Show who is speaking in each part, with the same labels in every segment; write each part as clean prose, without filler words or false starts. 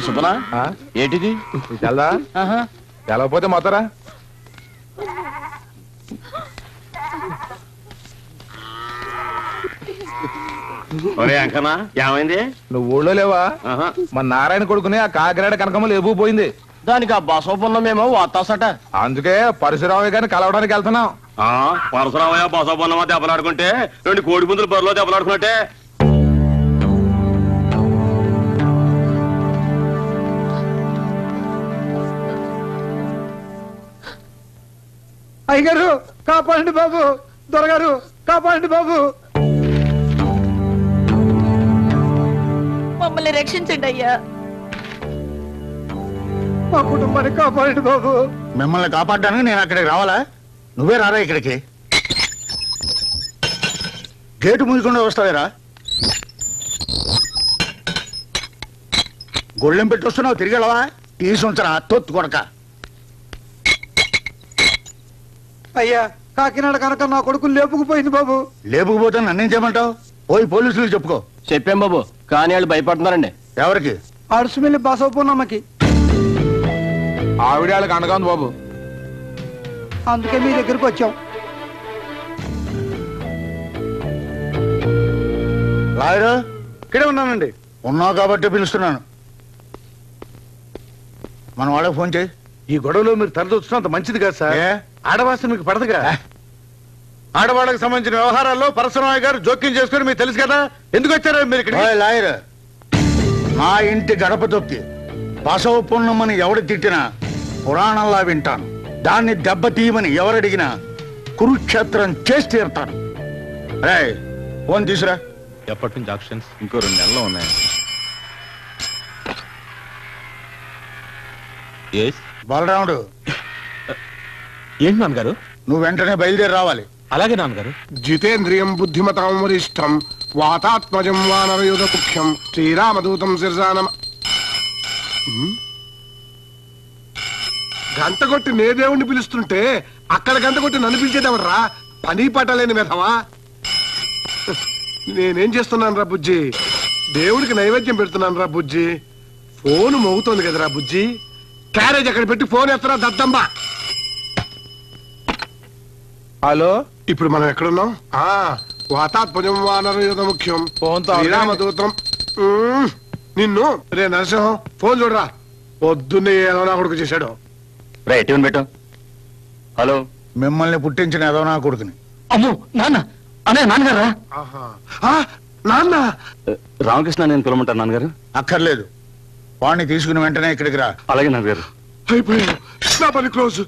Speaker 1: సుబ్బనా ఏంటిది
Speaker 2: తెల్దా తెలవపోతే మొత్తరా
Speaker 1: ఒరే అంకనా ఏమైంది?
Speaker 2: నువ్వు ఊళ్ళో లేవా? మన నారాయణ కొడుకుని ఆ కాకినాడ కనకమ్మ లేపుకుపోయింది.
Speaker 1: దానికి ఆ బసవపున్నమేమో వాతాసట.
Speaker 2: అందుకే పరశురామయ్య గారిని కలవడానికి వెళ్తున్నాం.
Speaker 1: పరశురామయ్య బసవపున్నమా దెబ్బలాడుకుంటే 2 కోడి పుంజులు బరిలో దెబ్బలాడుకున్నట్టే.
Speaker 3: అయ్యగారు కాపాడండి బాబు, దొరగారు కాపాడండి బాబు,
Speaker 4: మమ్మల్ని రక్షించండి అయ్యా.
Speaker 3: మా కుటుంబాన్ని కాపాడండి బాబు.
Speaker 5: మిమ్మల్ని కాపాడడానికి నేను అక్కడికి రావాలా? నువ్వే రారా ఇక్కడికి. గేటు మూయకుండా వస్తావేరా? గొళ్ళెం పెట్టి వస్తున్నావు, తిరిగి వెళ్ళవా? తీసుంచరా తొత్తు కొడక.
Speaker 3: అయ్యా కాకినాడ కనుక నా కొడుకు లేపుకుపోయింది బాబు.
Speaker 5: లేపుకుపోతే నన్నేం చేయమంటావు? పోయి పోలీసులకు చెప్పుకో.
Speaker 1: చెప్పాం బాబు, కానీ వాళ్ళు భయపడుతున్నారండి.
Speaker 5: ఎవరికి?
Speaker 3: అడుసుమిల్లి బసవపున్నమ్మకి.
Speaker 2: ఆవిడ వాళ్ళకి అండగా ఉంది బాబు.
Speaker 3: అందుకే మీ దగ్గరికి వచ్చాం.
Speaker 5: లాయరు
Speaker 3: ఇక్కడే ఉన్నానండి.
Speaker 5: ఉన్నావు కాబట్టి పిలుస్తున్నాను. మన వాళ్ళకి ఫోన్ చేయి.
Speaker 3: ఈ గొడవలో మీరు తరదొచ్చినంత మంచిది కాదు సార్. ఆడవాసన మీకు పడదుగా. ఆడవాళ్ళకి సంబంధించిన వ్యవహారాల్లో పరశురామయ్య గారు జోక్యం చేసుకుని మీకు తెలుసు కదా. ఎందుకు వచ్చారో మీరు ఇక్కడ?
Speaker 5: లాయర్, నా ఇంటి గడప తొక్కి బసవపున్నమ్మని ఎవడు తిట్టినా పురాణంలా వింటాను. దాన్ని దెబ్బతీయమని ఎవరడిగినా కురుక్షేత్రం చేసి తీరుతాను. రేయ్ ఫోన్ తీసురా.
Speaker 2: ఎప్పటి నుంచి ఆక్షన్స్?
Speaker 1: ఇంకో 2 నెలలు ఉన్నాయి.
Speaker 5: బలరాముడు,
Speaker 2: ఏంటి నాన్నగారు?
Speaker 5: నువ్వు వెంటనే బయలుదేరి రావాలి.
Speaker 2: అలాగే నాన్నగారు.
Speaker 6: జితేంద్రియం బుద్ధిమతాం వరిష్టం వాతాత్మజం వానరయుధ ముఖ్యం శ్రీరామదూతం శిర్జానం. గంట కొట్టి నే దేవుణ్ణి పిలుస్తుంటే అక్కడ గంట కొట్టి నన్ను పిలిచేదెవర్రా? పని పట్టలేని మెధవా. నేనేం చేస్తున్నాను రా బుజ్జి? దేవుడికి నైవేద్యం పెడుతున్నాను రా బుజ్జి. ఫోన్ మోగుతోంది కదరా బుజ్జి. క్యారేజ్ అక్కడ పెట్టి ఫోన్ ఎత్తరా దద్దమ్మా.
Speaker 2: హలో,
Speaker 6: ఇప్పుడు మనం ఎక్కడున్నాం? వాతాత్మజం వానరయుధ ముఖ్యం శ్రీరామదూతం. నిన్ను రే నరసింహం ఫోన్ చూడరా. పొద్దున్నే ఏదో నా కొడుకు చేశాడు.
Speaker 1: రైట్ పెట్టు. హలో,
Speaker 5: మిమ్మల్ని పుట్టించిన ఏదో నా కొడుకుని.
Speaker 1: అమ్మో నాన్న. అనే నాన్నగారా?
Speaker 6: నాన్న
Speaker 1: రామకృష్ణ నేను పిలవమంటాను నాన్నగారు.
Speaker 5: అక్కర్లేదు, వాడిని తీసుకుని వెంటనే ఇక్కడికి రా.
Speaker 1: అలాగే నాన్నగారు.
Speaker 6: అయిపోయావు, నా పని క్లోజ్.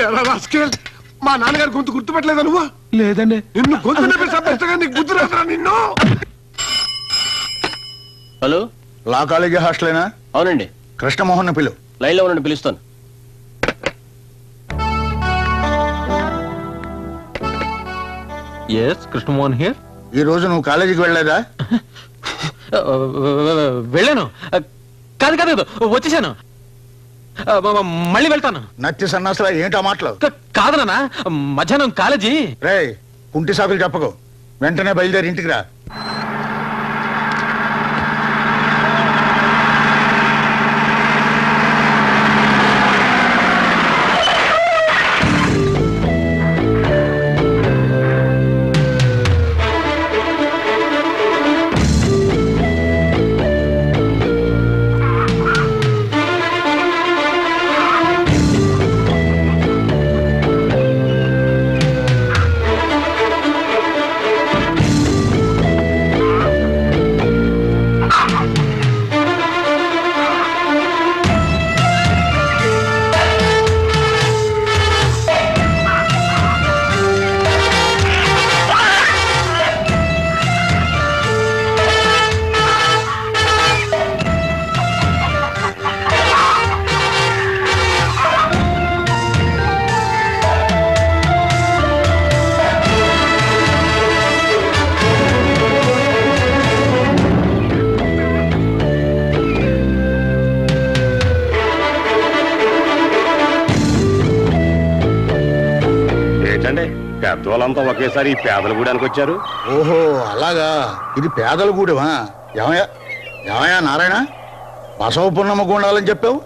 Speaker 6: ఎలా రాసుకెళ్ళి మా నాన్నగారు గొంతు గుర్తుపెట్టలేదా నువ్వు?
Speaker 2: లేదండి.
Speaker 6: నిన్ను గొంతు నొప్పిగా నీకు బుద్ధి రాదురా నిన్ను.
Speaker 1: హలో,
Speaker 5: లా కాలేజీ హాస్టలేనా?
Speaker 1: అవునండి.
Speaker 5: కృష్ణమోహన్ పిలువు.
Speaker 1: లైన్లో ఉండండి, పిలుస్తాను.
Speaker 2: Yes, Krishnamohan here.
Speaker 5: ఈ రోజు నువ్వు కాలేజీకి వెళ్ళలేదా?
Speaker 2: వెళ్ళాను. కాదు కాదు, వచ్చేసాను. మళ్ళీ వెళ్తాను.
Speaker 5: నత్తి సన్నాసులా ఏంటా మాటలు?
Speaker 2: కాదు నాన్న, మధ్యాహ్నం కాలేజీ.
Speaker 5: రేయ్ కుంటి సాకులు చెప్పకు, వెంటనే బయలుదేరి ఇంటికి రా.
Speaker 1: పెద్దవాళ్ళంతా ఒకేసారి ఈ పేదల గూడానికి వచ్చారు.
Speaker 5: ఓహో అలాగా, ఇది పేదల గూడెమా? ఏమయ్యా ఏమయ్యా నారాయణ బసవ పున్నమ్మ గుండాలని చెప్పావు.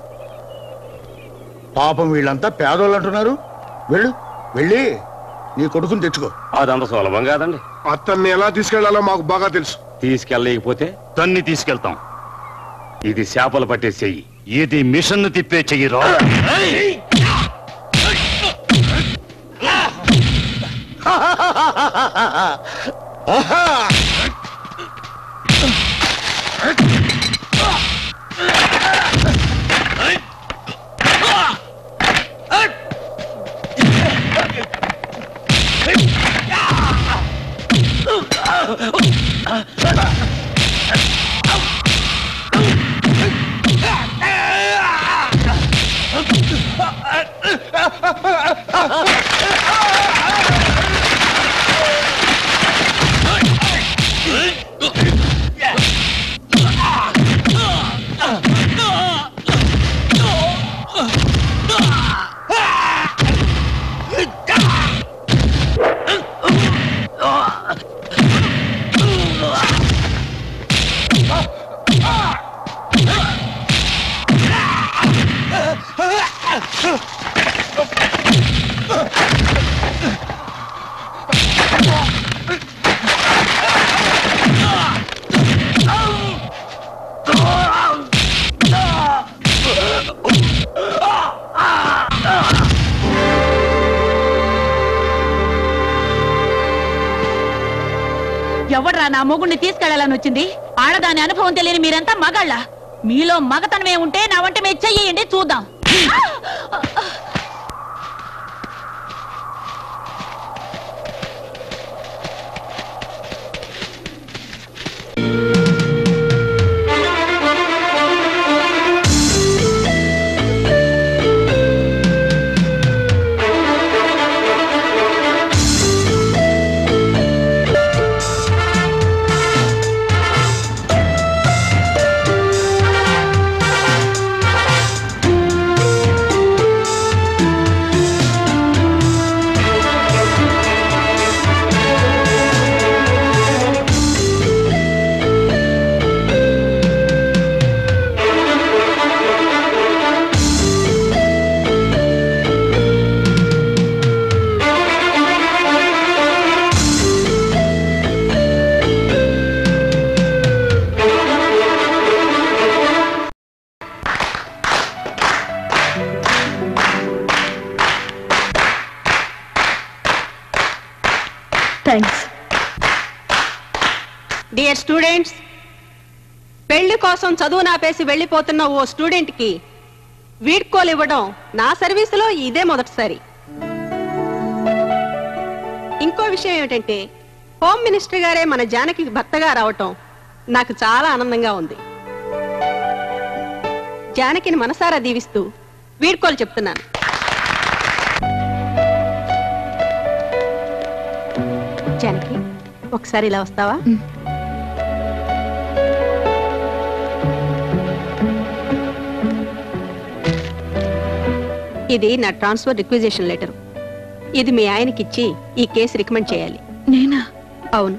Speaker 5: పాపం వీళ్ళంతా పేదోళ్ళు అంటున్నారు. వెళ్ళి నీ కొడుకుని తెచ్చుకో.
Speaker 1: అదంత సులభం కాదండి.
Speaker 6: అతన్ని ఎలా తీసుకెళ్లాలో మాకు బాగా తెలుసు.
Speaker 1: తీసుకెళ్ళలేకపోతే
Speaker 4: తన్ని తీసుకెళ్తాం. ఇది చేపలు పట్టే చెయ్యి, ఇది మిషన్ తిప్పే చెయ్యి రా.
Speaker 7: ఎవడ్రా నా మొగుడిని తీసుకెళ్లాలని వచ్చింది? ఆడదాని అనుభవం తెలియని మీరంతా మగాళ్ళ. మీలో మగతనమే ఉంటే నా వంట మీద చెయ్యండి చూద్దాం.
Speaker 8: డియర్ స్టూడెంట్స్, పెళ్లి కోసం చదువు నాపేసి వెళ్ళిపోతున్న ఓ స్టూడెంట్ కి వీడ్కోలు ఇవ్వడం నా సర్వీసులో ఇదే మొదటిసారి. ఇంకో విషయం ఏమిటంటే హోమ్ మినిస్టర్ గారే మన జానకి భర్తగా రావటం నాకు చాలా ఆనందంగా ఉంది. జానకిని మనసారా దీవిస్తూ వీడ్కోలు చెప్తున్నాను. జానకి, ఒకసారి ఇలా వస్తావా? ఇది నా ట్రాన్స్ఫర్ రిక్విజిషన్ లెటర్. ఇది మీ ఆయనకిచ్చి ఈ కేసు రికమెండ్ చేయాలి.
Speaker 7: నేనా?
Speaker 8: అవును.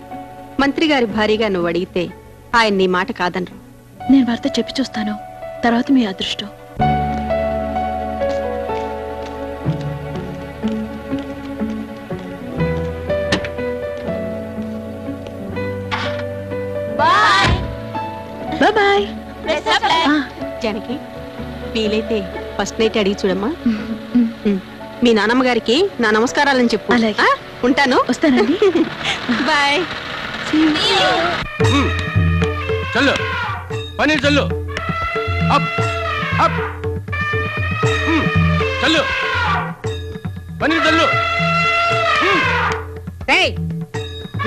Speaker 8: మంత్రి గారి భారీగా నువ్వు అడిగితే ఆయన నీ మాట కాదనరు.
Speaker 7: నేను భర్త చెప్పి చూస్తాను, తర్వాత మీ అదృష్టం. బాయ్.
Speaker 8: జానకి, వీలైతే ఫస్ట్ నైట్ అడిగి చూడమ్మా. మీ నానమ్మ గారికి నా నమస్కారాలని చెప్పు.
Speaker 7: అలాగే.
Speaker 8: ఉంటాను.
Speaker 7: వస్తానండి.
Speaker 8: బాయ్.
Speaker 1: చల్లు పన్నీర్ చల్లు. Up up. చల్లు పన్నీర్ చల్లు.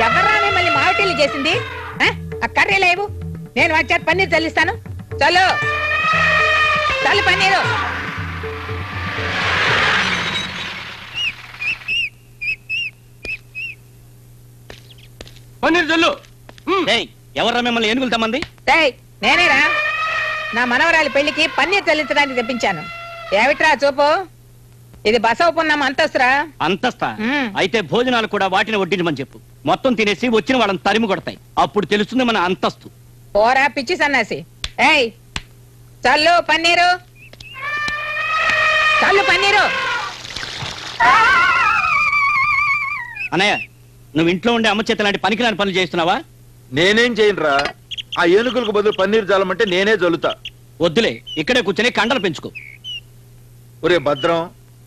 Speaker 9: ఎవరా మిమ్మల్ని మావిటీలు చేసింది? ఆ కర్రీ లేవు, నేను వచ్చాక పన్నీర్ చల్లిస్తాను. చల్లు చల్లు పన్నీరు.
Speaker 1: పన్నీర్ చల్లు. ఎవర్రా మిమ్మల్ని ఏనుగులు తమ్మంది?
Speaker 9: నేనేరా, నా మనవరాలి పెళ్లికి పన్నీర్ చల్లించడానికి తెప్పించాను. ఏమిట్రా చూపు? ఇది బసవ పున్నమ్మ అంతస్తురా.
Speaker 10: అంతస్తా? అయితే భోజనాలు కూడా వాటిని వడ్డించమని చెప్పు. మొత్తం తినేసి వచ్చిన వాళ్ళని తరిమి కొడతాయి. అప్పుడు తెలుస్తుంది మన అంతస్తు.
Speaker 9: పోరా పిచ్చి సన్నాసి. ఏయ్ చల్లు పన్నీరు, చల్లు పన్నీరు.
Speaker 10: అన్నయ్య, నువ్వు ఇంట్లో ఉండే అమ్మ చేత లాంటి పనికిరాని పనులు చేస్తున్నావా?
Speaker 2: నేనేం చేయనురా, ఆ ఏనుగులకు బదులు పన్నీరు జల్లమంటే నేనే జల్లుతా.
Speaker 10: వద్దులే, ఇక్కడే కూర్చొని కండలు పెంచుకో.
Speaker 2: ఒరే భద్రం,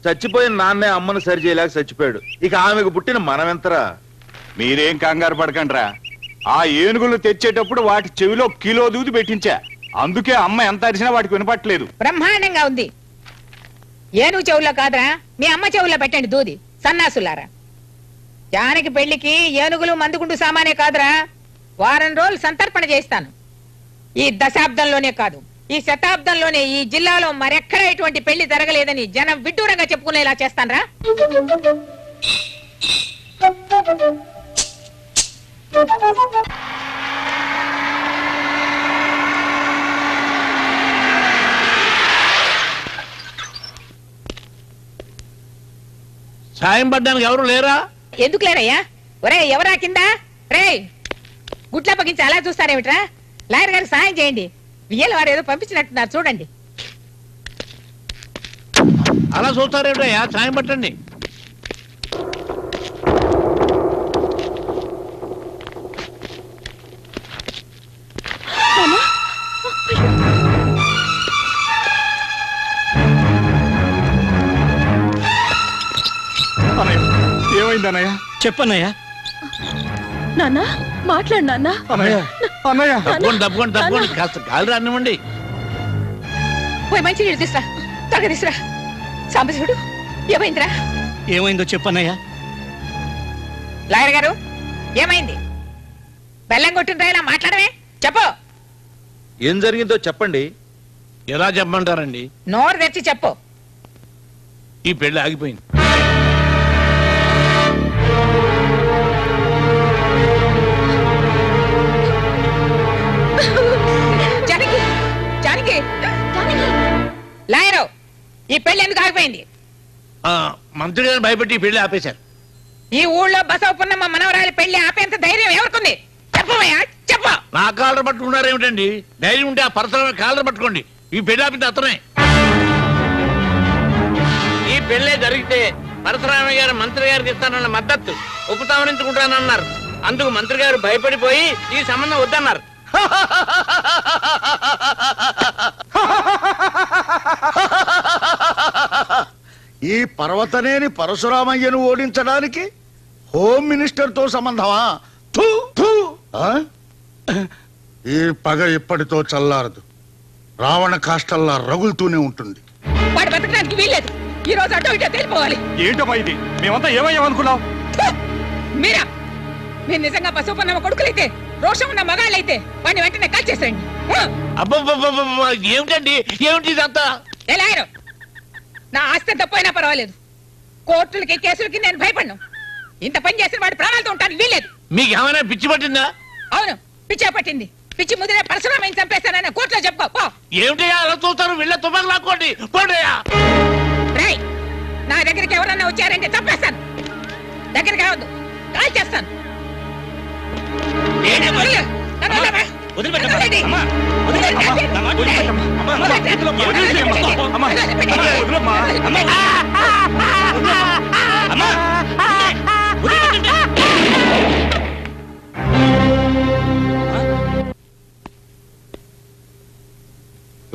Speaker 2: చచ్చిపోయిన నాన్నే అమ్మను సరి చేయలేక చచ్చిపోయాడు, ఇక ఆమెకు పుట్టిన మనమెంతరా?
Speaker 4: మీరేం కంగారు పడకండ్రా. ఆ ఏనుగులు తెచ్చేటప్పుడు వాటి చెవిలో కిలో దూది పెట్టించా, అందుకే అమ్మ ఎంత అరిచినా వాటికి వినపట్లేదు.
Speaker 9: బ్రహ్మాండంగా ఉంది. ఏనుగు చెవుల్లో కాదురా, మీ అమ్మ చెవుల్లో పెట్టండి దూది సన్నాసులారా. జానకి పెళ్లికి ఏనుగులు మందుగుండు సామానే కాదురా, వారం రోజులు సంతర్పణ చేస్తాను. ఈ దశాబ్దంలోనే కాదు, ఈ శతాబ్దంలోనే ఈ జిల్లాలో మరెక్కడ ఇటువంటి పెళ్లి జరగలేదని జనం విడ్డూరంగా చెప్పుకునేలా చేస్తానరా.
Speaker 3: సాయం పడ్డానికి ఎవరు లేరా?
Speaker 9: ఎందుకు లేరయ్యా? ఒరే ఎవరా కింద? రే గుట్ల పగించి అలా చూస్తారేమిట్రా? లాయర్ గారికి సాయం చేయండి. వియ్యల వారు ఏదో పంపించినట్టున్నారు చూడండి.
Speaker 3: అలా చూస్తారేమిటయ్యా, సాయం పట్టండి.
Speaker 4: ఏమైందన్నయ్య?
Speaker 10: చెప్పన్నయ్య.
Speaker 7: నాన్న మాట్లాడు నాన్న.
Speaker 4: అన్నయ్య
Speaker 3: తప్పకుండా కాస్త గాలి రానివ్వండి.
Speaker 9: పోయి మంచి నీళ్ళు తీసురా, త్వరగా తీసురా. సాంబశివుడు ఏమైందిరా?
Speaker 10: ఏమైందో చెప్పన్నయ్య.
Speaker 9: లాయర్ గారు ఏమైంది? బెల్లం కొట్టిన ఇలా మాట్లాడమే, చెప్పు.
Speaker 2: ఏం జరిగిందో చెప్పండి.
Speaker 3: ఎలా చెప్పమంటారండి?
Speaker 9: నోరు తెచ్చి చెప్పు.
Speaker 3: ఈ పెళ్లి ఆగిపోయింది.
Speaker 9: జానకి, జానకి, లాయరు ఈ పెళ్లి ఎందుకు ఆగిపోయింది?
Speaker 3: మంత్రి గారిని భయపెట్టి ఈ పెళ్లి ఆపేశారు.
Speaker 9: ఈ ఊళ్ళో బసవపున్నమ్మ మనవరాలి పెళ్లి ఆపేంత ధైర్యం ఎవరికుంది? చెప్పవయ్యా, చెప్పు.
Speaker 3: నా కాలర్ పట్టుకున్నారు ఏమిటండి? ధైర్యం ఉంటే ఆ పరసరమైన కాలర్ పట్టుకోండి. ఈ పెళ్లి ఆపింది అతనే. ఈ పెళ్లే జరిగితే పరశురామయ్య గారు మంత్రి గారికి ఇస్తానన్న మద్దతు ఉపసంహరించుకుంటానన్నారు. అందుకు మంత్రి గారు భయపడిపోయి ఈ సంబంధం వద్దన్నారు.
Speaker 5: ఈ పర్వతనేని పరశురామయ్యను ఓడించడానికి హోమ్ మినిస్టర్ తో సంబంధమా? థూ, థూ. ఆ? ఈ పగ ఇప్పటితో చల్లారదు, రావణ కాష్టల్లా రగులుతూనే ఉంటుంది.
Speaker 9: వాడు బతకడానికి వీల్లేదు. ఈ రోజు అటో ఇటో తెలిపోవాలి.
Speaker 4: ఏంటమ్మా ఇది? మేమంతా ఏమయ్యామనుకున్నాం?
Speaker 9: మీరా? మీరు నిజంగా బసవపున్నమ్మ కొడుకులైతే, రోషం ఉన్న మగాళ్ళైతే వాడిని వెంటనే కాల్ చేసేయండి.
Speaker 3: అబ్బబ్బబ్బబ్బ, ఏమిటండి ఏమిటి ఇదంతా?
Speaker 9: ఏ లాయరు, నా ఆస్తి తప్పైనా పర్వాలేదు, కోర్టులకి కేసులకి నేను భయపడ్ను. ఇంత పని చేసిన వాడి ప్రాణాలతో ఉంటాను వీల్లేదు.
Speaker 3: మీకు ఏమైనా పిచ్చి పట్టిందా?
Speaker 9: అవును, పిచ్చే పట్టింది. పిచ్చి ముదిరే పరశురామయ్యని చంపేస్తానని కోర్టులో చెప్పుకో.
Speaker 3: ఏమిటయ్యా అలా చూస్తారు? వీళ్ళ తుపాకు లాక్కోండి, పోండియా.
Speaker 9: రేయ్, నా దగ్గరికి ఎవరన్నా వచ్చారంటే చంపేస్తాను. దగ్గరికి రావద్దు, కాల్ చేస్తాను.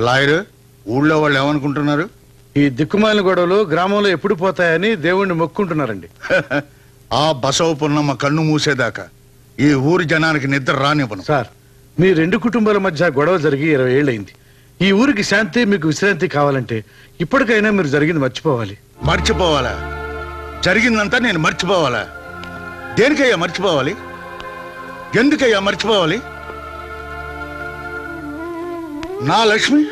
Speaker 5: లాయర్, ఊళ్ళో వాళ్ళు ఏమనుకుంటున్నారు?
Speaker 3: ఈ దిక్కుమాలిన గొడవలు గ్రామంలో ఎప్పుడు పోతాయని దేవుణ్ణి మొక్కుంటున్నారండి.
Speaker 5: ఆ బసవ పున్నమ్మ కన్ను మూసేదాకా ఈ ఊరి జనానికి నిద్ర రానివ్వను.
Speaker 3: సార్, మీ రెండు కుటుంబాల మధ్య గొడవ జరిగి 20 ఏళ్ళైంది. ఈ ఊరికి శాంతి, మీకు విశ్రాంతి కావాలంటే ఇప్పటికైనా మీరు జరిగింది మర్చిపోవాలి.
Speaker 5: మర్చిపోవాలా? జరిగిందంతా నేను మర్చిపోవాలా? దేనికయ్యా మర్చిపోవాలి? ఎందుకయ్యా మర్చిపోవాలి? నా లక్ష్మి,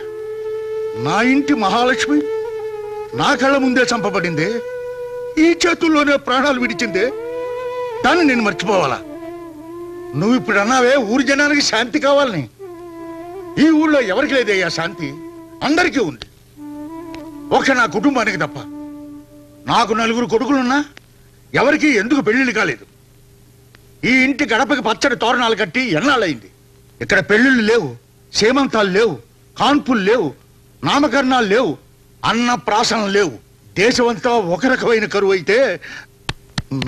Speaker 5: నా ఇంటి మహాలక్ష్మి నా కళ్ళ ముందే చంపబడిందే, ఈ చేతుల్లోనే ప్రాణాలు విడిచిందే, దాన్ని నేను మర్చిపోవాలా? నువ్వు ఇప్పుడు అన్నావే ఊరి జనానికి శాంతి కావాలని. ఈ ఊళ్ళో ఎవరికి లేదయ్యా శాంతి, అందరికీ ఉంది. ఒక నా కుటుంబానికి తప్ప. నాకు 4 కొడుకులున్నా ఎవరికి ఎందుకు పెళ్లిళ్ళు కాలేదు. ఈ ఇంటి గడపకి పచ్చడి తోరణాలు కట్టి ఎన్నాళ్ళయింది. ఇక్కడ పెళ్లిళ్ళు లేవు, సేమంతాలు లేవు, కాన్పులు లేవు, నామకరణాలు లేవు, అన్న ప్రాసనలు లేవు. దేశమంతా ఒక రకమైన కరువు అయితే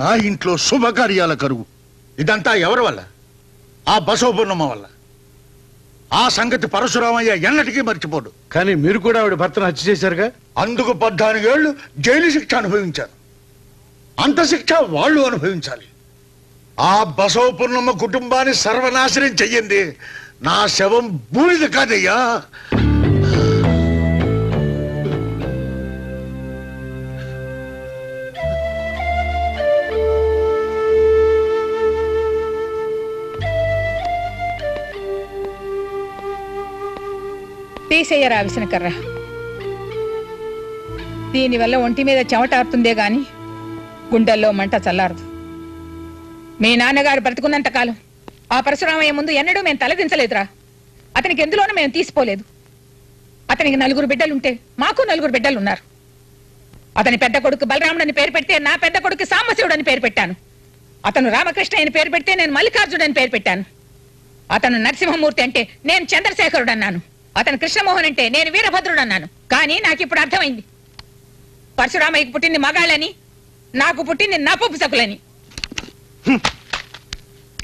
Speaker 5: నా ఇంట్లో శుభకార్యాల కరువు. ఇదంతా ఎవరి వల్ల? ఆ బసవపూర్ణమ్మ వల్ల. ఆ సంగతి పరశురామయ్య ఎన్నటికీ మర్చిపోడు.
Speaker 3: కానీ మీరు కూడా ఆవిడ భర్తను హత్య చేశారుగా.
Speaker 5: అందుకు 14 ఏళ్లు జైలు శిక్ష అనుభవించారు. అంత శిక్ష వాళ్ళు అనుభవించాలి. ఆ బసవపూర్ణమ్మ కుటుంబాన్ని సర్వనాశనం చెయ్యింది నా శవం బూడిద కాదయ్యా.
Speaker 9: తీసేయరా విసనకర్ర. దీనివల్ల ఒంటి మీద చెమటారుతుందే గాని గుండెల్లో మంట చల్లారదు. మీ నాన్నగారు బ్రతుకున్నంత కాలం ఆ పరశురామయ్య ముందు ఎన్నడూ మేము తలదించలేదురా. అతనికి ఎందులోనూ మేము తీసిపోలేదు. అతనికి 4 బిడ్డలుంటే మాకు 4 బిడ్డలున్నారు. అతని పెద్ద కొడుకు బలరాముడు అని పేరు పెడితే నా పెద్ద కొడుకు సాంబశివుడు అని పేరు పెట్టాను. అతను రామకృష్ణ అని పేరు పెడితే నేను మల్లికార్జుడు అని పేరు పెట్టాను. అతను నరసింహమూర్తి అంటే నేను చంద్రశేఖరుడు అన్నాను. అతను కృష్ణమోహన్ అంటే నేను వీరభద్రుడు అన్నాను. కానీ నాకు ఇప్పుడు అర్థమైంది, పరశురామయ్యకు పుట్టింది మగాళ్ళని, నాకు పుట్టింది నపుంసకులని.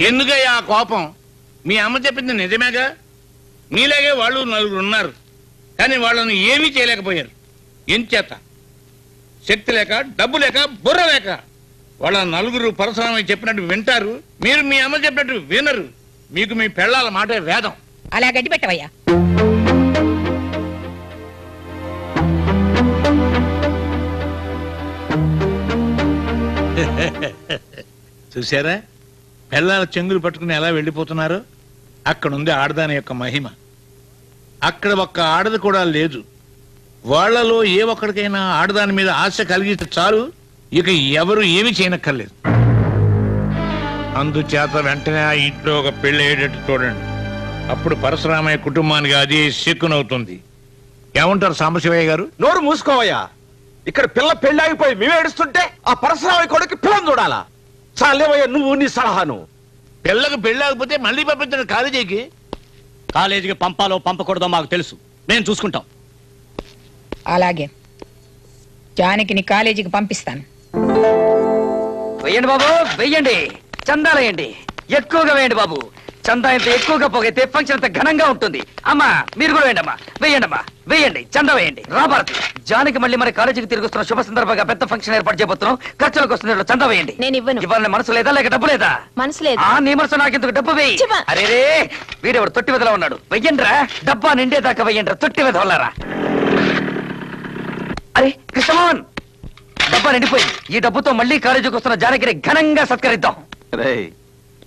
Speaker 11: ఎందుకయ్యా ఆ కోపం? మీ అమ్మ చెప్పింది నిజమేగా. మీలాగే వాళ్ళు 4 ఉన్నారు, కానీ వాళ్ళని ఏమీ చేయలేకపోయారు. ఎంచేత? శక్తి లేక, డబ్బు లేక, బుర్ర లేక. వాళ్ళ 4 పరశురామయ్య చెప్పినట్టు వింటారు, మీరు మీ అమ్మ చెప్పినట్టు వినరు. మీకు మీ పెళ్ళాల మాటే వేదం.
Speaker 9: అలా గడ్డి పెట్టవయ్యా.
Speaker 11: చూసారా పెళ్ళాల చెంగులు పట్టుకుని ఎలా వెళ్ళిపోతున్నారో? అక్కడుంది ఆడదాని యొక్క మహిమ. అక్కడ ఒక్క ఆడది కూడా లేదు. వాళ్లలో ఏ ఒక్కడికైనా ఆడదాని మీద ఆశ కలిగితే చాలు, ఇక ఎవరు ఏమి చేయనక్కర్లేదు. అందుచేత వెంటనే ఆ ఇంట్లో ఒక పెళ్లి అయ్యేటట్టు చూడండి. అప్పుడు పరశురామయ్య కుటుంబానికి అది శక్కునవుతుంది. ఏమంటారు సాంబశివయ్య గారు?
Speaker 1: నోరు మూసుకోవయ్యా. ఇక్కడ పిల్ల పెళ్లి ఆగిపోయి మేము ఏడుస్తుంటే ఆ పరశురామయ్య కొడుకు పిల్లని చూడాలా? చాలేవయ్యా నువ్వు నీ సలహాను.
Speaker 11: పిల్లకు పెళ్ళాకపోతే మళ్ళీ పంపించండి కాలేజీకి.
Speaker 10: కాలేజీకి పంపాలో పంపకూడదో మాకు తెలుసు, మేము చూసుకుంటాం.
Speaker 9: అలాగే జానకిని కాలేజీకి పంపిస్తాను.
Speaker 12: వెయ్యండి బాబు, వెయ్యండి. చందాలేయండి, ఎక్కువగా వేయండి బాబు. చందా ఇంత ఎక్కువగా పోగైతే ఫంక్షన్ అంత ఘనంగా ఉంటుంది. అమ్మా మీరు కూడా వేయండి అమ్మా, వేయండి అమ్మా, వేయండి. చందా వేయండి. రాబారతి, జానకి మళ్ళీ మన కాలేజీకి తిరిగి వస్తున్న శుభ సందర్భంగా పెద్ద ఫంక్షన్ ఏర్పాటు చేయబోతున్నాం. ఖర్చులకు వస్తున్న చందా వేయండి.
Speaker 13: నేను ఇవ్వను.
Speaker 12: ఇవ్వాలని మనసు లేదా లేక డబ్బు లేదా?
Speaker 13: మనసు లేదు.
Speaker 12: నీ మనసు నాకెందుకు? డబ్బు వేయి. అరే రే, వీడెవడు తొట్టి వెదలా ఉన్నాడు. వెయ్యండి రా, డబ్బా నిండేదాకా వెయ్యండి రా, తొట్టి వెదవల్లారా. అరే కృష్ణమోహన్, డబ్బా నిండిపోయి. ఈ డబ్బుతో మళ్ళీ కాలేజీకి వస్తున్న జానకిని ఘనంగా సత్కరిద్దాం.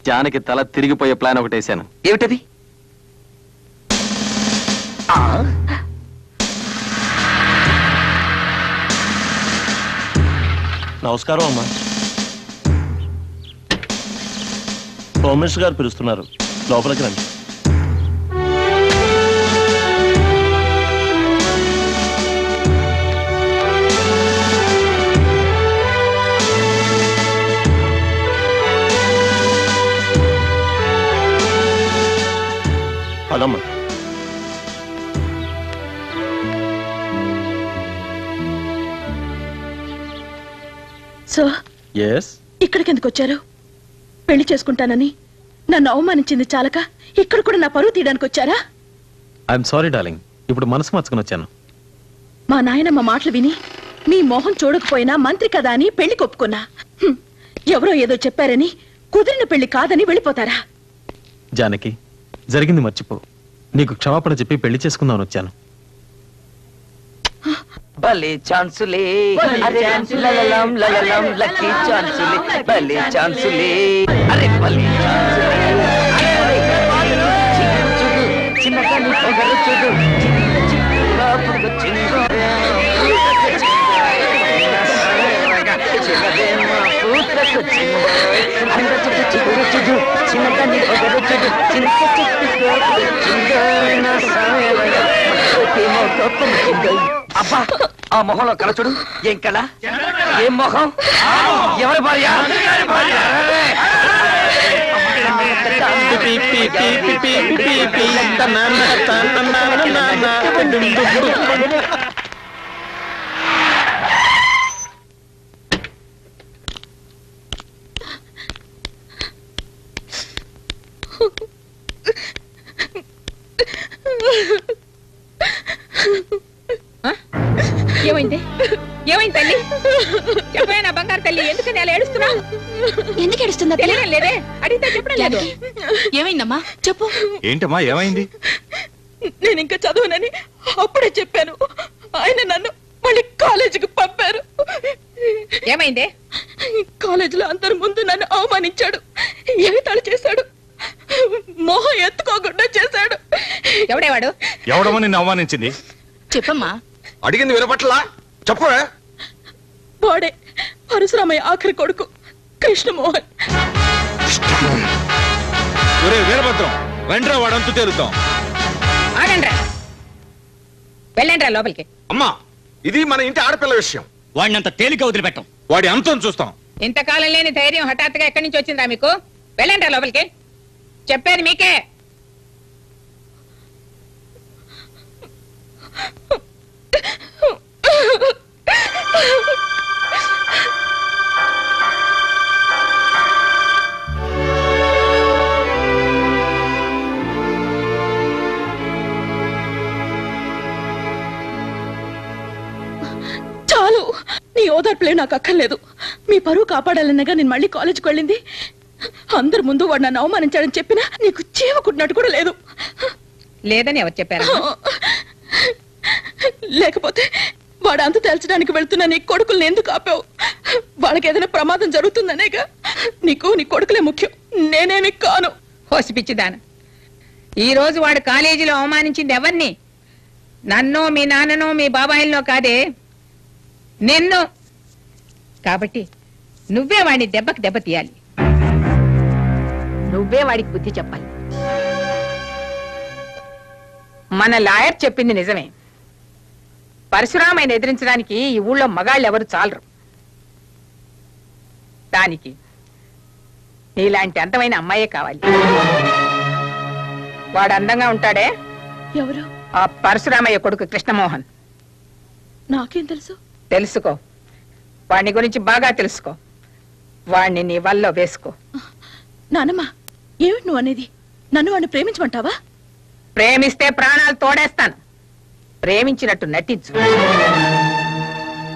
Speaker 14: జానకి తల తిరిగిపోయే ప్లాన్ ఒకటి వేశాను.
Speaker 12: ఏమిటది?
Speaker 15: నమస్కారం అమ్మా. హోమ్ మినిస్టర్ గారు పిలుస్తున్నారు, లోపలికి రండి. అదమ్మా.
Speaker 7: సో
Speaker 14: ఎస్,
Speaker 7: ఇక్కడికి ఎందుకు వచ్చారు? పెళ్లి చేసుకుంటానని నన్ను అవమానించింది చాలక ఇక్కడ కూడా నా పరువు తీయడానికి వచ్చారా?
Speaker 14: ఐఎమ్ సారీ డార్లింగ్, ఇప్పుడు మనసు మార్చుకుని వచ్చాను.
Speaker 7: మా నాయనమ్మ మాటలు విని మీ మొహం చూడకపోయినా మంత్రి కదా అని పెళ్లి కొప్పుకున్నా. ఎవరో ఏదో చెప్పారని కుదిరిన పెళ్లి కాదని వెళ్ళిపోతారా?
Speaker 14: జానకి, జరిగింది మర్చిపో. నీకు క్షమాపణ చెప్పి పెళ్లి చేసుకుందామని వచ్చాను.
Speaker 12: భలే ఛాన్సులే, అరే లలలం లలలం లక్కీ ఛాన్సులే, భలే ఛాన్సులే, అరే భలే ఛాన్సులే. చిన్నగా నీ పొగరు చూడు, చిన్నగా పొగరు చూడు. అబ్బా, ఆ మొహంలో కళ చూడు. ఏం కళ, ఏం మొహం, ఎవరి భార్య?
Speaker 9: ఏమైంది ఏమైంది తల్లి చెప్పే నా బంగారు తల్లి ఎందుకని అలా ఏడుస్తున్నా
Speaker 7: ఎందుకు ఏడుస్తుందా
Speaker 9: తెలియడం లేదే అడిగితే చెప్పడం లేదు
Speaker 7: ఏమైందమ్మా చెప్పు
Speaker 4: ఏంటమ్మా ఏమైంది
Speaker 7: నేను ఇంకా చదవనని అప్పుడే చెప్పాను ఆయన నన్ను మళ్ళీ కాలేజీకి పంపారు
Speaker 9: ఏమైంది
Speaker 7: కాలేజీలో అందరి ముందు నన్ను అవమానించాడు ఎగతాళి చేశాడు మొహం ఎత్తుకోకుండా చేశాడు
Speaker 9: ఎవడేవాడు
Speaker 4: ఎవడమో నిన్ను అవమానించింది
Speaker 7: చెప్పమ్మా
Speaker 1: అడిగింది వినపట్లా చెప్పు
Speaker 7: వాడే పరశురామయ్య ఆఖరి కొడుకు కృష్ణమోహన్
Speaker 2: ఒరే వీరభద్రం వెంట్రా వాడంతు తేలుతాం
Speaker 9: ఆగండ్రా వెళ్ళండ్రా లోపలికి
Speaker 1: అమ్మా ఇది మన ఇంటి ఆడపిల్ల విషయం
Speaker 10: వాడిని అంత తేలిక వదిలిపెట్టం
Speaker 2: వాడి అంతం చూస్తాం
Speaker 9: ఇంతకాలం లేని ధైర్యం హఠాత్తుగా ఎక్కడి నుంచి వచ్చిందా మీకు వెళ్ళండ్రా లోపలికి చెప్పేది మీకే
Speaker 7: చాలు నీ ఓదార్పులే నాకు అక్కర్లేదు మీ పరువు కాపాడాలన్నగా నేను మళ్ళీ కాలేజీకి వెళ్ళింది అందరి ముందు వాడు నన్ను అవమానించాడని చెప్పినా నీకు చీవకుట్టినట్టు కూడా లేదు
Speaker 9: లేదని ఎవరు చెప్పారు
Speaker 7: లేకపోతే వాడు అంత తేల్చడానికి వెళ్తున్నా నీ కొడుకుల్ని ఎందుకు ఆపావు వాళ్ళకి ఏదైనా ప్రమాదం జరుగుతుందనేగా నీకు నీ కొడుకులే ముఖ్యం నేనే నీకు కాను
Speaker 9: హోసిపిచ్చిదాను ఈ రోజు వాడు కాలేజీలో అవమానించింది ఎవరిని నన్నో మీ నాన్ననో మీ బాబాయిల్లో కాదే నిన్ను కాబట్టి నువ్వే వాడిని దెబ్బకి దెబ్బ తీయాలి నువ్వే వాడికి బుద్ధి చెప్పాలి మన లాయర్ చెప్పింది నిజమే పరశురామయ్యని ఎదిరించడానికి ఈ ఊళ్ళో మగాళ్ళు ఎవరు చాలరు దానికి నీలాంటి అందమైన అమ్మాయే కావాలి వాడు అందంగా ఉంటాడే
Speaker 7: ఎవరు
Speaker 9: ఆ పరశురామయ్య కొడుకు కృష్ణమోహన్
Speaker 7: నాకేం తెలుసు
Speaker 9: తెలుసుకో వాడిని గురించి బాగా తెలుసుకో వాడిని నీ వల్ల వేసుకో
Speaker 7: నానమ్మ ఏమిటి నువ్వు అనేది నన్ను వాడిని ప్రేమించమంటావా
Speaker 9: ప్రేమిస్తే ప్రాణాలు తోడేస్తాను ప్రేమించినట్టు నటించు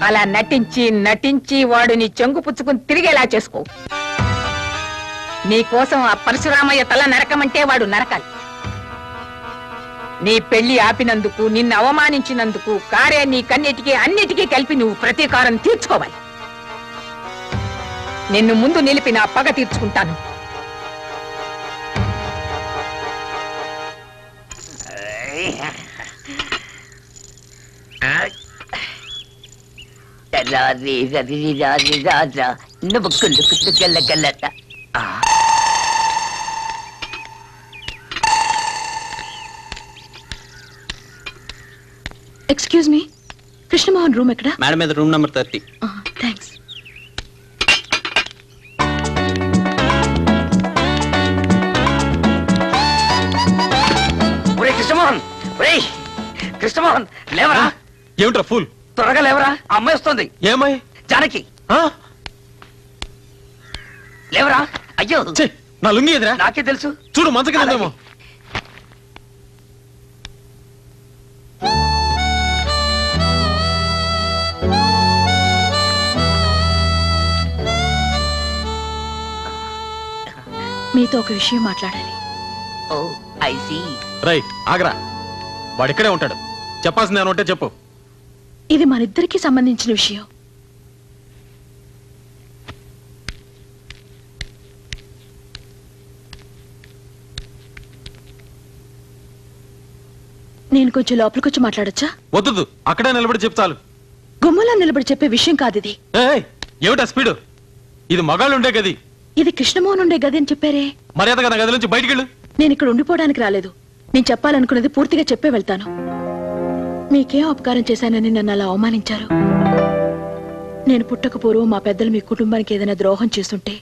Speaker 9: అలా నటించి నటించి వాడు నీ చెంగు పుచ్చుకుని తిరిగేలా చేసుకో నీ కోసం ఆ పరశురామయ్య తల నరకమంటే వాడు నరకాలి నీ పెళ్లి ఆపినందుకు నిన్ను అవమానించినందుకు కారే నీ కన్నిటికీ అన్నిటికీ కలిపి నువ్వు ప్రతీకారం తీర్చుకోవాలి నిన్ను ముందు నిలిపి నా పగ తీర్చుకుంటాను
Speaker 7: ఎక్స్క్యూజ్ మీ కృష్ణమోహన్ రూమ్ ఎక్కడ
Speaker 10: మేడం మీద room number 30
Speaker 7: thanks
Speaker 12: Krishnamohan Krishnamohan లేవరా
Speaker 14: ఏమిట్రా ఫుల్
Speaker 12: త్వరగా లేవరా అమ్మాయి వస్తుంది
Speaker 14: ఏమై
Speaker 12: జానకి లేవరా అయ్యో
Speaker 14: నా లుంగి ఎదురా
Speaker 12: నాకే తెలుసు
Speaker 14: చూడు మంచకేమో
Speaker 7: మీతో ఒక విషయం మాట్లాడాలి
Speaker 12: ఓ ఐ సీ
Speaker 14: రై ఆగరా వాడిక్కడే ఉంటాడు చెప్పాల్సింది ఏమైనా ఉంటే చెప్పు
Speaker 7: ఇది మనిద్దరికి సంబంధించిన విషయం నేను కొంచెం లోపలికొచ్చి మాట్లాడొచ్చా
Speaker 14: వద్దు అక్కడే నిలబడి చెప్తాలు
Speaker 7: గుమ్మలో నిలబడి చెప్పే విషయం కాదు ఇది
Speaker 14: ఏమిటా స్పీడు ఇది మగాళ్ళు ఉండే గది
Speaker 7: ఇది కృష్ణమోహన్ ఉండే గది అని చెప్పారే
Speaker 14: మర్యాదగా నా గది నుంచి బయటికి
Speaker 7: నేను ఇక్కడ ఉండిపోవడానికి రాలేదు నేను చెప్పాలనుకున్నది పూర్తిగా చెప్పే వెళ్తాను మీకేం అపకారం చేశానని నన్ను అలా అవమానించారు నేను పుట్టక పూర్వం మా పెద్దలు మీ కుటుంబానికి ఏదైనా ద్రోహం చేస్తుంటే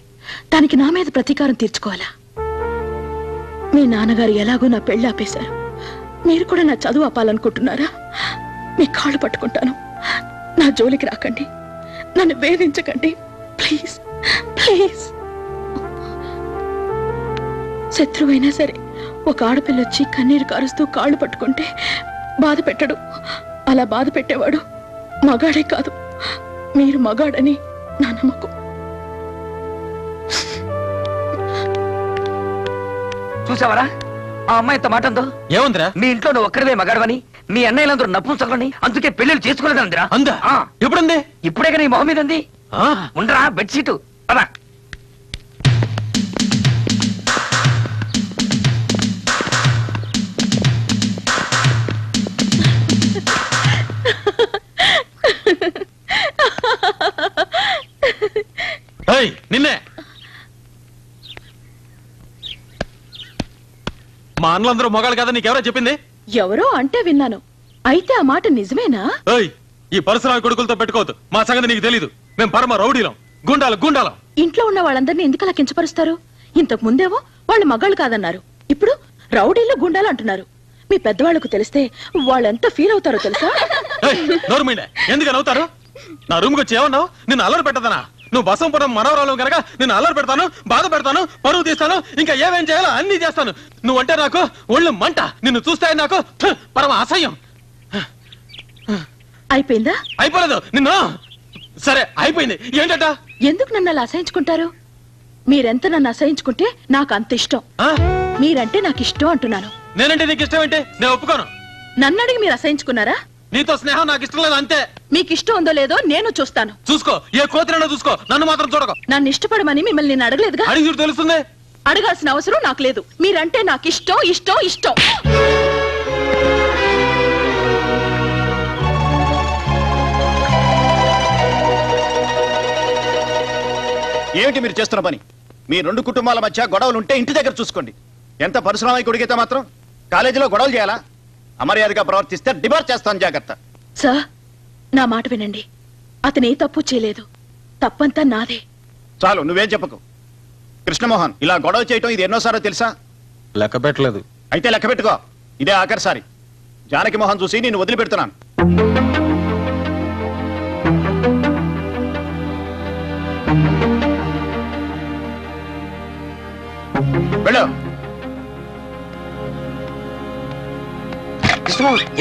Speaker 7: దానికి నా మీద ప్రతీకారం తీర్చుకోవాలా మీ నాన్నగారు ఎలాగో నా పెళ్లి ఆపేశారు. మీరు కూడా నా చదువు ఆపాలనుకుంటున్నారా? మీ కాళ్ళు పట్టుకుంటాను. నా జోలికి రాకండి, నన్ను వేధించకండి, ప్లీజ్ ప్లీజ్. శత్రువైనా సరే ఒక ఆడపిల్ల వచ్చి కన్నీరు కారుస్తూ కాళ్ళు పట్టుకుంటే బాధ పెట్టడు. అలా బాధ పెట్టేవాడు మగాడే కాదు. మీరు మగాడని నా నమ్మకం.
Speaker 12: చూసావరా ఆ అమ్మాయి ఎంత మాట ఉందో?
Speaker 14: ఏముందిరా?
Speaker 12: మీ ఇంట్లో నువ్వు ఒక్కడివే మగాడవని, మీ అన్నయ్యలందరూ నపుంసకులని, అందుకే పెళ్లిళ్ళు చేసుకోలేదందిరా.
Speaker 14: అందా? ఎప్పుడుంది?
Speaker 12: ఇప్పుడే కదా ఈ మొహం మీద ఉంది. ఉండరా బెడ్షీటు పదా.
Speaker 14: నిన్నే మా అన్నలందరూ మొగాలు కదా నీకెవరో చెప్పింది?
Speaker 7: ఎవరో అంటే విన్నాను. అయితే ఆ మాట నిజమేనా?
Speaker 14: ఈ పరశురామి కొడుకులతో పెట్టుకోవద్దు. మా సంగతి నీకు తెలీదు. మేము పరమ రౌడీలం, గుండాలం.
Speaker 7: ఇంట్లో ఉన్న వాళ్ళందరినీ ఎందుకలా కించపరుస్తారు? ఇంతకు ముందేవో వాళ్ళు మగాళ్ళు కాదన్నారు, ఇప్పుడు రౌడీలు గుండాలు అంటున్నారు. మీ పెద్దవాళ్లకు తెలిస్తే వాళ్ళెంత ఫీల్ అవుతారో తెలుసా?
Speaker 14: ఎందుకు నవ్వుతారు? నా రూమ్కి వచ్చి ఏమన్నావు? నిన్ను అల్లరి పెట్టదనా? నువ్వు బసంపురం మనవరాలు కనుక నిన్ను అల్లరి పెడతాను, బాధ పెడతాను, పరువు తీస్తాను, ఇంకా ఏమేం చేయాలో అన్ని చేస్తాను. నువ్వంటే నాకు ఒళ్ళు మంట. నిన్ను చూస్తే నాకు పరమ అసహ్యం.
Speaker 7: అయిపోయిందా?
Speaker 14: అయిపోలేదు. నిన్ను సరే అయిపోయింది. ఏంటట?
Speaker 7: ఎందుకు నన్ను అలా అసహించుకుంటారు? మీరెంత నన్ను అసహించుకుంటే నాకు అంత ఇష్టం. మీరంటే నాకు ఇష్టం అంటున్నాను.
Speaker 14: నేనంటే నీకు ఇష్టం ఏంటి? నేను ఒప్పుకోను.
Speaker 7: నన్ను అడిగి మీరు అసహించుకున్నారా?
Speaker 14: నీతో స్నేహం నాకు ఇష్టం లేదు, అంతే.
Speaker 7: మీకు ఇష్టం ఉందో లేదో నేను చూస్తాను.
Speaker 14: చూసుకో, ఏ కోతిరైనా చూసుకో, నన్ను మాత్రం చూడకు.
Speaker 7: నన్ను ఇష్టపడమని మిమ్మల్ని నేను అడగలేదుగా.
Speaker 14: అడిగి తెలుస్తుంది.
Speaker 7: అడగాల్సిన అవసరం నాకు లేదు. మీరంటే నాకు ఇష్టం ఇష్టం ఇష్టం.
Speaker 13: ఏమిటి మీరు చేస్తున్న పని? మీ రెండు కుటుంబాల మధ్య గొడవలుంటే ఇంటి దగ్గర చూసుకోండి. ఎంత పరిశ్రమ కొడిగితే మాత్రం కాలేజీలో గొడవలు చేయాలా? అమర్యాదగా ప్రవర్తిస్తే డిబార్ చేస్తాను, జాగ్రత్త.
Speaker 7: సార్, నా మాట వినండి. అతను ఏ తప్పు చేయలేదు, తప్పంతా నాదే.
Speaker 13: చాలు, నువ్వేం చెప్పకు. కృష్ణమోహన్, ఇలా గొడవ చేయటం ఇది ఎన్నోసారో తెలుసా?
Speaker 14: లెక్క పెట్టలేదు.
Speaker 13: అయితే లెక్క పెట్టుకో. ఇదే ఆఖరిసారి. జానకి మోహన్ చూసి నేను వదిలిపెడుతున్నాను. వెళ్ళు.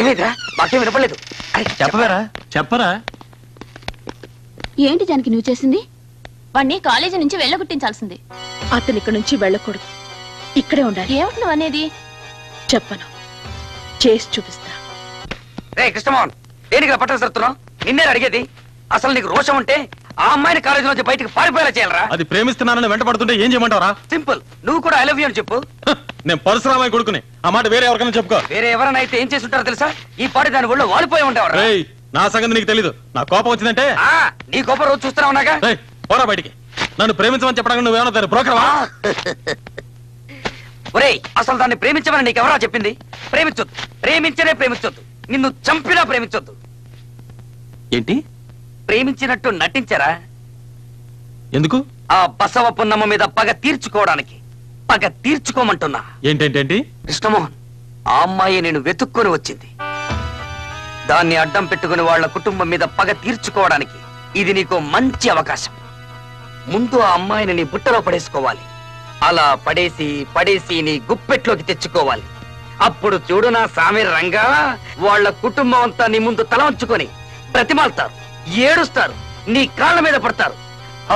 Speaker 12: ఏమైందిరా? మాకేం వినపడలేదు.
Speaker 14: చెప్పరా?
Speaker 16: ఏంటి జానకి నువ్వు చేసింది? వాణ్ణి కాలేజీ నుంచి వెళ్ళగొట్టించాల్సింది.
Speaker 7: అతను ఇక్కడ నుంచి వెళ్ళకూడదు, ఇక్కడే ఉండాలి.
Speaker 16: ఏమిటి నువ్వు అనేది?
Speaker 7: చెప్పను, చేసి చూపిస్తా.
Speaker 12: రే కృష్ణమోహన్, దేనికి పట్టణ సరుతున్నావు? నిన్నే అడిగేది. అసలు నీకు రోషం ఉంటే ఆ అమ్మాయిని కాలేజీ నుంచి బయటకు పారిపోయేలా చేయాలరా?
Speaker 14: అది ప్రేమిస్తున్నానని వెంట పడుతుంటే ఏం చేయమంటారా?
Speaker 12: సింపుల్, నువ్వు కూడా ఐ లవ్ యూ అని చెప్పు.
Speaker 14: నేను పరశురామయ్య కొడుకుని. ఆ మాట వేరే ఎవరికైనా చెప్పుకో.
Speaker 12: వేరే ఎవరైనా అయితే ఏం చేసి ఉంటారో తెలుసా? ఈ పాటి దాని ఒళ్ళు వాలిపోయి ఉండేవారు.
Speaker 14: నా సంగతి నీకు తెలీదు. నా కోపం వచ్చిందంటే
Speaker 12: నీ కోపం రోజు చూస్తున్నా ఉన్నాగా.
Speaker 14: పోరా బయటికి. నన్ను ప్రేమించమని చెప్పడానికి నువ్వేమన్నా దాన్ని బ్రోకర్వా?
Speaker 12: ఒరేయ్, అసలు దాన్ని ప్రేమించమని నీకెవరా చెప్పింది? ప్రేమించొద్దు, ప్రేమించనే ప్రేమించొద్దు, నిన్ను చంపినా ప్రేమించొద్దు.
Speaker 14: ఏంటి?
Speaker 12: ప్రేమించినట్టు నటించరా?
Speaker 14: ఎందుకు?
Speaker 12: ఆ బసవ పున్నమ్మ మీద పగ తీర్చుకోవడానికి. పగ తీర్చుకోమంటున్నా.
Speaker 14: ఏంటేంటేంటి?
Speaker 12: కృష్ణమోహన్, ఆ అమ్మాయి నేను వెతుక్కొని వచ్చింది. దాన్ని అడ్డం పెట్టుకుని వాళ్ళ కుటుంబం మీద పగ తీర్చుకోవడానికి ఇది నీకు మంచి అవకాశం. ముందు ఆ అమ్మాయిని నీ బుట్టలో పడేసుకోవాలి. అలా పడేసి నీ గుప్పెట్లోకి తెచ్చుకోవాలి. అప్పుడు చూడు నా సామి రంగా, వాళ్ళ కుటుంబం అంతా నీ ముందు తల ఉంచుకొని ప్రతిమాలుతారు, ఏడుస్తారు, నీ కాళ్ళ మీద పడతారు.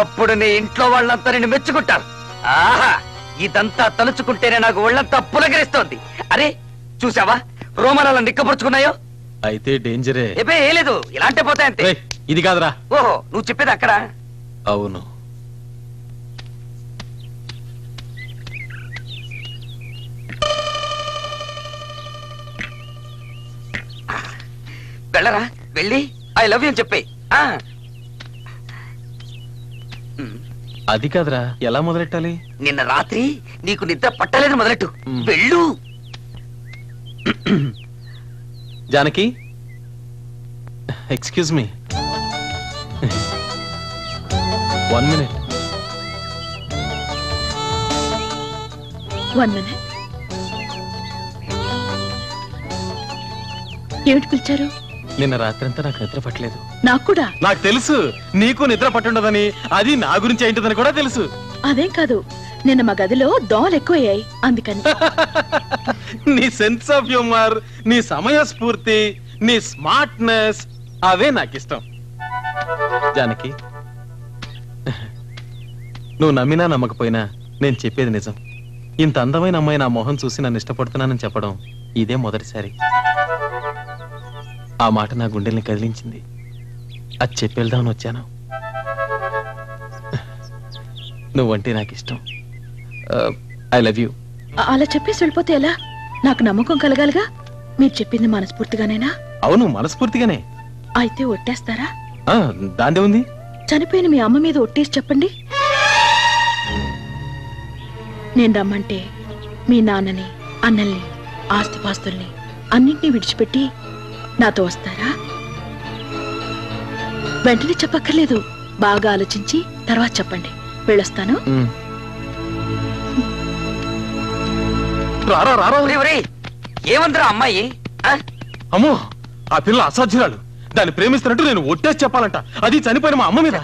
Speaker 12: అప్పుడు నీ ఇంట్లో వాళ్ళంతా నిన్ను మెచ్చుకుంటారు. ఆహా, ఇదంతా తలుచుకుంటేనే నాకు ఒళ్ళంతా పులకరిస్తోంది. అరే చూసావా రోమనాలు నిక్కపరుచుకున్నాయో?
Speaker 14: అయితే డేంజరే.
Speaker 12: ఏం లేదు, ఇలాంటి పోతాయంతే.
Speaker 14: ఇది కాదురా.
Speaker 12: ఓహో, నువ్వు చెప్పేది అక్కడ.
Speaker 14: అవును.
Speaker 12: వెళ్ళరా, వెళ్ళి ఐ లవ్ యూ అని చెప్పే.
Speaker 14: అది కాదురా, ఎలా మొదలెట్టాలి?
Speaker 12: నిన్న రాత్రి నీకు నిద్ర పట్టలేదు, మొదలెట్టు. వెళ్ళు.
Speaker 14: Janaki, excuse me, 1 minute.
Speaker 7: 1 minute. ఏమిటి పిలిచారు?
Speaker 14: నిన్న రాత్రంతా నాకు నిద్ర పట్టలేదు.
Speaker 7: నాకు కూడా.
Speaker 14: నాకు తెలుసు నీకు నిద్ర పట్టుండదని, అది నా గురించి ఏంటిదని కూడా తెలుసు.
Speaker 7: అదేం కాదు, నిన్న మా గదిలో దోమలు ఎక్కువయ్యాయి అందుకని.
Speaker 14: నీ సెన్స్ ఆఫ్ హ్యూమర్, నీ సమయ స్ఫూర్తి, నీ స్మార్ట్నెస్ అవే నాకు ఇష్టం. జానకి, నువ్వు నమ్మినా నమ్మకపోయినా నేను చెప్పేది నిజం. ఇంత అందమైన అమ్మాయి నా మొహం చూసి నన్ను ఇష్టపడుతున్నానని చెప్పడం ఇదే మొదటిసారి. ఆ మాట నా గుండెల్ని కదిలించింది. అది చెప్పేద్దామని వచ్చాను. నువ్వంటే నాకు ఇష్టం. I love you.
Speaker 7: అలా చెప్పేసి వెళ్ళిపోతే ఎలా? నాకు నమ్మకం కలగాలిగా. మీరు చెప్పింది మనస్ఫూర్తిగానేనా?
Speaker 14: అవును, మనస్ఫూర్తిగానే.
Speaker 7: అయితే ఒట్టేస్తారా?
Speaker 14: దాందే ఉంది.
Speaker 7: చనిపోయిన మీ అమ్మ మీద ఒట్టేసి చెప్పండి. నేను రమ్మంటే మీ నాన్నని, అన్నల్ని, ఆస్తిపాస్తుల్ని అన్నింటినీ విడిచిపెట్టి నాతో వస్తారా? వెంటనే చెప్పక్కర్లేదు, బాగా ఆలోచించి తర్వాత చెప్పండి. వెళ్ళొస్తాను.
Speaker 12: ఏమంటారా అమ్మాయి?
Speaker 14: అమ్మో, ఆ పిల్ల అసాధ్యురాలు. దాన్ని ప్రేమిస్తున్నట్టు నేను ఒట్టేసి చెప్పాలంట, అది చనిపోయిన మా అమ్మ మీద.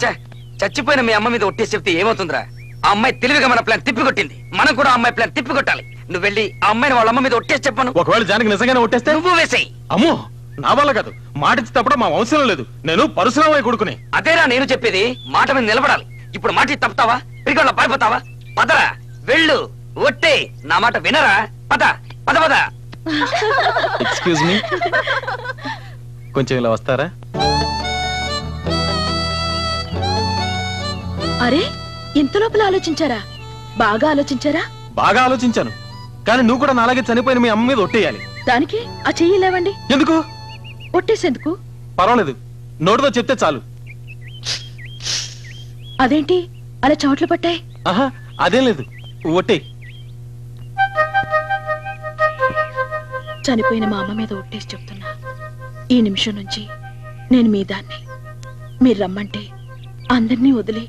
Speaker 12: చచ్చిపోయిన మీ అమ్మ మీద ఒట్టేసి చెప్తే ఏమవుతుందిరా? ఆ అమ్మాయి తెలివిగా మన ప్లాన్ తిప్పికొట్టింది. మనం కూడా ఆ అమ్మాయి ప్లాన్ తిప్పికొట్టాలి. నువ్వు వెళ్ళి ఆ అమ్మాయిని వాళ్ళ అమ్మ మీద ఒట్టేసి చెప్పను.
Speaker 14: ఒకవేళ జానకి నిజంగానే ఒట్టేస్తే
Speaker 12: నువ్వు వేసేయి.
Speaker 14: అమ్మో, నా వల్ల కాదు. మాట ఇచ్చి తప్పడం మా వంశంలో లేదు. నేను పరశురామయ్య కొడుకుని.
Speaker 12: అదేరా నేను చెప్పేది, మాట మీద నిలబడాలి. ఇప్పుడు మాట ఇచ్చి తప్పుతావా? పిరిగొళ్ళ పారిపోతావా? పదరా, వెళ్ళు, ఒట్టే. నా మాట వినరా? పద పద పద.
Speaker 14: ఎక్స్క్యూజ్ మీ, కొంచెం ఇలా వస్తారా?
Speaker 7: అరే, ఇంత లోపల ఆలోచించారా? బాగా ఆలోచించారా?
Speaker 14: బాగా ఆలోచించాను, కానీ నువ్వు కూడా నాలాగే చనిపోయిన మీ అమ్మ మీద ఒట్టేయాలి.
Speaker 7: దానికి ఆ చెయ్యి లేవండి.
Speaker 14: ఎందుకు?
Speaker 7: ఒట్టేసేందుకు?
Speaker 14: పర్వాలేదు, నోటితో చెప్తే చాలు.
Speaker 7: అదేంటి అలా చోట్లు పట్టాయి?
Speaker 14: ఆహా, అదేం లేదు, ఒట్టే.
Speaker 7: చనిపోయిన మా అమ్మ మీద ఒట్టేసి చెప్తున్నా, ఈ నిమిషం నుంచి నేను మీ దాన్ని. మీరు రమ్మంటే అందరినీ వదిలి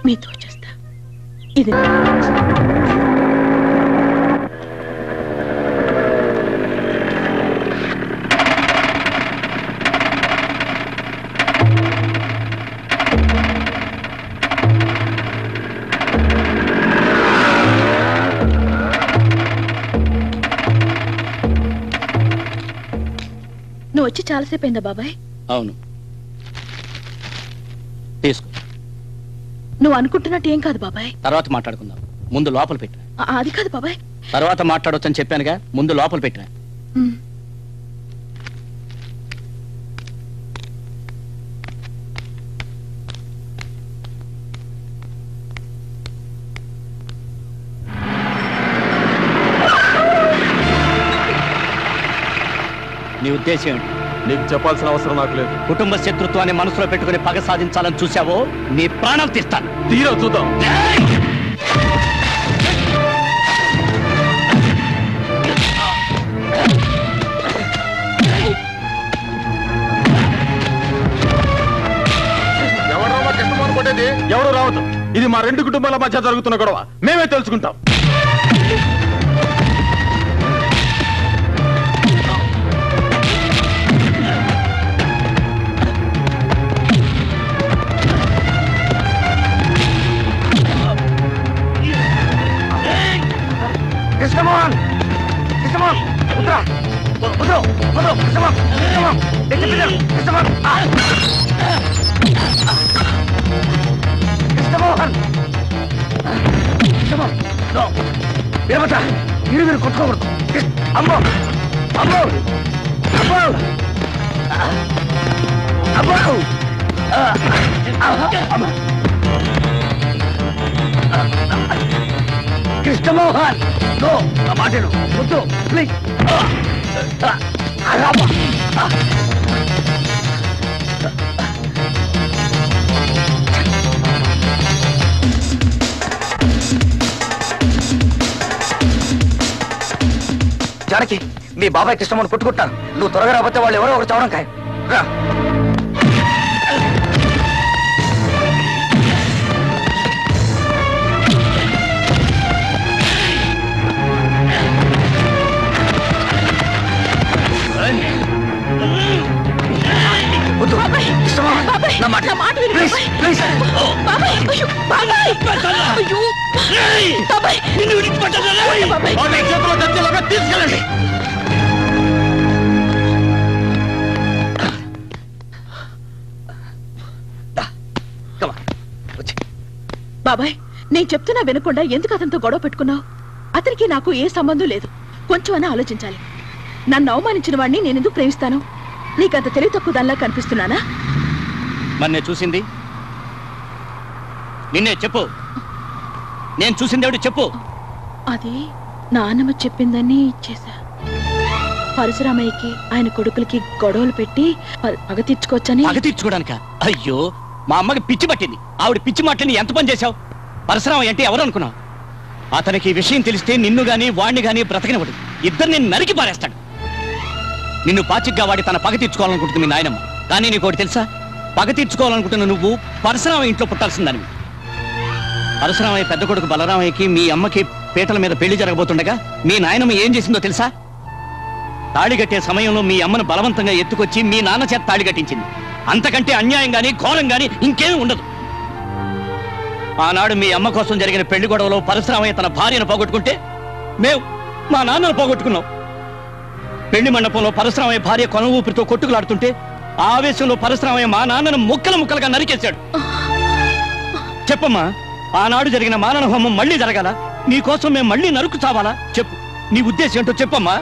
Speaker 7: మీతో వచ్చేస్తా. ఇది నువ్వు వచ్చి చాలాసేపు అయిందా బాబాయ్?
Speaker 10: అవును, తీసుకో.
Speaker 7: నువ్వు అనుకుంటున్నట్టు ఏం కాదు బాబాయ్.
Speaker 10: తర్వాత మాట్లాడుకుందాం, ముందు లోపల పెట్టిన.
Speaker 7: అది కాదు బాబాయ్.
Speaker 10: తర్వాత మాట్లాడొచ్చని చెప్పానుగా, ముందు లోపల పెట్టిన. నీ ఉద్దేశం ఏంటి?
Speaker 14: నీకు చెప్పాల్సిన అవసరం నాకు లేదు.
Speaker 10: కుటుంబ శత్రుత్వాన్ని మనసులో పెట్టుకుని పగ సాధించాలని చూసావో నీ ప్రాణం తీస్తాను.
Speaker 14: తీరా చూద్దాం. ఎవరు రావద్దు. ఇది మా రెండు కుటుంబాల మధ్య జరుగుతున్న గొడవ, మేమే తెలుసుకుంటాం.
Speaker 12: కృష్ణమోహన్, కృష్ణమోహన్, ఉత్తరా, ఉత్తరా, ఉత్తరా, కృష్ణమోహన్, కృష్ణమోహన్, కృష్ణమోహన్, కృష్ణమోహన్, కృష్ణమోహన్, వీరభద్ర, మీరు కొట్టుకోకూడదు. అమ్మో, అమ్మో, అమ్మో, అమ్మో, కృష్ణమోహన్, నో, నా మాటను వద్దు, ప్లీజ్. జానకి, మీ బాబాయ్ కృష్ణమోహన్ కొట్టుకుంటాను. నువ్వు త్వరగా రాబోతే వాళ్ళు ఎవరో ఒకరు చావడం ఖాయం. రా. నా మాట
Speaker 7: నా మాట విను
Speaker 12: ప్లీజ్ ప్లీజ్
Speaker 7: బాబాయ్ అయ్యో బాబాయ్ అయ్యో బాబాయ్
Speaker 11: నిన్ను విడిచిపెట్టను
Speaker 7: బాబాయ్
Speaker 11: చేతిలో దచ్చేలాగా తీసుకెళ్ళండి.
Speaker 7: బాబాయ్ నేను చెప్తున్నా వినకుండా ఎందుకు అతనితో గొడవ పెట్టుకున్నావు? అతనికి నాకు ఏ సంబంధం లేదు. కొంచెం అని ఆలోచించాలి. నన్ను అవమానించిన వాడిని నేనెందుకు ప్రేమిస్తాను? నీకంత తెలివి తక్కువ దానిలా కనిపిస్తున్నానా?
Speaker 10: మరి నేను చూసింది నిన్నే చెప్పు. నేను చూసింది ఎవడు చెప్పు.
Speaker 7: అది నాన్నమ్మ చెప్పిందని చేశా. పరశురామయ్యకి ఆయన కొడుకులకి గొడవలు పెట్టి పగ తీర్చుకోవచ్చని.
Speaker 10: పగ తీర్చుకోవడానిక? అయ్యో, మా అమ్మకి పిచ్చి పట్టింది. ఆవిడ పిచ్చి మాటని ఎంత పని చేశావు? పరశురామయ్య అంటే ఎవరు అనుకున్నావు? అతనికి ఈ విషయం తెలిస్తే నిన్ను గాని వాణ్ణి గాని బ్రతకనివ్వడు. ఇద్దరిని నరికి పారేస్తాడు. నిన్ను పాచిగ్గా వాడి తన పగ తీర్చుకోవాలనుకుంటుంది మీ నాయనమ్మ. కానీ నీకోటి తెలుసా? పగ తీర్చుకోవాలనుకుంటున్న నువ్వు పరశురామయ్య ఇంట్లో పుట్టాల్సిందని. పరశురామయ్య పెద్ద కొడుకు బలరామయ్యకి మీ అమ్మకి పీటల మీద పెళ్లి జరగబోతుండగా మీ నాయనమ్మ ఏం చేసిందో తెలుసా? తాళిగట్టే సమయంలో మీ అమ్మను బలవంతంగా ఎత్తుకొచ్చి మీ నాన్న చేత తాళి కట్టించింది. అంతకంటే అన్యాయం గాని ఘోరం గాని ఇంకేమీ ఉండదు. ఆనాడు మీ అమ్మ కోసం జరిగిన పెళ్లి గొడవలో పరశురామయ్య తన భార్యను పోగొట్టుకుంటే మేము మా నాన్నను పోగొట్టుకున్నాం. పెళ్లి మండపంలో పరశురామయ్య భార్య కొన ఊపిరితో కొట్టుకులాడుతుంటే ఆవేశంలో పరశురామయ్య మా నాన్నను ముక్కలు ముక్కలుగా నరికేశాడు. చెప్పమ్మా, ఆనాడు జరిగిన మానవ హోమం మళ్ళీ జరగాల? నీకోసం మేము మళ్ళీ నరుకు చావాలా? చెప్పు, నీ ఉద్దేశం ఏంటో చెప్పమ్మా.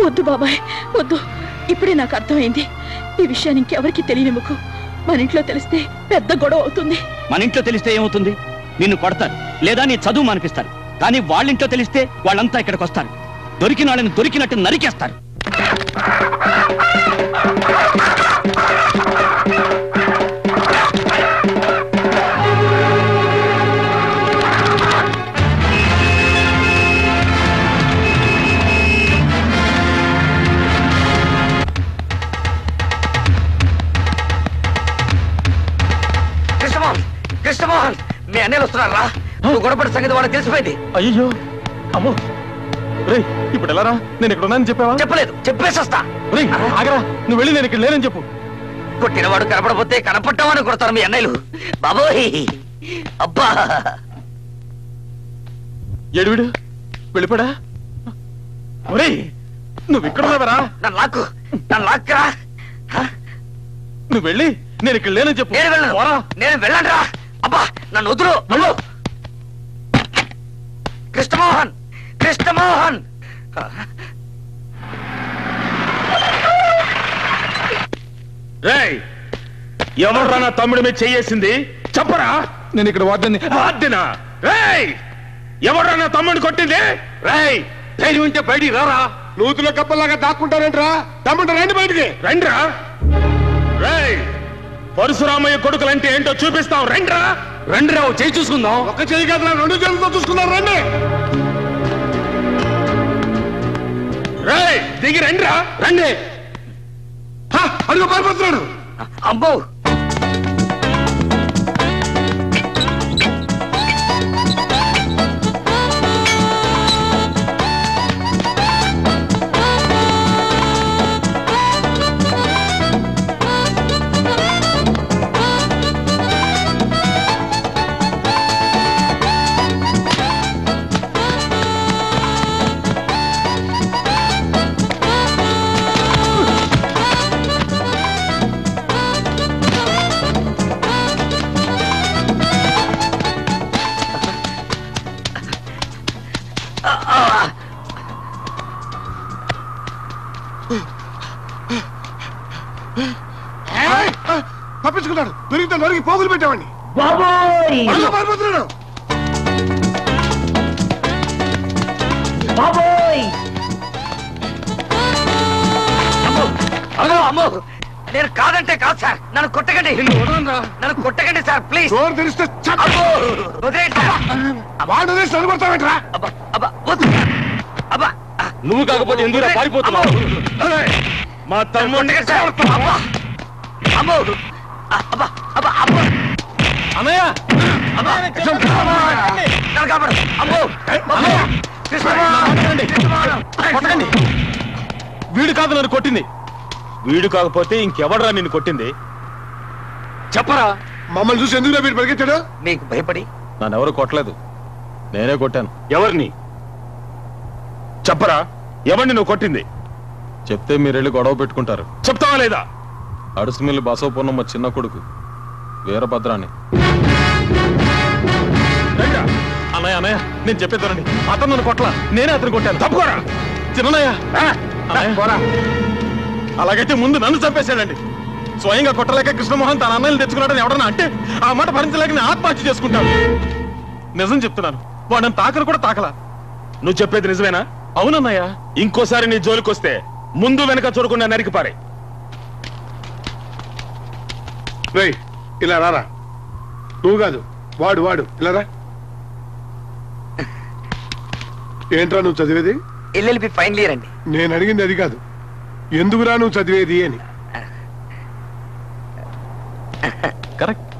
Speaker 7: వద్దు బాబాయ్ వద్దు. ఇప్పుడే నాకు అర్థమైంది. ఈ విషయాన్ని ఇంకెవరికి తెలియనివ్వకు. మన ఇంట్లో తెలిస్తే పెద్ద గొడవ అవుతుంది.
Speaker 10: మన ఇంట్లో తెలిస్తే ఏమవుతుంది? నిన్ను కొడతారు, లేదా నీ చదువు మానిపిస్తారు. కానీ వాళ్ళింట్లో తెలిస్తే వాళ్ళంతా ఇక్కడికి వస్తారు. దొరికిన వాళ్ళని దొరికినట్టు నరికేస్తారు.
Speaker 12: కృష్ణమోహన్, మీ అన్నయ్యలు వస్తున్నారా? నువ్వు గొడవపడి సంగతి వాళ్ళకి తెలిసిపోయింది.
Speaker 14: అయ్యో అమ్మో, రేయ్ ఇప్పుడు ఎలారా? నేను ఇక్కడ ఉన్నానని చెప్పావా?
Speaker 12: చెప్పలేదు, చెప్పేసొస్తా.
Speaker 14: ఆగరా, నువ్వు వెళ్ళి నేను ఇక్కడ లేనని చెప్పు.
Speaker 12: కొట్టినవాడు కనపడపోతే కనపడ్డామని కొడతారు మీ అన్నయ్యలు. బాబోయ్ అబ్బా,
Speaker 14: ఏడువిడు వెళ్ళిపోడా? ఒరేయ్ నువ్వు ఇక్కడ ఉన్నావరా?
Speaker 12: నన్ను లాక్కరా.
Speaker 14: నువ్వు వెళ్ళి నేను ఇక్కడ లేనని చెప్పు.
Speaker 12: నేను వెళ్ళండి రా. అబ్బా నన్ను వదులు. వెళ్ళు. కృష్ణమోహన్, కృష్ణమోహన్.
Speaker 2: రేయ్, ఎవరు నా తమ్ముడి మీద చెయ్యేసింది? చెప్పరా.
Speaker 14: నేను ఇక్కడ
Speaker 2: వాద్యనా? రేయ్, ఎవరు నా తమ్ముడిని కొట్టింది? రేయ్, ధైర్యం ఉంటే బయటికి రారా.
Speaker 6: నూతుల కప్పలాగా దాక్కుంటారంట్రా. తమ్ముంటారు, రండి బయటికి.
Speaker 2: రండిరా. రేయ్, పరశురామయ్య కొడుకులంటే ఏంటో చూపిస్తాం. రండిరా.
Speaker 10: రండిరా, చేయి చూసుకుందాం.
Speaker 6: ఒక చెయ్యి కదా, రెండు చేతులతో చూసుకున్నారు. రండి.
Speaker 2: రేయ్, దిగి రండిరా. రండి.
Speaker 6: అడుగు పారిపోతున్నాడు.
Speaker 12: అబ్బో,
Speaker 6: తప్పించుకున్నాడు. దొరికితే నరికి పోగులు పెట్టేవాడిని. పారిపోతున్నాడు.
Speaker 12: అమ్మో, నేను కాదంటే కాదు సార్. నన్ను కొట్టకండి, నన్ను కొట్టకండి సార్ ప్లీజ్.
Speaker 6: డోర్ తెరిస్తే
Speaker 2: నువ్వు కాకపోతే ఎందుకు పారిపోతున్నావు? మా తమ్ముడిని
Speaker 14: అన్నయ్య,
Speaker 2: వీడు కాదు నన్ను కొట్టింది. వీడు కాకపోతే ఇంకెవడరా నిన్ను కొట్టింది?
Speaker 12: చెప్పరా.
Speaker 6: మమ్మల్ని చూసి ఎందుకు మీరు పరిగెత్తాడు?
Speaker 12: నీకు భయపడి.
Speaker 14: నన్ను ఎవరు కొట్టలేదు, నేనే కొట్టాను.
Speaker 4: ఎవరిని చెప్పరా? ఎవరిని నువ్వు కొట్టింది?
Speaker 14: చెప్తే మీరు వెళ్ళి గొడవ పెట్టుకుంటారు.
Speaker 4: చెప్తావా లేదా?
Speaker 14: అడుసుమిల్లి బసవపూర్ణమ్మ చిన్న కొడుకు వీరభద్రాన్ని. అన్నయ్య అన్నయ్య, నేను చెప్పేదానండి. అతను నన్ను కొట్ల, నేనే అతను కొట్టాను.
Speaker 4: తప్పుకోరా
Speaker 14: చిన్నయ్య. అలాగైతే ముందు నన్ను చంపేశాడండి. స్వయంగా కొట్టలేక కృష్ణమోహన్ తన అన్నయ్యలు తెచ్చుకున్నాడని ఎవడన్నా అంటే ఆ మాట భరించలేక నేను ఆత్మహత్య చేసుకుంటాను. నిజం చెప్తున్నాను, వాడిని తాకను కూడా తాకలా.
Speaker 4: నువ్వు చెప్పేది నిజమేనా?
Speaker 14: అవునన్నయ్య.
Speaker 4: ఇంకోసారి నీ జోలికొస్తే ముందు వెనక చూడకుండా నరికి పారే.
Speaker 6: రేయ్ ఇలా రారా. నువ్వు కాదు, వాడు ఇలా రా. ఏంట్రా నువ్వు చదివేది?
Speaker 12: ఎల్ఎల్బి ఫైనల్ ఇయర్ అండి.
Speaker 6: నేను అడిగింది అది కాదు, ఎందుకురా నువ్వు చదివేది అని.
Speaker 14: కరెక్ట్.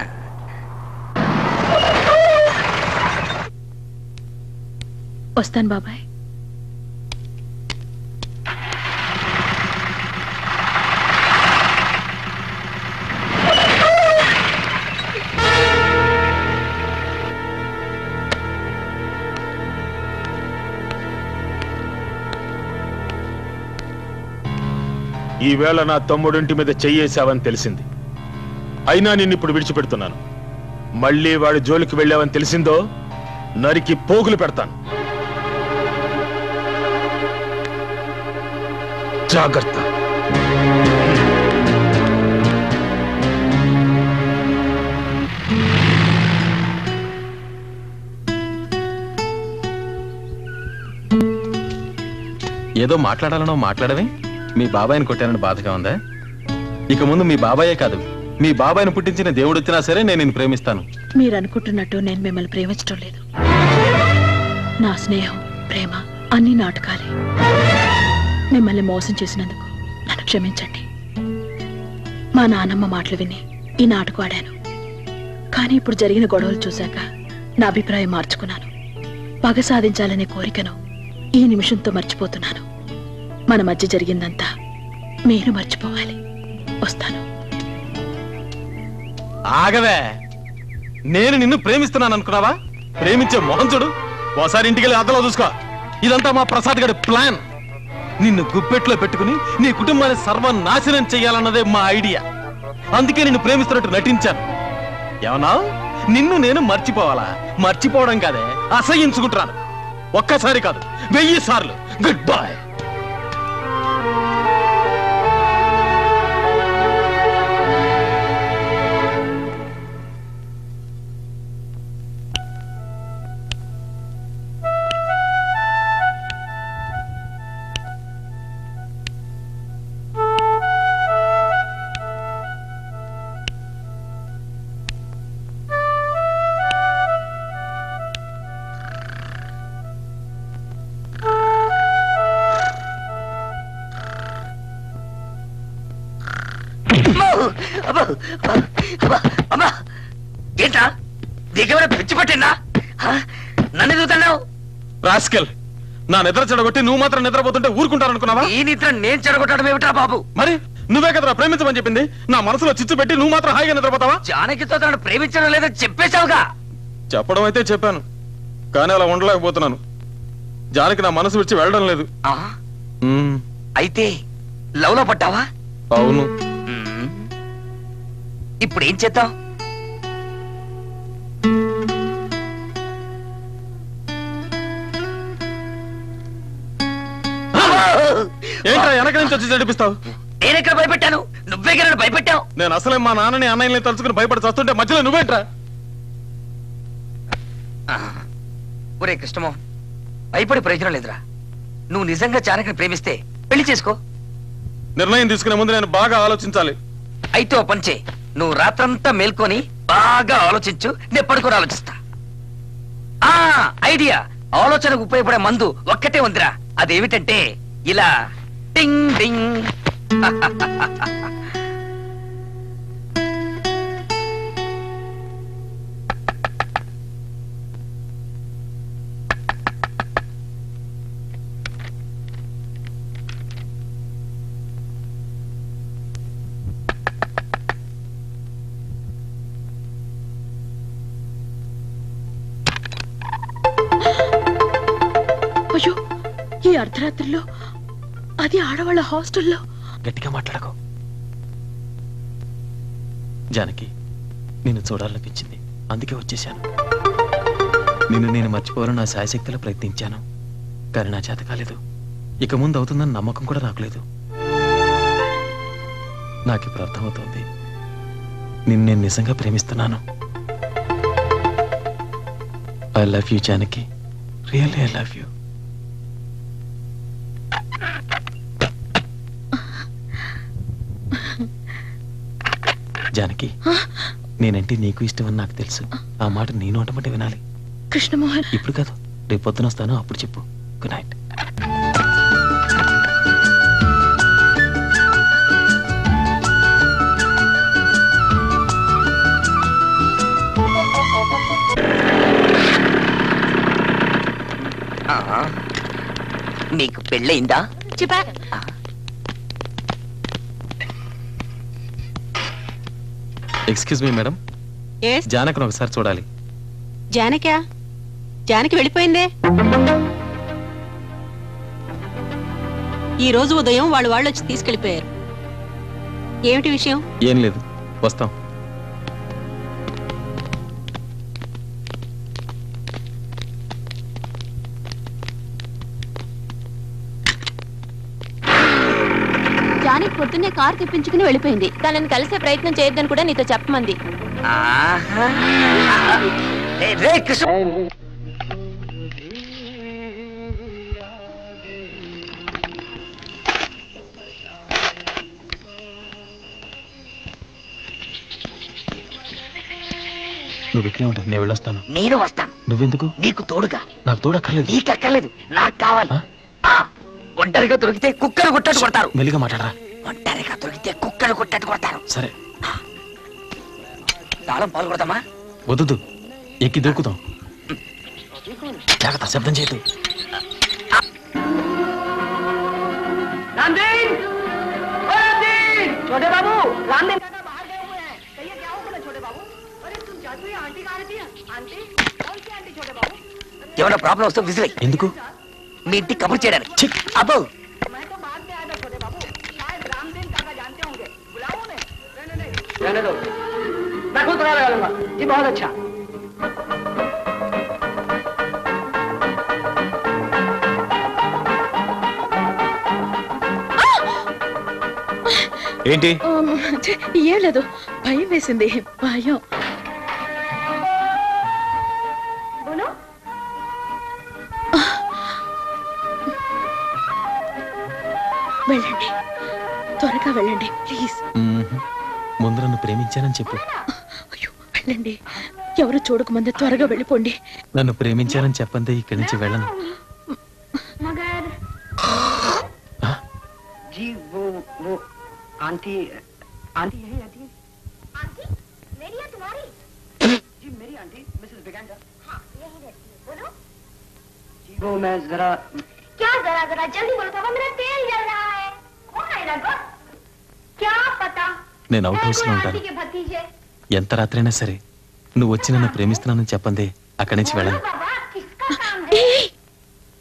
Speaker 7: వస్తాను బాబాయ్.
Speaker 4: ఈవేళ నా తమ్ముడింటి మీద చెయ్యేశావని తెలిసింది. అయినా నిన్ను ఇప్పుడు విడిచిపెడుతున్నాను. మళ్ళీ వాడి జోలికి వెళ్ళావని తెలిసిందో నరికి పోగులు పెడతాను. జాగ్రత్త.
Speaker 14: ఏదో మాట్లాడాలనో మాట్లాడవే. మీ బాబాయిని కొట్టానని బాధగా ఉందా? ఇక ముందు మీ బాబాయే కాదు, మీ బాబాయిని పుట్టించిన దేవుడు వచ్చినా సరే నేను నిన్ను ప్రేమిస్తాను.
Speaker 7: మీరు అనుకుంటున్నట్టు నేను మిమ్మల్ని ప్రేమించడం లేదు. నా స్నేహం, ప్రేమ అన్ని నాటకాలే. మిమ్మల్ని మోసం చేసినందుకు నన్ను క్షమించండి. మా నాన్నమ్మ మాటలు విని ఈ నాటకం ఆడాను. కానీ ఇప్పుడు జరిగిన గొడవలు చూశాక నా అభిప్రాయం మార్చుకున్నాను. పగ సాధించాలనే కోరికను ఈ నిమిషంతో మర్చిపోతున్నాను. మన మధ్య జరిగిందంతా మీరు మర్చిపోవాలి. వస్తాను.
Speaker 14: ఆగవే, నేను నిన్ను ప్రేమిస్తున్నాను అనుకున్నావా? ప్రేమించే మొహం చూడు. ఓసారి ఇంటికెళ్ళి అద్దలో చూసుకో. ఇదంతా మా ప్రసాద్ గారి ప్లాన్. నిన్ను గుప్పెట్లో పెట్టుకుని నీ కుటుంబాన్ని సర్వనాశనం చెయ్యాలన్నదే మా ఐడియా. అందుకే నిన్ను ప్రేమిస్తున్నట్టు నటించాను. ఏమన్నా నిన్ను నేను మర్చిపోవాలా? మర్చిపోవడం కాదే, అసహించుకుంటున్నాను. ఒక్కసారి కాదు, 1000 సార్లు. Good boy.
Speaker 12: ఏంటా దిగవర పిచ్చి పట్టిందా? నన్ను ఎదుగుతున్నావు
Speaker 14: రాస్కెల్. నా నిద్ర చెడగొట్టి నువ్వు మాత్రం నిద్రపోతుంటే ఊరుకుంటారనుకున్నావా?
Speaker 12: ఈ నిద్ర నేను చెడగొట్టడం ఏమిట్రా బాబు?
Speaker 14: మరి నువ్వే కదరా ప్రేమించమని చెప్పింది. నా మనసులో చిచ్చు పెట్టి నువ్వు మాత్రం హాయిగా నిద్రపోతావా?
Speaker 12: జానకితో తనను ప్రేమించడం లేదని చెప్పేశావుగా.
Speaker 14: చెప్పడం అయితే చెప్పాను, కానీ అలా ఉండలేకపోతున్నాను. జానకి నా మనసు విడిచి వెళ్ళడం లేదు.
Speaker 12: అయితే లవ్ లో పడ్డావా?
Speaker 14: అవును.
Speaker 12: ఇప్పుడు ఏం చేద్దాం?
Speaker 14: ఏంట్రా వెనక నుంచి వచ్చి నడిపిస్తావు?
Speaker 12: నేనెక్కడ భయపెట్టాను? నువ్వే కదా భయపెట్టావు.
Speaker 14: నేను అసలే మా నాన్నని అన్నయ్యని తలుచుకుని భయపడి చస్తుంటే మధ్యలో నువ్వేంట్రా?
Speaker 12: ఒరే కృష్ణమోహన్, భయపడి ప్రయోజనం లేదురా. నువ్వు నిజంగా జానకిని ప్రేమిస్తే పెళ్లి చేసుకో.
Speaker 14: నిర్ణయం తీసుకునే ముందు నేను బాగా ఆలోచించాలి.
Speaker 12: అయితే ఓ పంచే, నువ్వు రాత్రంతా మేల్కొని బాగా ఆలోచించు, నేను పడుకొని ఆలోచిస్తా. ఐడియా. ఆలోచనకు ఉపయోగపడే మందు ఒక్కటే ఉందిరా. అదేమిటంటే ఇలా టింగ్ టింగ్.
Speaker 7: అర్ధరాత్రిలో, అది ఆడవాళ్ళ హాస్టల్లో.
Speaker 17: గట్టిగా మాట్లాడకు జానకి. నిన్ను చూడాలనిపించింది, అందుకే వచ్చేశాను. నిన్ను నేను మర్చిపోవాలని నా శాయశక్తిలో ప్రయత్నించాను, కానీ నా చేత కాలేదు. ఇక ముందు అవుతుందని నమ్మకం కూడా నాకు లేదు. నాకు ఇప్పుడు అర్థమవుతోంది, నిన్ను నేను నిజంగా ప్రేమిస్తున్నాను. I love you Janaki, really I love you. Janaki, నేనంటే నీకు ఇష్టం అని నాకు తెలుసు. ఆ మాట నీ నోటమంటే వినాలి.
Speaker 7: కృష్ణమోహన్,
Speaker 17: ఇప్పుడు కాదు, రేపు పొద్దున వస్తాను, అప్పుడు చెప్పు. Good night.
Speaker 12: నీకు పెళ్ళయిందా?
Speaker 16: చెప్పా.
Speaker 17: ఎక్స్క్యూజ్ మీ మేడం, జానకిని ఒకసారి చూడాలి.
Speaker 8: జానకా? జానకి వెళ్ళిపోయిందే. ఈ రోజు ఉదయం వాళ్ళు వచ్చి తీసుకెళ్లిపోయారు. ఏమిటి విషయం?
Speaker 17: ఏం లేదు, వస్తాం.
Speaker 16: జానకి పొద్దున్నే కార్ తెప్పించుకుని వెళ్ళిపోయింది. తనని కలిసే ప్రయత్నం చేయొద్దని కూడా నీతో చెప్పమంది.
Speaker 17: నువ్వు ఇక్కడే ఉంటావు, నేను వెళ్ళొస్తాను.
Speaker 12: నేను వస్తాను.
Speaker 17: నువ్వెందుకు?
Speaker 12: నీకు తోడుగా.
Speaker 17: నాకు తోడక్కర్లేదు.
Speaker 12: నీకు అక్కర్లేదు, నాకు కావాలి. ఒంటరిగా దొరికితే కుక్కలు కొట్టట్టు కొడతారు.
Speaker 17: మెల్లిగా మాట్లాడరా.
Speaker 12: ఒంటరిగా దొరికితే కుక్కలు కొట్టట్టు కొడతారు.
Speaker 17: సరే,
Speaker 12: తాళం పాలు కొడతామా?
Speaker 17: వద్దు, ఎక్కి దూకుతాం. జాగ్రత్త, శబ్దం చేయదు.
Speaker 12: छोटे बाबू, रामदेव दादा बाहर गए हुए हैं। कहिए क्या होगा छोटे बाबू? अरे तुम जादू ही आंटी कहाँ रहती है? आंटी? कौन सी आंटी छोटे बाबू? ఏమైనా ప్రాబ్లం వస్తే విసిరే.
Speaker 17: ఎందుకు?
Speaker 12: మీ ఇంటికి కబుర్ చేయడానికి. అబ్బో,
Speaker 18: मैं तो बाद में आया था छोटे बाबू, शायद रामदेव काका जानते होंगे, बुलाओ उन्हें। नहीं,
Speaker 12: रहने दो, मैं खुद लगा लूंगा जी। बहुत अच्छा।
Speaker 17: ఏంటి?
Speaker 7: ఏం లేదు, భయం వేసింది. భయం. వెళ్ళండి, త్వరగా వెళ్ళండి ప్లీజ్.
Speaker 17: ముందు నన్ను ప్రేమించానని చెప్పు.
Speaker 7: అయ్యో వెళ్ళండి, ఎవరు చూడకముందే త్వరగా వెళ్ళిపోండి.
Speaker 17: నన్ను ప్రేమించానని చెప్పందే ఇక్కడి నుంచి వెళ్ళను.
Speaker 12: जी वो आंटी आंटी यही रहती है।
Speaker 18: आंटी मेरी या तुम्हारी?
Speaker 12: जी मेरी आंटी मिसेस बिगेंडा।
Speaker 18: हाँ यही रहती है, बोलो।
Speaker 12: जी वो मैं जरा।
Speaker 18: क्या जरा जरा जल्दी बोलो पापा, मेरा तेल जल रहा है। कौन आएगा गो? क्या पता।
Speaker 17: నేను అవుట్ హౌస్ లో ఉంటాను.
Speaker 18: आंटी के भतीजे।
Speaker 17: ఎంత రాత్రైనా సరే నువ్వు వచ్చి నన్ను ప్రేమిస్తున్నానని చెప్పందే అక్కడి నుంచి వెళ్ళను.
Speaker 18: बाबा किसका काम है?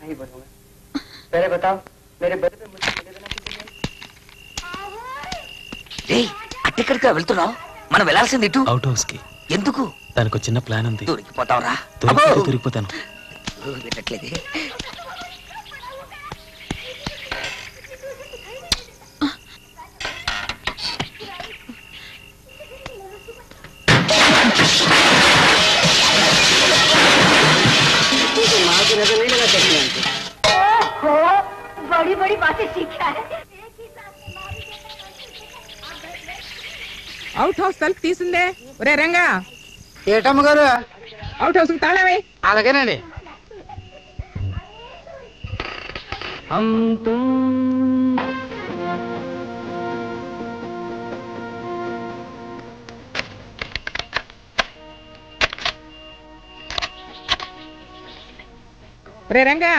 Speaker 12: नहीं बोलूंगा। पहले बताओ मेरे बेटे पे मुझे అట్టెక్కడికి వెళ్తున్నావు? మనం వెళ్ళాల్సింది ఇటు.
Speaker 17: అవుట్ హౌస్ కి.
Speaker 12: ఎందుకు?
Speaker 17: దానికి చిన్న ప్లాన్ ఉంది.
Speaker 12: దొరికిపోతావురా?
Speaker 17: దొరికిపోతాను.
Speaker 18: बड़ी बड़ी बातें सीखा है।
Speaker 9: అవుట్ హౌస్ తలుపు తీసిందే. ఒరే రంగా,
Speaker 12: ఏటమ్మ గారు
Speaker 9: అవుట్ హౌస్ తాళమే.
Speaker 12: అలాగేనండి.
Speaker 9: ఒరే రంగా,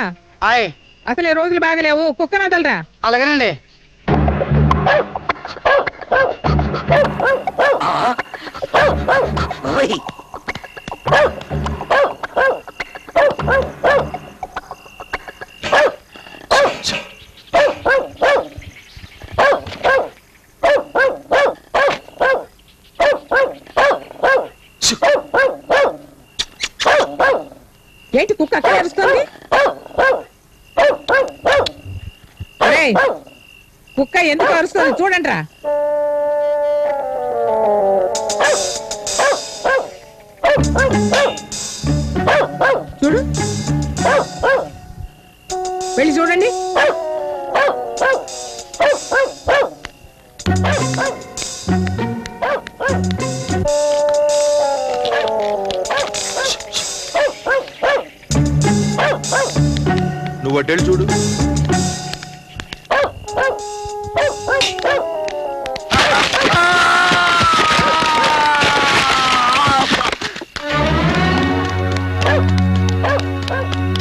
Speaker 9: అసలు ఈ రోజులు బాగలేవు, కుక్కన వదలరా.
Speaker 12: అలాగేనండి.
Speaker 9: ఏంటి కుక్క అక్కడ అరుస్తోంది? ఒరేయ్, కుక్క ఎందుకు అరుస్తోంది చూడండి రా. చూడు, వెళ్ళి చూడండి.
Speaker 2: నువ్వు అటెళ్ళి చూడు.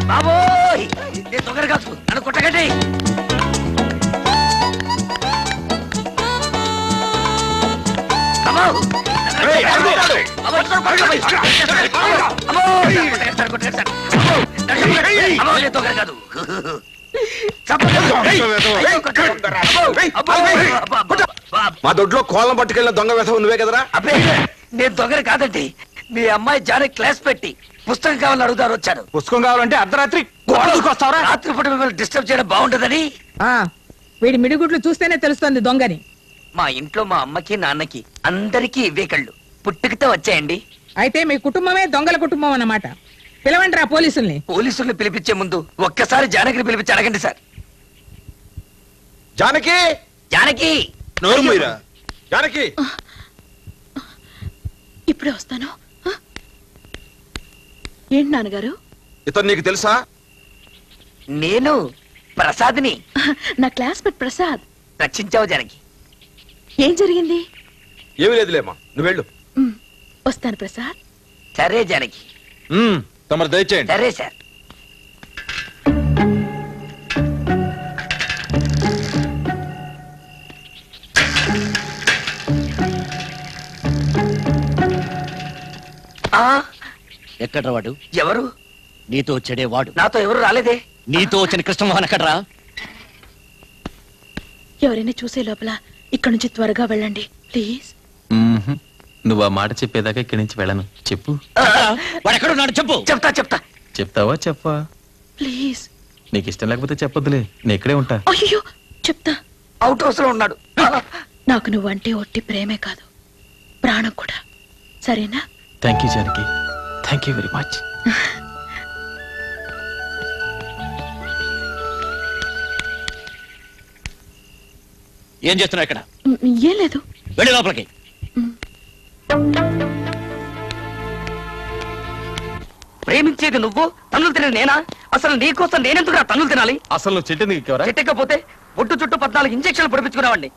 Speaker 12: బాబోయ్, నేను దొంగలు కాదు, నన్ను కొట్టకండి.
Speaker 1: మా దొడ్లో కోళ్ళం పట్టుకెళ్ళిన దొంగ వెధవ నువ్వే కదరా?
Speaker 12: అబ్బే, నేను దొంగలు కాదండి. మీ అమ్మాయి జాని క్లాస్ పెట్టి పుస్తకం కావాలని అడుగుతారు వచ్చాను.
Speaker 1: పుస్తకం కావాలంటే అర్ధరాత్రి గోడకొస్తావరా?
Speaker 12: రాత్రిపూట మిమ్మల్ని డిస్టర్బ్ చేయడం బాగుంటుందని.
Speaker 9: వీడి మిడిగుడ్లు చూస్తేనే తెలుస్తోంది దొంగని.
Speaker 12: మా ఇంట్లో మా అమ్మకి నాన్నకి అందరికీ ఇవే కళ్ళు, పుట్టుకతో వచ్చాయండి.
Speaker 9: అయితే మీ కుటుంబమే దొంగల కుటుంబం అన్నమాట. పిలవండి రా పోలీసుల్ని.
Speaker 12: పోలీసుల్ని పిలిపించే ముందు ఒక్కసారి జానకిని పిలిపించి అడగండి సార్.
Speaker 1: జానకి,
Speaker 12: జానకి,
Speaker 2: నోరు మీరా?
Speaker 1: జానకి,
Speaker 7: ఇప్పుడే వస్తాను. ఏంటి నాన్నగారు?
Speaker 1: ఇతను నీకు తెలుసా?
Speaker 12: నేను ప్రసాద్ని.
Speaker 7: నా క్లాస్మేట్ ప్రసాద్.
Speaker 12: రక్షించావు జానకి.
Speaker 7: ఏం జరిగింది?
Speaker 1: ఏమీ లేదులేమ్మా, నువ్వు వెళ్ళు.
Speaker 7: వస్తాను ప్రసాద్.
Speaker 12: సరే జానకి.
Speaker 2: తమరు దయచేయండి.
Speaker 12: సరే సార్.
Speaker 10: ఎక్కడ వాడు?
Speaker 12: ఎవరు?
Speaker 10: నీతో వచ్చాడే వాడు.
Speaker 12: నాతో ఎవరు రాలేదే.
Speaker 10: నీతో వచ్చిన కృష్ణమోహన్ ఎక్కడరా?
Speaker 7: ఎవరైనా చూసే లోపల ఇక్కడ నుంచి త్వరగా వెళ్ళండి ప్లీజ్.
Speaker 17: నువ్వు ఆ మాట చెప్పేదాకా ఇక్కడి నుంచి వెళ్ళను. చెప్పు.
Speaker 10: వాడు ఎక్కడున్నాడు చెప్పు.
Speaker 12: చెప్తా.
Speaker 17: చెప్తావా? చెప్పా.
Speaker 7: ప్లీజ్.
Speaker 17: నీకు ఇష్టం లేకపోతే చెప్పొద్దులే, నేను ఇక్కడే ఉంటా.
Speaker 7: అయ్యో చెప్తా.
Speaker 12: అవుట్ హౌస్ లో ఉన్నాడు.
Speaker 7: నాకు నువ్వంటే ఒట్టి ప్రేమే కాదు, ప్రాణం కూడా. సరేనా?
Speaker 17: Thank you Janaki, thank you very much.
Speaker 10: ఏం చేస్తున్నావు ఇక్కడ?
Speaker 7: ఏం లేదు.
Speaker 10: వెళ్ళి లోపలికి.
Speaker 12: ప్రేమించేది నువ్వు, తన్నులు తినేది నేనా? అసలు నీకోసం నేనెందుకు తన్నులు తినాలి?
Speaker 17: అసలు నువ్వు చెట్టు
Speaker 12: చెట్టకపోతే ఒట్టు చుట్టూ 14 ఇంజక్షన్లు పొడిపించుకున్నావండి.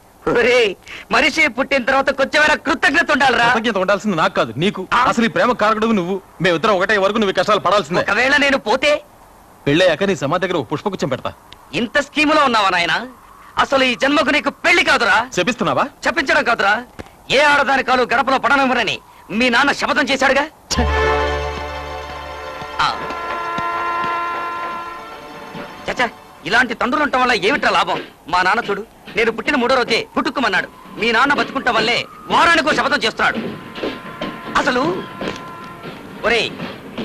Speaker 12: మనిషి పుట్టిన తర్వాత కొంచెమైనా కృతజ్ఞత ఉండాలిరా.
Speaker 17: కృతజ్ఞత ఉండాల్సింది నాకు కాదు, నీకు. అసలు ఈ ప్రేమ కారకుడు నువ్వు. మేమిద్దరం ఒకటే వరకు నువ్వు కష్టాలు పడాల్సిందే.
Speaker 12: ఒకవేళ నేను పోతే
Speaker 17: పెళ్ళయ్యాక నీ సమాధి దగ్గర ఒక పుష్పగుచ్చం పెడతా.
Speaker 12: ఇంత స్కీములో ఉన్నావా నాయన? అసలు ఈ జన్మకు నీకు పెళ్లి కాదురా.
Speaker 17: చెప్పిస్తున్నావా?
Speaker 12: చెప్పించడం కాదురా, ఏ ఆడదాని కాలు గడపలో పడనివ్వరని మీ నాన్న శపథం చేశాడుగా. చచ్చా, ఇలాంటి తండ్రులు ఉండటం వల్ల ఏమిట్రా లాభం? మా నాన్న చూడు, నేను పుట్టిన 3వ రోజే పుట్టుకోమన్నాడు. మీ నాన్న బతుకుంటం వల్లే వారానికో శపథం చేస్తున్నాడు. అసలు ఒరేయ్,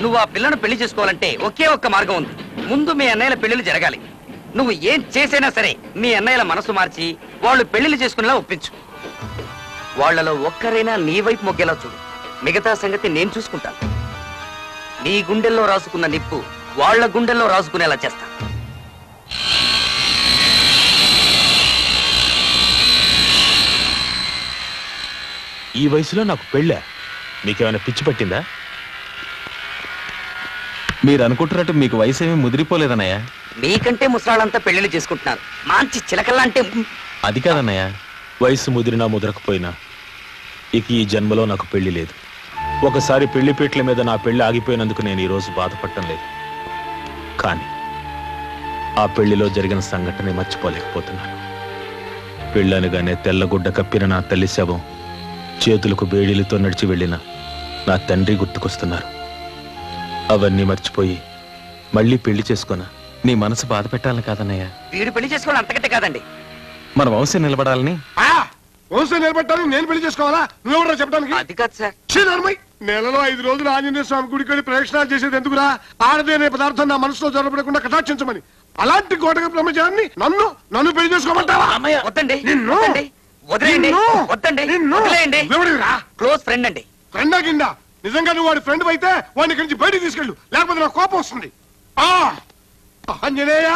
Speaker 12: నువ్వు ఆ పిల్లను పెళ్లి చేసుకోవాలంటే ఒకే ఒక్క మార్గం ఉంది. ముందు మీ అన్నయ్యల పెళ్లిళ్ళు జరగాలి. నువ్వు ఏం చేసైనా సరే మీ అన్నయ్యల మనసు మార్చి వాళ్ళు పెళ్లిళ్ళు చేసుకునేలా ఒప్పించు. వాళ్లలో ఒక్కరైనా నీ వైపు మొగ్గేలా చూడు. మిగతా సంగతి నేను చూసుకుంటాను. నీ గుండెల్లో రాసుకున్న నిప్పు వాళ్ళ గుండెల్లో రాసుకునేలా చేస్తా.
Speaker 4: ఈ వయసులో నాకు పెళ్ళా? మీకేమైనా పిచ్చి పట్టిందా?
Speaker 17: మీరు అనుకుంటున్నట్టు మీకు వయసు ఏమీ ముదిరిపోలేదన్నయ్య.
Speaker 12: మీకంటే ముసలాళ్ళంతా పెళ్లిళ్ళు చేసుకుంటున్నారు. మంచి చిలకల్లాంటే.
Speaker 17: అది కాదన్నయ్య,
Speaker 4: వయసు ముదిరినా ముదరకపోయినా ఇక ఈ జన్మలో నాకు పెళ్లి లేదు. ఒకసారి పెళ్లి పీటల మీద నా పెళ్లి ఆగిపోయినందుకు నేను ఈరోజు బాధపడటం లేదు. కానీ ఆ పెళ్లిలో జరిగిన సంఘటన మర్చిపోలేకపోతున్నాను. పెళ్ళనగానే తెల్లగుడ్డ కప్పిన నా తల్లి శవం, చేతులకు బేడీలతో నడిచి వెళ్ళిన నా తండ్రి గుర్తుకొస్తున్నారు. అవన్నీ మర్చిపోయి మళ్ళీ పెళ్లి చేసుకున్నా.
Speaker 17: నీ మనసు బాధ పెట్టాలని కాదన్నయ్య,
Speaker 12: వీడు పెళ్లి చేసుకోవడం అంతకంటే కాదండి.
Speaker 17: మన వంశం నిలబడాలని.
Speaker 6: వంశం నిలబెట్టాలని నేను పెళ్లి చేసుకోవాలా? నువ్వెవరో చెప్పడానికి?
Speaker 12: అది కాదు సార్.
Speaker 6: నెలలో 5 రోజులు ఆంజనేయ స్వామి గుడికి వెళ్ళి ప్రదక్షిణాలు చేసేది ఎందుకురా? ఆడదే అనే పదార్థం నా మనసులో జరపడకుండా కటాక్షించమని. అలాంటి గోటక బ్రహ్మచారిని నన్ను పెళ్లి చేసుకోమంటావా?
Speaker 12: వద్దండి,
Speaker 6: నిన్ను
Speaker 12: వదిలేయండి, వద్దండి, వదిలేయండి. క్లోజ్ ఫ్రెండ్ అండి.
Speaker 6: ఫ్రెండా కింద? నిజంగా నువ్వు వాడి ఫ్రెండ్ అయితే వాడిని ఇక్కడి నుంచి బయటికి తీసుకెళ్ళు, లేకపోతే నాకు కోపం వస్తుంది. ఆంజనేయ,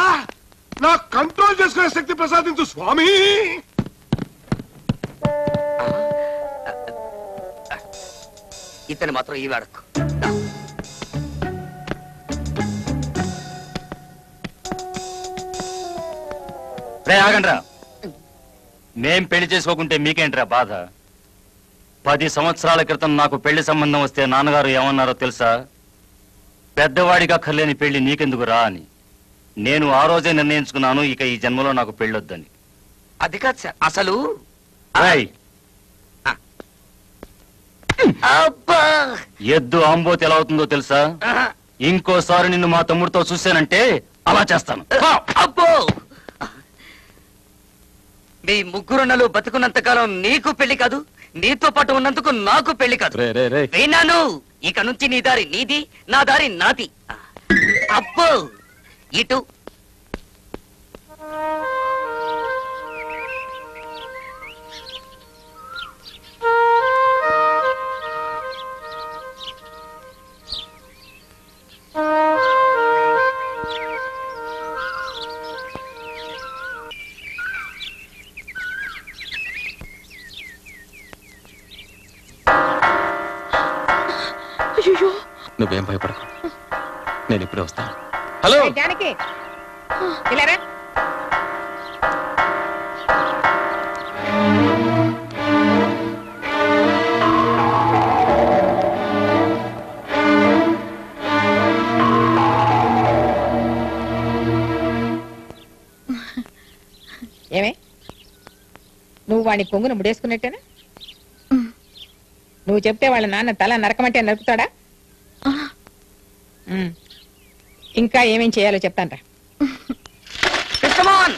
Speaker 6: నా కంట్రోల్ చేసుకునే శక్తి ప్రసాదించు స్వామి.
Speaker 12: ఇతను మాత్రం ఈ వాడకు.
Speaker 10: రే ఆగండ్రా. మేం పెళ్లి చేసుకోకుంటే మీకేంట్రా బాధ? 10 సంవత్సరాల క్రితం నాకు పెళ్లి సంబంధం వస్తే నాన్నగారు ఏమన్నారో తెలుసా? పెద్దవాడికి అక్కర్లేని పెళ్లి నీకెందుకు రా అని. నేను ఆ రోజే నిర్ణయించుకున్నాను, ఇక ఈ జన్మలో నాకు పెళ్ళొద్దని.
Speaker 12: అది కాదు సార్, అసలు
Speaker 10: ఎద్దు ఆంబోతి ఎలా అవుతుందో తెలుసా? ఇంకోసారి నిన్ను మా తమ్ముడితో చూశానంటే అలా చేస్తాను.
Speaker 12: అబ్బో, మీ ముగ్గురున్నలు బతుకున్నంత కాలం నీకు పెళ్లి కాదు, నీతో పాటు ఉన్నందుకు నాకు పెళ్లి కాదు. విన్నాను. ఇక నుంచి నీ దారి నీది, నా దారి నాది. అబ్బో, ఇటు
Speaker 17: నువ్వేం భయపడకు, నేను ఇప్పుడే వస్తాను. హలో
Speaker 9: జానకి, ఇలా రా. ఏమే, నువ్వు వాడిని కొంగును ముడేసుకున్నట్టేనా? నువ్వు చెప్తే వాళ్ళ నాన్న తల నరకమంటే నరుకుతాడా? ఇంకా ఏమేం చేయాలో చెప్తాను.
Speaker 12: కృష్ణమోహన్,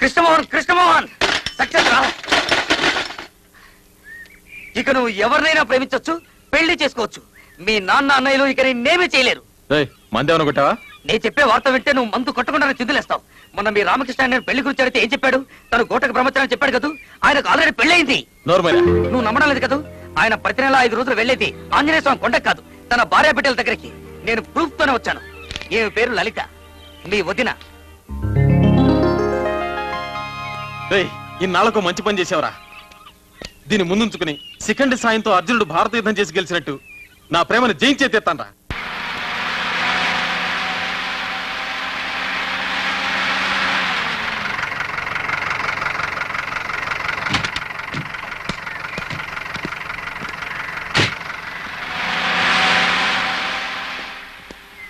Speaker 12: కృష్ణమోహన్, కృష్ణమోహన్, సక్సెస్ రా. ఇక నువ్వు ఎవరినైనా ప్రేమించొచ్చు, పెళ్లి చేసుకోవచ్చు. మీ నాన్న అన్నయ్యలు ఇక నేనేమీ చేయలేరు.
Speaker 17: మందేమన్నా కొట్టావా?
Speaker 12: నేను చెప్పే వార్త వింటే నువ్వు మందు కొట్టకుండా చిందులేస్తావు. మొన్న మీ రామకృష్ణ నేను పెళ్లి గురించి అడిగితే ఏం చెప్పాడు? తను గోటక బ్రహ్మచారి చెప్పాడు కదా, ఆయనకు ఆల్రెడీ పెళ్ళయింది. నువ్వు నమ్మడం లేదు కదా? ఆయన ప్రతి నెల 5 రోజులు వెళ్ళేది ఆంజనేయ స్వామి కొండకు కాదు, తన భార్య బిడ్డల దగ్గరికి. నేను ప్రూఫ్ తోనే వచ్చాను. ఈమె పేరు లలిత, మీ వదిన.
Speaker 14: ఇన్నాళ్లకు మంచి పని చేసావురా. దీన్ని ముందుంచుకుని శిఖండి సాయంతో అర్జునుడు భారత యుద్ధం చేసి గెలిచినట్టు నా ప్రేమను జయించేతేస్తాను రా.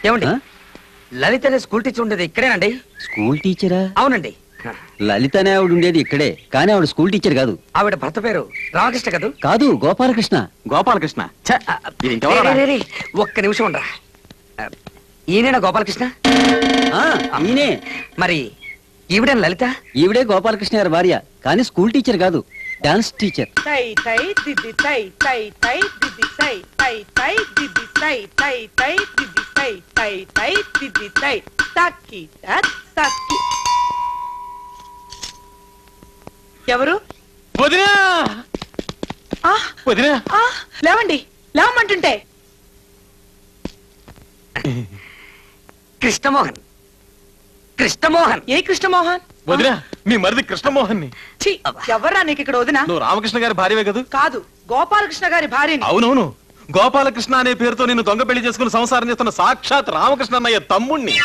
Speaker 12: ఏమండి, లలిత అనే స్కూల్ టీచర్ ఉండేది ఇక్కడేనండి?
Speaker 19: స్కూల్ టీచరా?
Speaker 12: అవునండి.
Speaker 19: లలిత అనే ఆవిడ ఉండేది ఇక్కడే, కానీ ఆవిడ స్కూల్ టీచర్ కాదు.
Speaker 12: ఆవిడ భర్త పేరు రామకృష్ణ కాదు?
Speaker 19: కాదు, గోపాలకృష్ణ.
Speaker 12: గోపాలకృష్ణ. ఒక్క నిమిషం ఉండరా. ఈయనేనా గోపాలకృష్ణ?
Speaker 19: ఈయనే.
Speaker 12: మరి ఈవిడే లలిత?
Speaker 19: ఈవిడే గోపాలకృష్ణ గారి భార్య, కానీ స్కూల్ టీచర్ కాదు, డాన్స్ టీచర్.
Speaker 9: తై తై దిది తై తై తై దిది తై తై తై దిది తై తై తై దిది తై తై తై దిది తై తక్కి తక్కి. ఎవరు?
Speaker 14: వదినా, వదినా,
Speaker 9: లేవండి, లేవమంటుంటే.
Speaker 12: కృష్ణమోహన్. కృష్ణమోహన్?
Speaker 9: ఏ కృష్ణమోహన్?
Speaker 14: వదినా, మీ మరిది కృష్ణమోహన్ ని.
Speaker 9: ఎవర్రా నీకు ఇక్కడ వదినా?
Speaker 14: నువ్వు రామకృష్ణ గారి భార్యవే కదా?
Speaker 9: కాదు, గోపాలకృష్ణ గారి భార్యని.
Speaker 14: అవునవును, గోపాలకృష్ణ అనే పేరుతో నిన్ను దొంగ పెళ్లి చేసుకుని సంసారం చేస్తున్న సాక్షాత్ రామకృష్ణ అన్నయ్య తమ్ముణ్ణి.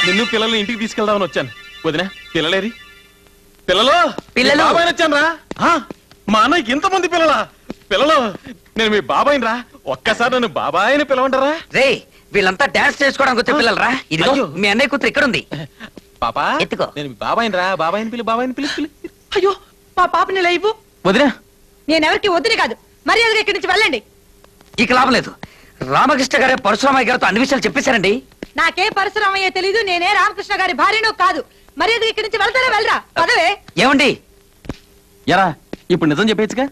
Speaker 14: నిన్ను పిల్లల్ని ఇంటికి తీసుకెళ్దామని వచ్చాను. వదినా, పిల్లలేరి? పిల్లలు వచ్చాను రా. మా అన్నయ్యకి ఇంతమంది పిల్లలా? పిల్లలు, నేను మీ బాబాయిని రా. ఒక్కసారి నన్ను బాబాయిని పిలవంటారా?
Speaker 12: రే, వీళ్ళంతా డాన్స్ చేసుకోవడానికి వచ్చే పిల్లలు రా. ఇదిగో మీ అన్నయ్య కూతురు ఇక్కడ ఉంది.
Speaker 14: పాపా,
Speaker 12: ఎత్తుకో.
Speaker 14: నేను బాబాయిని రా. బాబాయిని పిలి, బాబాయిని పిలి.
Speaker 9: అయ్యో, మా పాపని లేవు.
Speaker 14: వదినా,
Speaker 9: నేనెవరికి వద్దుని కాదు, మర్యాదగా ఇక్కడి నుంచి వెళ్ళండి.
Speaker 12: ఇక లాభం లేదు. రామకృష్ణ గారే పరశురామయ్య గారితో అన్ని విషయాలు చెప్పేశారండి.
Speaker 9: నాకే పరశురామయ్య తెలీదు, నేనే రామకృష్ణ గారి భార్యను కాదు. మర్యాదగా ఇక్కడి నుంచి వెళ్తారా? వెళ్ళరా, పదవే.
Speaker 12: ఏమండి,
Speaker 17: ఎరా ఇప్పుడు నిజం చెప్పేచ్చుగా?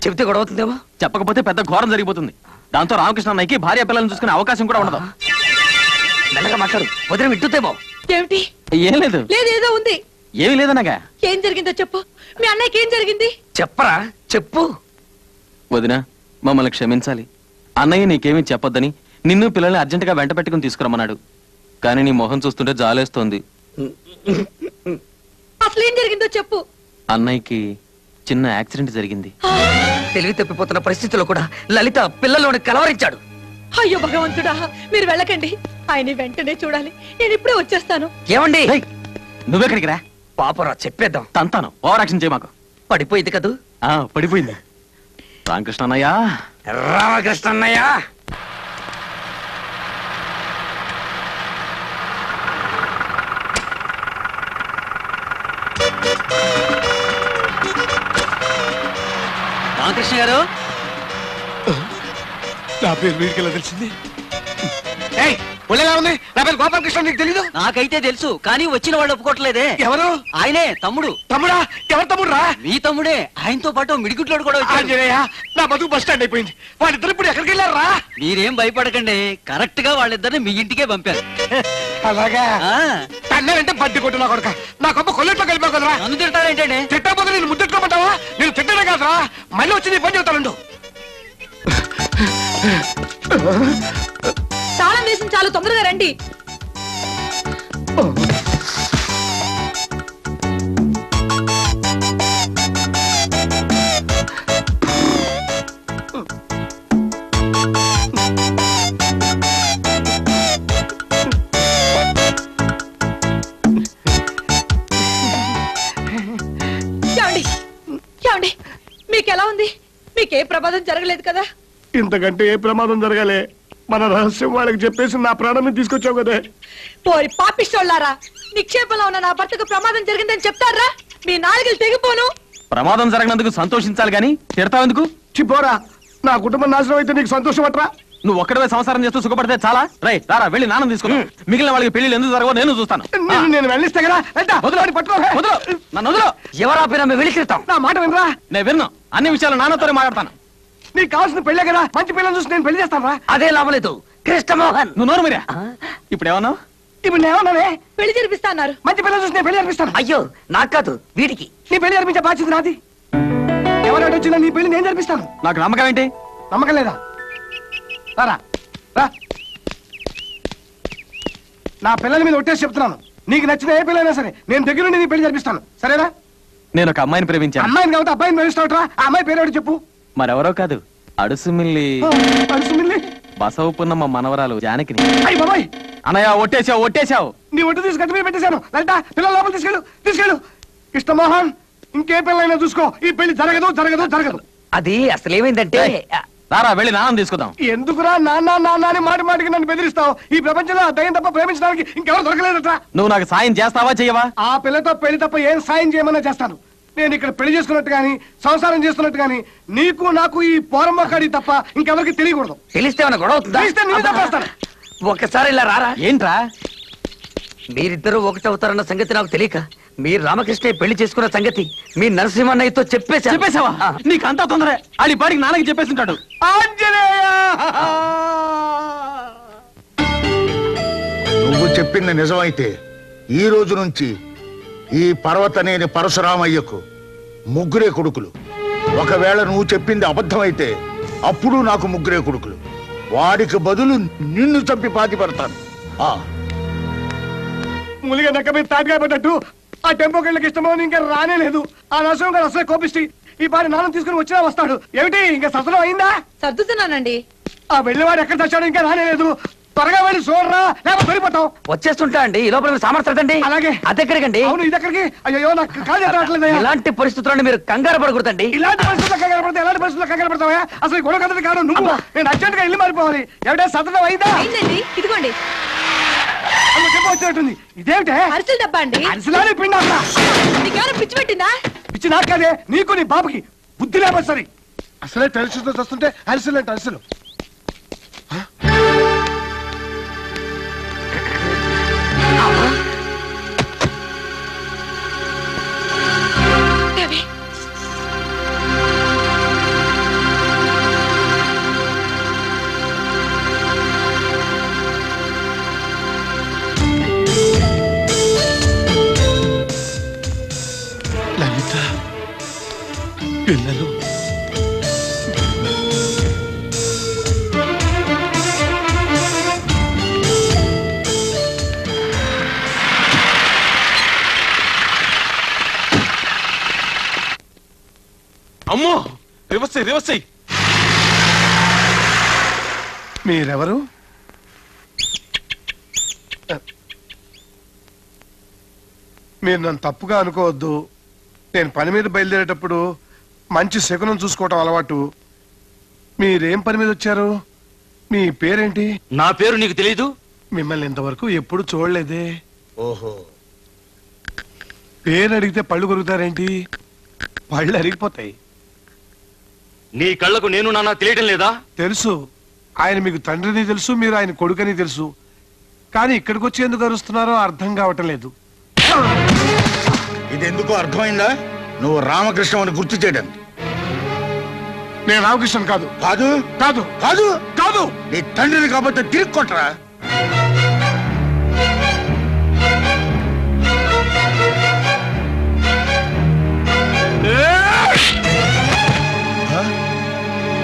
Speaker 12: చెప్తే గొడవ అవుతుందేమో.
Speaker 17: చెప్పకపోతే పెద్ద ఘోరం జరిగిపోతుంది. దాంతో రామకృష్ణ అన్నయ్యకి భార్య పిల్లల్ని చూసుకునే అవకాశం కూడా ఉండదు.
Speaker 12: మెల్లగా మాట్లాడు, వదిన వింటుందేమో.
Speaker 7: ఏమిటి?
Speaker 17: ఏం లేదు.
Speaker 7: లేదు, ఏదో ఉంది.
Speaker 17: ఏమీ లేదనగా.
Speaker 7: ఏం జరిగిందో చెప్పు. మీ అన్నయ్యకి ఏం జరిగింది?
Speaker 12: చెప్పరా, చెప్పు.
Speaker 17: వదిన, మమ్మల్ని క్షమించాలి. అన్నయ్య నీకేమీ చెప్పొద్దని నిన్ను పిల్లల్ని అర్జెంటుగా వెంట పెట్టుకుని తీసుకురమ్మన్నాడు. కానీ నీ మొహం చూస్తుంటే జాలేస్తోంది.
Speaker 7: అసలు ఏం జరిగిందో చెప్పు.
Speaker 17: అన్నయ్యకి చిన్న యాక్సిడెంట్ జరిగింది.
Speaker 12: తెలివి తప్పిపోతున్న పరిస్థితుల్లో కూడా లలిత పిల్లల్లోని కలవరించాడు.
Speaker 7: అయ్యో భగవంతుడా, మీరు వెళ్ళకండి. ఆయన వెంటనే చూడాలి. నేను ఇప్పుడే వచ్చేస్తాను.
Speaker 12: ఏమండి,
Speaker 17: నువ్వెక్కడికి రా.
Speaker 12: పాపరా, చెప్పేద్దాం.
Speaker 17: తంతాను, ఓవర్ యాక్షన్ చేయ మాకు.
Speaker 12: పడిపోయింది కదూ?
Speaker 17: పడిపోయింది. రామకృష్ణ అన్నయ్య,
Speaker 12: రామకృష్ణ అన్నయ్య.
Speaker 10: రామకృష్ణ గారు,
Speaker 6: నా పేరు వీడికి ఎలా తెలిసింది? ఒళ్ళేలా ఉంది? నా పేరు గోపాలకృష్ణ, నీకు తెలీదు?
Speaker 10: నాకైతే తెలుసు, కానీ వచ్చిన వాళ్ళు ఒప్పుకోవట్లేదే.
Speaker 6: ఎవరు?
Speaker 10: ఆయనే, తమ్ముడు.
Speaker 6: తమ్ముడా? ఎవరు తమ్ముడు రా?
Speaker 10: మీ తమ్ముడే. ఆయనతో పాటు మిడిగుట్లోడు కూడా వచ్చాడు.
Speaker 6: ఆంజనేయ, నా బతుకు బస్ స్టాండ్ అయిపోయింది. వాళ్ళిద్దరు ఇప్పుడు ఎక్కడికి వెళ్ళారా?
Speaker 10: మీరేం భయపడకండి, కరెక్ట్ గా వాళ్ళిద్దరిని మీ ఇంటికే పంపారు.
Speaker 6: అలాగా? తన్నారంటే బడ్డి కొట్టు నా కొడుక. నా కొమ్మ కొల్లెట్లో కలిపావు కదరా.
Speaker 10: నన్ను తింటారేంటండి?
Speaker 6: తిట్టకపోతే నేను ముద్దెట్టుకోమంటావా? నేను తిట్టనే కాదురా, మళ్ళీ వచ్చి నీ పని చెబుతాను.
Speaker 7: తాళం వేసిన చాలు, తొందరగా రండి. ఏమండి, మీకెలా ఉంది? మీకే ప్రమాదం జరగలేదు కదా?
Speaker 6: ఇంతకంటే ఏ ప్రమాదం జరగాలి? మన రహస్యం వాళ్ళకి చెప్పేసి నా ప్రాణాన్ని తీసుకొచ్చావు కదే.
Speaker 7: పోయి పాపిస్తోళ్ళారా, నిక్షేపంలో ఉన్న నా భర్తకు ప్రమాదం జరిగిందని చెప్తారా? మీ నాలుగులు తెగిపోను.
Speaker 17: ప్రమాదం జరగనందుకు సంతోషించాలి గాని తిడతావెందుకు?
Speaker 6: చిపోరా, నా కుటుంబం నాశనం అయితే నీకు సంతోషం అట్రా?
Speaker 17: నువ్వు ఒక్కడే సంసారం చేస్తూ సుఖపడితే చాలా. రైట్, రారా వెళ్ళి నాన్న తీసుకున్నా. మిగిలిన వాళ్ళకి పెళ్లి ఎందుకు జరగవో నేను చూస్తాను.
Speaker 6: నేను వెళ్ళిస్తే కదా.
Speaker 17: నన్ను వదిలో.
Speaker 12: ఎవరా పేరు వెళ్ళిస్తాం?
Speaker 6: నా మాట వినరా?
Speaker 17: నేను విన్ను. అన్ని విషయాలు నాన్నతోనే మాట్లాడతాను.
Speaker 6: నీకు కావాల్సిన పెళ్ళే కదా, మంచి పిల్లలు చూసి నేను పెళ్లి చేస్తాను.
Speaker 12: అదే లాభలేదు కృష్ణమోహన్.
Speaker 17: నువ్వు నోరు మీరా. ఇప్పుడు ఏమన్నావు?
Speaker 6: ఇప్పుడు నేనేమన్నానే?
Speaker 7: పెళ్లి జరిపిస్తా అన్నారు.
Speaker 6: మంచి పిల్లలు చూసి నేను పెళ్లి జరిపిస్తాను.
Speaker 12: అయ్యో, నాకు కాదు, వీడికి.
Speaker 6: నీ పెళ్లి జరిపించే బాధ్యత నాది. ఎవరైనా వచ్చినా నీ పెళ్లి నేను జరిపిస్తాను.
Speaker 17: నాకు నమ్మకం ఏంటి?
Speaker 6: నమ్మకం లేదా? రా, నా పిల్లల మీద ఒట్టేసి చెప్తున్నాను, నీకు నచ్చిన ఏ పిల్లైనా సరే నేను దగ్గరుండి నీ పెళ్లి జరిపిస్తాను. సరేనా?
Speaker 17: నేను ఒక అమ్మాయిని ప్రేమించాను.
Speaker 6: అమ్మాయిని కాబట్టి అబ్బాయిని ప్రేమిస్తావుట్రా? ఆ అమ్మాయి పేరు చెప్పు.
Speaker 17: మరెవరో కాదు, అడుసుమిల్లి బసవపున్నమ్మ మనవరాలు జానకిని.
Speaker 6: అయ్యి బాబాయ్,
Speaker 17: అన్నయ్య ఒట్టేశావు.
Speaker 6: నీ ఒట్టు తీసి గట్టి మీద పెట్టేశాను. లలిత, పిల్లల లోపల తీసుకెళ్ళు. కృష్ణమోహన్, ఇంకే పిల్లైనా చూసుకో, ఈ పెళ్లి జరగదు.
Speaker 12: అది అసలు ఏమైందంటే,
Speaker 17: రారా వెళ్ళి నాన్న తీసుకుందాం.
Speaker 6: ఎందుకురా నాన్న అని మాటికి నన్ను బెదిరిస్తావు? ఈ ప్రపంచంలో ఆ దయ్యం తప్ప ప్రేమించడానికి ఇంకెవరు దొరకలేదట.
Speaker 17: నువ్వు నాకు సాయం చేస్తావా చెయ్యవా?
Speaker 6: ఆ పిల్లతో పెళ్లి తప్ప ఏం సాయం చేయమన్నా చేస్తాను. నేను ఇక్కడ పెళ్లి చేసుకున్నట్టు గాని సంసారం చేస్తున్నట్టు గాని నీకు నాకు ఈ పోరమ్మకాడి తప్ప ఇంకెవరికి తెలియకూడదు.
Speaker 12: తెలిస్తే గొడవ అవుతుందా?
Speaker 6: తెలిస్తే నిన్ను తప్పేస్తాను.
Speaker 12: ఒకసారి ఇలా రారా.
Speaker 17: ఏంట్రా?
Speaker 12: మీరిద్దరూ ఒకటవుతారన్న సంగతి నాకు తెలియక మీరు రామకృష్ణ పెళ్లి చేసుకున్న సంగతి మీ నరసింహన్నయ్యతో
Speaker 17: చెప్పేశావా? నీకు అంతా తొందరే. అది పాడికి నాన్నకి చెప్పేసింటాడు.
Speaker 5: నువ్వు చెప్పింది నిజమైతే ఈ రోజు నుంచి ఈ పర్వతనేని పరశురామయ్యకు ముగ్గురే కొడుకులు. ఒకవేళ నువ్వు చెప్పింది అబద్ధమైతే అప్పుడు నాకు ముగ్గురే కొడుకులు. వాడికి బదులు నిన్ను చంపి పాతి పెడతాను.
Speaker 6: ములిగా నక్క మీద తాటిగా పడ్డట్టు ఆ టెంపో కెళ్ళకి ఇష్టమో ఇంకా రానే లేదు. ఆ నరసింహం గారు అసలే కోపిష్టి. ఈ పారి నాన్న తీసుకుని వచ్చినా వస్తాడు. ఏమిటి ఇంకా ససనం అయిందా?
Speaker 7: సర్దుతున్నానండి.
Speaker 6: ఆ వెళ్ళేవాడు ఎక్కడ తెచ్చాడు? ఇంకా రానే లేదు. త్వరగా వెళ్ళి చూడరా, లేకపోతే పడిపోతాం.
Speaker 12: వచ్చేస్తుంటా అండి. ఈ లోపల సామర్థ్యండి.
Speaker 6: అలాగే.
Speaker 12: అదెక్కడికండి?
Speaker 6: అవును, ఇదెక్కడికి? అయ్యో, నాకు కాదు రావట్లేదు.
Speaker 12: ఇలాంటి పరిస్థితుల్లో మీరు కంగారు పడకూడదండి.
Speaker 6: ఇలాంటి పరిస్థితుల్లో కంగారు పడతా? ఎలాంటి పరిస్థితుల్లో కంగారు పడతావా? అసలు ఈ గొడవ కథది కాదు. నువ్వు నేను అర్జెంట్ గా ఇల్లు మారిపోవాలి. ఎవడే సతనం అయిందా?
Speaker 7: ఇదిగోండి.
Speaker 6: వచ్చినట్టుంది. ఇదేమిటే?
Speaker 7: అరిసెల డబ్బా అండి.
Speaker 6: అరిసెలానే పిండా?
Speaker 7: నీకేమైనా పిచ్చి పెట్టిందా?
Speaker 6: పిచ్చి నాకు కాదే, నీకు నీ బాబుకి బుద్ధి లేకపోతే సరే. అసలే టెన్షన్తో వస్తుంటే అరిసెలు అంటే అరిసెలు. పిల్లలు
Speaker 14: అమ్మో రివర్స్ రివర్స్.
Speaker 6: మీరెవరు? మీరు నన్ను తప్పుగా అనుకోవద్దు. నేను పని మీద బయలుదేరేటప్పుడు మంచి శకునం చూసుకోవటం అలవాటు. మీరేం పని మీద వచ్చారు? మీ పేరేంటి?
Speaker 10: నా పేరు నీకు తెలీదు?
Speaker 6: మిమ్మల్ని ఇంతవరకు ఎప్పుడు చూడలేదే.
Speaker 5: ఓహో,
Speaker 6: పేరు అడిగితే పళ్ళు కొరుకుతారేంటి? పళ్ళు అరిగిపోతాయి.
Speaker 10: నీ కళ్ళకు నేను నాన్న తెలియటం లేదా?
Speaker 6: తెలుసు. ఆయన మీకు తండ్రిని తెలుసు, మీరు ఆయన కొడుకని తెలుసు. కానీ ఇక్కడికి వచ్చి ఎందుకు అరుస్తున్నారో అర్థం కావటం లేదు.
Speaker 5: ఇది ఎందుకో అర్థమైందా? నువ్వు రామకృష్ణ అని గుర్తు చేయడానికి.
Speaker 6: నేను రామకృష్ణ కాదు.
Speaker 5: కాదు
Speaker 6: కాదు
Speaker 5: కాదు
Speaker 6: కాదు.
Speaker 5: నీ తండ్రిని కాబట్టి తిరిగి కొట్టరా.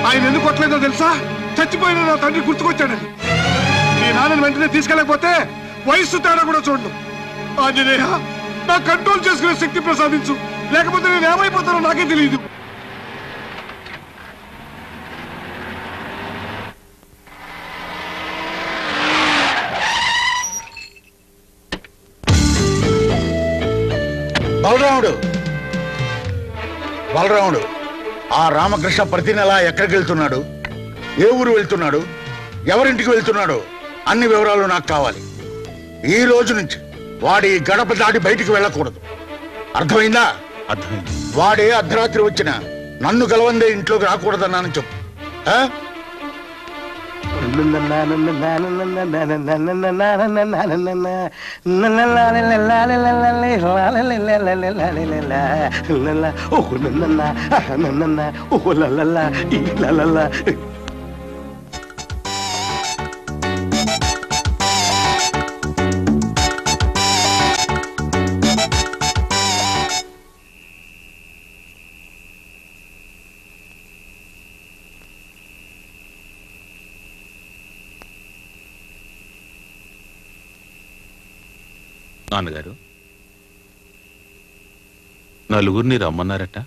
Speaker 6: ఆయన ఎందుకు కొట్టలేదో తెలుసా? చచ్చిపోయిన నా తండ్రి గుర్తుకొచ్చాడని. నీ నాన్నని వెంటనే తీసుకెళ్ళకపోతే వయస్సు తేడా కూడా చూడను. ఆంజనేయ, నా కంట్రోల్ చేసుకునే శక్తి ప్రసాదించు, లేకపోతే నేను ఏమైపోతానో నాకే తెలియదు.
Speaker 5: బలరాముడు ఆ రామకృష్ణ ప్రతి నెల ఎక్కడికి వెళ్తున్నాడు, ఏ ఊరు వెళ్తున్నాడు, ఎవరింటికి వెళ్తున్నాడు అన్ని వివరాలు నాకు కావాలి. ఈ రోజు నుంచి వాడి గడప దాటి బయటికి వెళ్ళకూడదు. అర్థమైందా?
Speaker 4: అర్థమైంది.
Speaker 5: వాడే అర్ధరాత్రి వచ్చిన నన్ను గలవందే ఇంట్లోకి రాకూడదన్నాను చెప్పు.
Speaker 4: నాన్నగారు, నలుగురిని రమ్మన్నారట.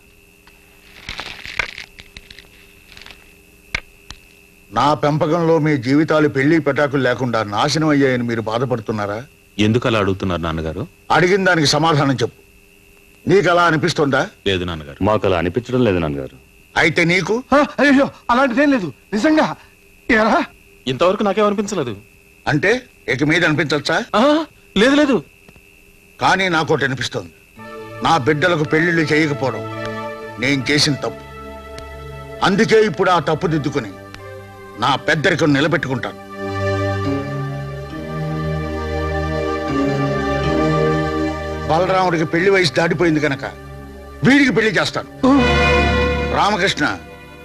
Speaker 5: నా పెంపకంలో మీ జీవితాలు పెళ్లి పెటాకులు లేకుండా నాశనం అయ్యాయని మీరు బాధపడుతున్నారా?
Speaker 4: ఎందుకు అలా అడుగుతున్నారు నాన్నగారు?
Speaker 5: అడిగిన దానికి సమాధానం చెప్పు. నీకు అలా అనిపిస్తుందా?
Speaker 4: లేదు నాన్నగారు.
Speaker 10: మాకు అలా అనిపించడం లేదు నాన్నగారు.
Speaker 5: అయితే నీకు?
Speaker 6: అయ్యో, అలాంటిదేం లేదు. నిజంగా
Speaker 4: ఇంతవరకు నాకేమనిపించలేదు.
Speaker 5: అంటే ఇక మీద అనిపించచ్చా?
Speaker 4: లేదు లేదు.
Speaker 5: కానీ నాకోటి అనిపిస్తోంది. నా బిడ్డలకు పెళ్లిళ్ళు చేయకపోవడం నేను చేసిన తప్పు. అందుకే ఇప్పుడు ఆ తప్పు దిద్దుకుని నా పెద్దరికం నిలబెట్టుకుంటాను. బలరాముడికి పెళ్లి వయసు దాటిపోయింది కనుక వీడికి పెళ్లి చేస్తాను. రామకృష్ణ,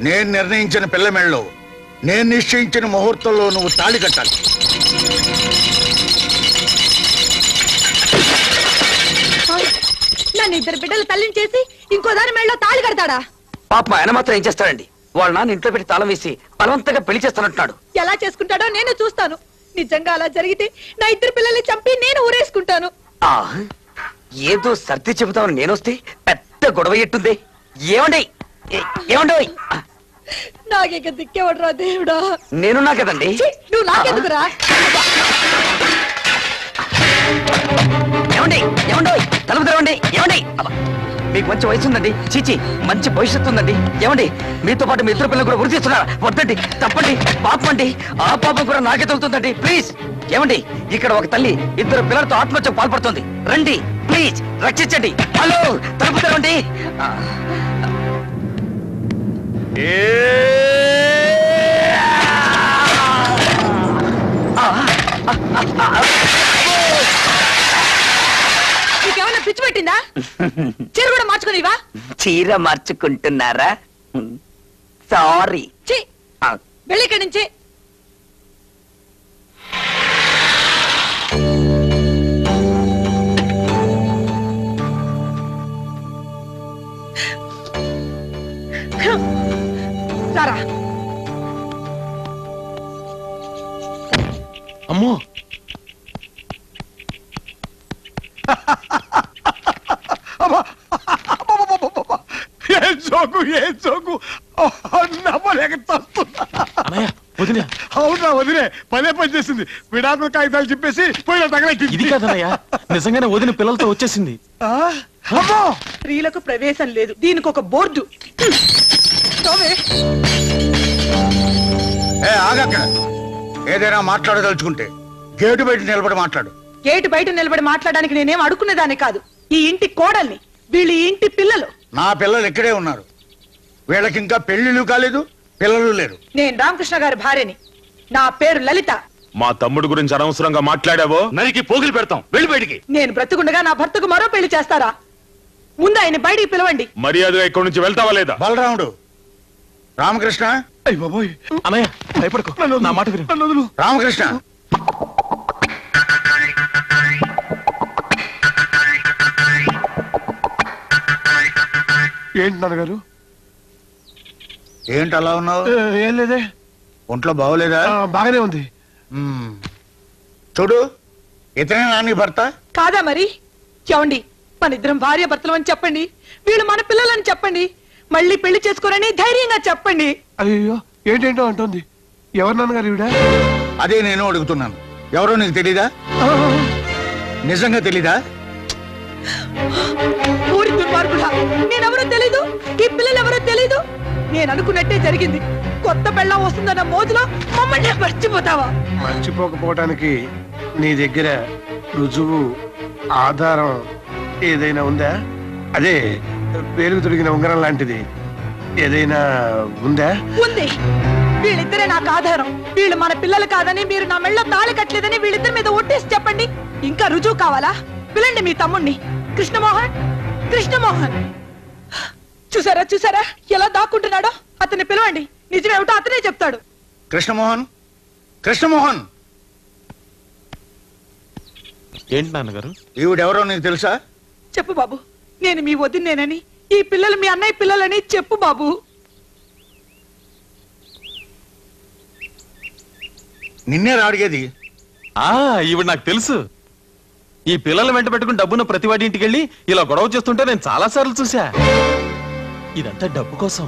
Speaker 5: నేను నిర్ణయించిన పిల్ల మెళ్ళలో, నేను నిశ్చయించిన ముహూర్తంలో నువ్వు తాళి కట్టాలి.
Speaker 20: నన్ను ఇద్దరు బిడ్డలు తల్లిని చేసి ఇంకో దాని మెళ్ళలో తాళి కడతాడా?
Speaker 12: పాప ఆయన మాత్రం ఏం చేస్తాడండి? వాళ్ళ నాన్న ఇంట్లో పెట్టి తాళం వేసి బలవంతంగా పెళ్లి చేస్తానంటున్నాడు.
Speaker 20: ఎలా చేసుకుంటాడో నేను చూస్తాను. నిజంగా అలా జరిగితే నా ఇద్దరు పిల్లల్ని చంపి నేను ఊరేసుకుంటాను.
Speaker 12: ఏదో సర్ది చెబుతామని నేనొస్తే పెద్ద గొడవ ఎట్టుంది. ఏమండి ఏమండి?
Speaker 20: నాకేక దిక్కేవడరా దేవుడా.
Speaker 12: నేనున్నా కదండి.
Speaker 20: నువ్వు నాకెందుకురా?
Speaker 12: ఏమండి ఏమండి? తలుపు తెరవండి. ఏమండి? మీకు మంచి వయసు ఉందండి. చీచి, మంచి భవిష్యత్తు ఉందండి. ఏమండి, మీతో పాటు మీ ఇద్దరు పిల్లలు కూడా వృద్ధి చేస్తున్నారా? వద్దండి, తప్పండి, పాపం అండి. ఆ పాపం కూడా నాకే తగ్గుతుందండి. ప్లీజ్. ఏమండి, ఇక్కడ ఒక తల్లి ఇద్దరు పిల్లలతో ఆత్మహత్యకు పాల్పడుతుంది. రండి ప్లీజ్, రక్షించండి. హలో, తలుపు తెరవండి.
Speaker 20: నీకేమన్నా పిచ్చి పెట్టిందా? చీర కూడా మార్చుకునివా?
Speaker 12: చీర మార్చుకుంటున్నారా? సారీ.
Speaker 20: వెళ్ళి ఇక్కడి నుంచి. సారా
Speaker 14: అమ్మో
Speaker 6: ఏం జోకు నమ్మలేక
Speaker 14: అన్నయ్య వదిన
Speaker 6: అవునా వదిలే పదే పని చేసింది విడాకుల కాగితాలు చెప్పేసి పోయిన తగలెట్టి
Speaker 14: ఇది కాదన్నయ్య నిజంగానే వదిన పిల్లలతో వచ్చేసింది.
Speaker 20: స్త్రీలకు ప్రవేశం లేదు, దీనికి ఒక బోర్డు.
Speaker 5: ఆగక్కడ ఏదైనా మాట్లాడదలుచుకుంటే గేటు బయట నిలబడి మాట్లాడు.
Speaker 20: గేటు బయట నిలబడి మాట్లాడడానికి నేనేం అడుక్కునేదాన్ని కాదు. ఈ ఇంటి కోడల్ని, వీళ్ళు ఈ ఇంటి పిల్లలు.
Speaker 5: నా పిల్లలు ఇక్కడే ఉన్నారు. వీళ్ళకి ఇంకా పెళ్లిళ్ళు కాలేదు, పిల్లలు లేరు.
Speaker 20: నేను రామకృష్ణ గారి భార్యని. నా పేరు లలిత.
Speaker 4: మా తమ్ముడు గురించి అనవసరంగా మాట్లాడావో నరికి పోగులు పెడతాం. వెళ్ళి బయటికి.
Speaker 20: నేను బ్రతుకుండగా నా భర్తకు మరో పెళ్లి చేస్తారా? ముందు ఆయన బయటికి పిలవండి.
Speaker 4: మర్యాదగా ఇక్కడి నుంచి వెళ్తావా లేదా?
Speaker 5: బలరాముడు, రామకృష్ణ.
Speaker 14: అన్నయ్య భయపడకు, నా మాట విను.
Speaker 5: రామకృష్ణ,
Speaker 6: ఏంటి నాన్నగారు?
Speaker 5: ఏంటి అలా ఉన్నావు?
Speaker 6: ఏం లేదే.
Speaker 5: ఒంట్లో బాగోలేదా?
Speaker 6: బాగానే ఉంది.
Speaker 5: చూడు, ఇతనే నాని భర్త
Speaker 20: కాదా మరి? చెవండి, మన ఇద్దరం భార్య భర్తలు అని చెప్పండి. వీళ్ళు మన పిల్లలని చెప్పండి. మళ్ళీ పెళ్లి చేసుకోరని ధైర్యంగా చెప్పండి.
Speaker 6: అయ్యో ఏంటేంటో అంటుంది. ఎవరు నాన్నగారు ఈవిడ?
Speaker 5: అదే నేను అడుగుతున్నాను. ఎవరో నీకు తెలీదా? నిజంగా తెలీదా?
Speaker 20: ఊరి దుర్మార్గుడా, నేనెవరో తెలీదు, ఈ పిల్లలు ఎవరో తెలీదు. నేను అనుకున్నట్టే జరిగింది. కొత్త పెళ్ళం వస్తుందన్న మోజులో మమ్మల్ని మర్చిపోతావా?
Speaker 6: మర్చిపోకపోవటానికి నీ దగ్గర రుజువు, ఆధారం ఏదైనా ఉందా? అదే పేరుకు తొడిగిన ఉంగరం లాంటిది ఏదైనా ఉందా?
Speaker 20: ఉంది. వీళ్ళిద్దరే నాకు ఆధారం. వీళ్ళు మన పిల్లలు కాదని, మీరు నా మెళ్ళలో తాళి కట్టలేదని వీళ్ళిద్దరి మీద ఒట్టేసి చెప్పండి. ఇంకా రుజువు కావాలా? పిలండి మీ తమ్ముణ్ణి, కృష్ణమోహన్. కృష్ణమోహన్ చూసారా చూసారా ఎలా దాక్కుంటున్నాడో? అతన్ని పిలవండి. నిజమేమిటో అతనే చెప్తాడు.
Speaker 5: కృష్ణమోహన్, కృష్ణమోహన్.
Speaker 14: ఏంటి నాన్నగారు?
Speaker 5: ఈవిడెవరో నీకు తెలుసా?
Speaker 20: చెప్పు బాబు, నేను మీ వదినేనని, ఈ పిల్లలు మీ అన్నయ్య పిల్లలని చెప్పు బాబు.
Speaker 5: నిన్నే అడిగేది.
Speaker 14: ఈవిడ నాకు తెలుసు. ఈ పిల్లల వెంట పెట్టుకుని డబ్బున్న ప్రతి వాడి ఇంటికి వెళ్ళి ఇలా గొడవ చేస్తుంటే నేను చాలా సార్లు చూసా. ఇదంతా డబ్బు కోసం.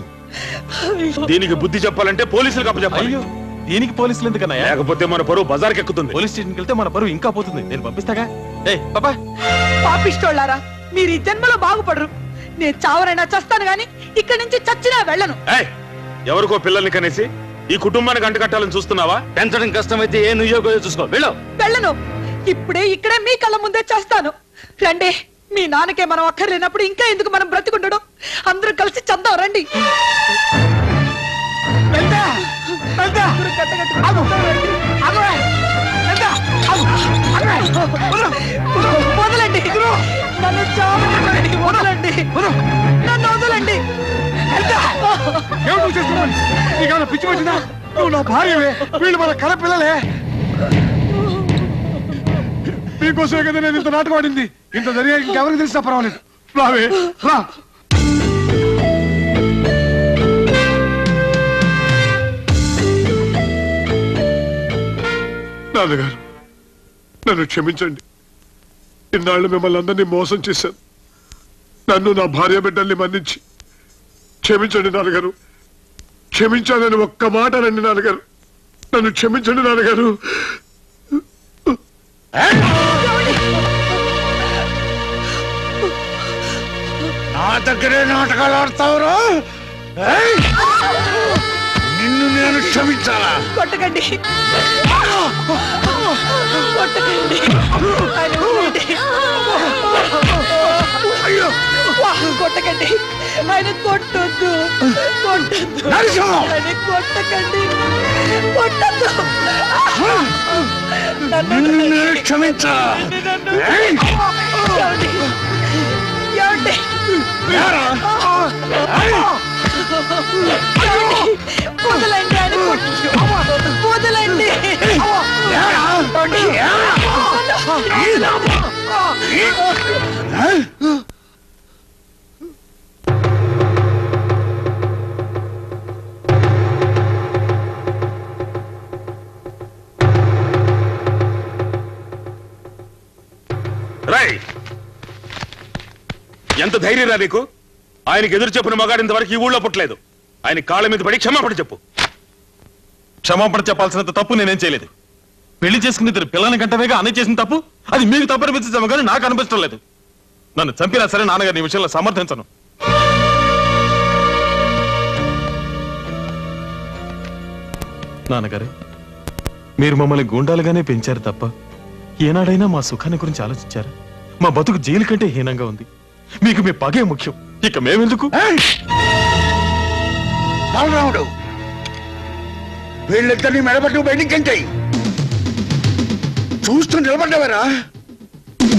Speaker 4: దీనికి బుద్ధి చెప్పాలంటే పోలీసులకు అప్పచెప్పాలి.
Speaker 14: అయ్యో, దీనికి పోలీసులు ఎందుకన్నా?
Speaker 4: లేకపోతే మన పరువు బజార్కి ఎక్కుతుంది.
Speaker 14: పోలీస్ స్టేషన్కి వెళ్తే మన పరువు ఇంకా పోతుంది. నేను పంపిస్తాగా. పాపా,
Speaker 20: పాపిష్టోళ్ళారా, మీరు ఈ జన్మలో బాగుపడరు. నేను చావరైనా చస్తాను గాని ఇక్కడి నుంచి చచ్చినా వెళ్ళను.
Speaker 4: ఎవరికో పిల్లల్ని కనేసి ఈ కుటుంబానికి అంటు కట్టాలని చూస్తున్నావా?
Speaker 10: పెంచడం కష్టమైతే ఏ నుయ్యోగో చూసుకో.
Speaker 20: వెళ్ళను. ఇప్పుడే ఇక్కడే మీ కళ్ళ ముందే చేస్తాను. రండి. మీ నాన్నకే మనం అక్కర్లేనప్పుడు ఇంకా ఎందుకు మనం బ్రతికుండడం? అందరూ కలిసి చద్దాం రండి. వదలండి, నన్ను చావనివ్వండి. వదలండి, నన్ను వదలండి.
Speaker 6: నీకేమైనా పిచ్చి పట్టిందా? నువ్వు నా భార్యవే, వీళ్ళు మన కళ పిల్లలే. మీకోసమే కదా నేను ఇంత నాటకం ఆడింది. ఇంత జరిగా ఇంకెవరికి తెలిసినా పర్వాలేదు. రావే రా. నాన్నగారు, నన్ను క్షమించండి. ఇన్నాళ్ళు మిమ్మల్ని అందరినీ మోసం చేశాను. నన్ను, నా భార్య బిడ్డల్ని మన్నించి క్షమించండి నాన్నగారు. క్షమించానని ఒక్క మాట రండి నాన్నగారు. నన్ను క్షమించండి నాన్నగారు.
Speaker 5: నా దగ్గరే నాటకాలు ఆడతావురా? నిన్ను నేను క్షమించాలా?
Speaker 20: కొట్టకండి, కొట్టకండి. కొట్టకండి, ఆయన కొట్టొద్దు, కొట్టద్దు, ఆయన కొట్టకండి, కొట్టద్దు.
Speaker 5: నిన్ను నేను క్షమించాలా?
Speaker 20: వదలండి, ఆయన వదలండి.
Speaker 21: ఎంత ధైర్యం రా నీకు? ఆయనకి ఎదురు చెప్పిన మగాడు ఇంతవరకు ఈ ఊళ్ళో పుట్టలేదు. ఆయన కాళ్ళ మీద పడి క్షమాపణ చెప్పు.
Speaker 14: క్షమాపణ చెప్పాల్సినంత తప్పు నేనేం చేయలేదు. పెళ్లి చేసుకుని ఇద్దరు పిల్లల గంటవేగా అన్నయ్య చేసిన తప్పు అది మీకు తప్పు అనిపించేమో కానీ నాకు అనిపించడం లేదు. నన్ను చంపినా సరే నాన్నగారిని ఈ విషయంలో సమర్థించను. నాన్నగారు, మీరు మమ్మల్ని గూండాలుగానే పెంచారు తప్ప ఏనాడైనా మా సుఖాన్ని గురించి ఆలోచించారు? మా బతుకు జైలు కంటే హీనంగా ఉంది. మీకు మీ పగే ముఖ్యం, ఇక మేమెందుకు?
Speaker 5: బాలరాముడు, వీళ్ళిద్దరిని మెడబట్టు బయటికి చూస్తూ నిలబడ్డవరా?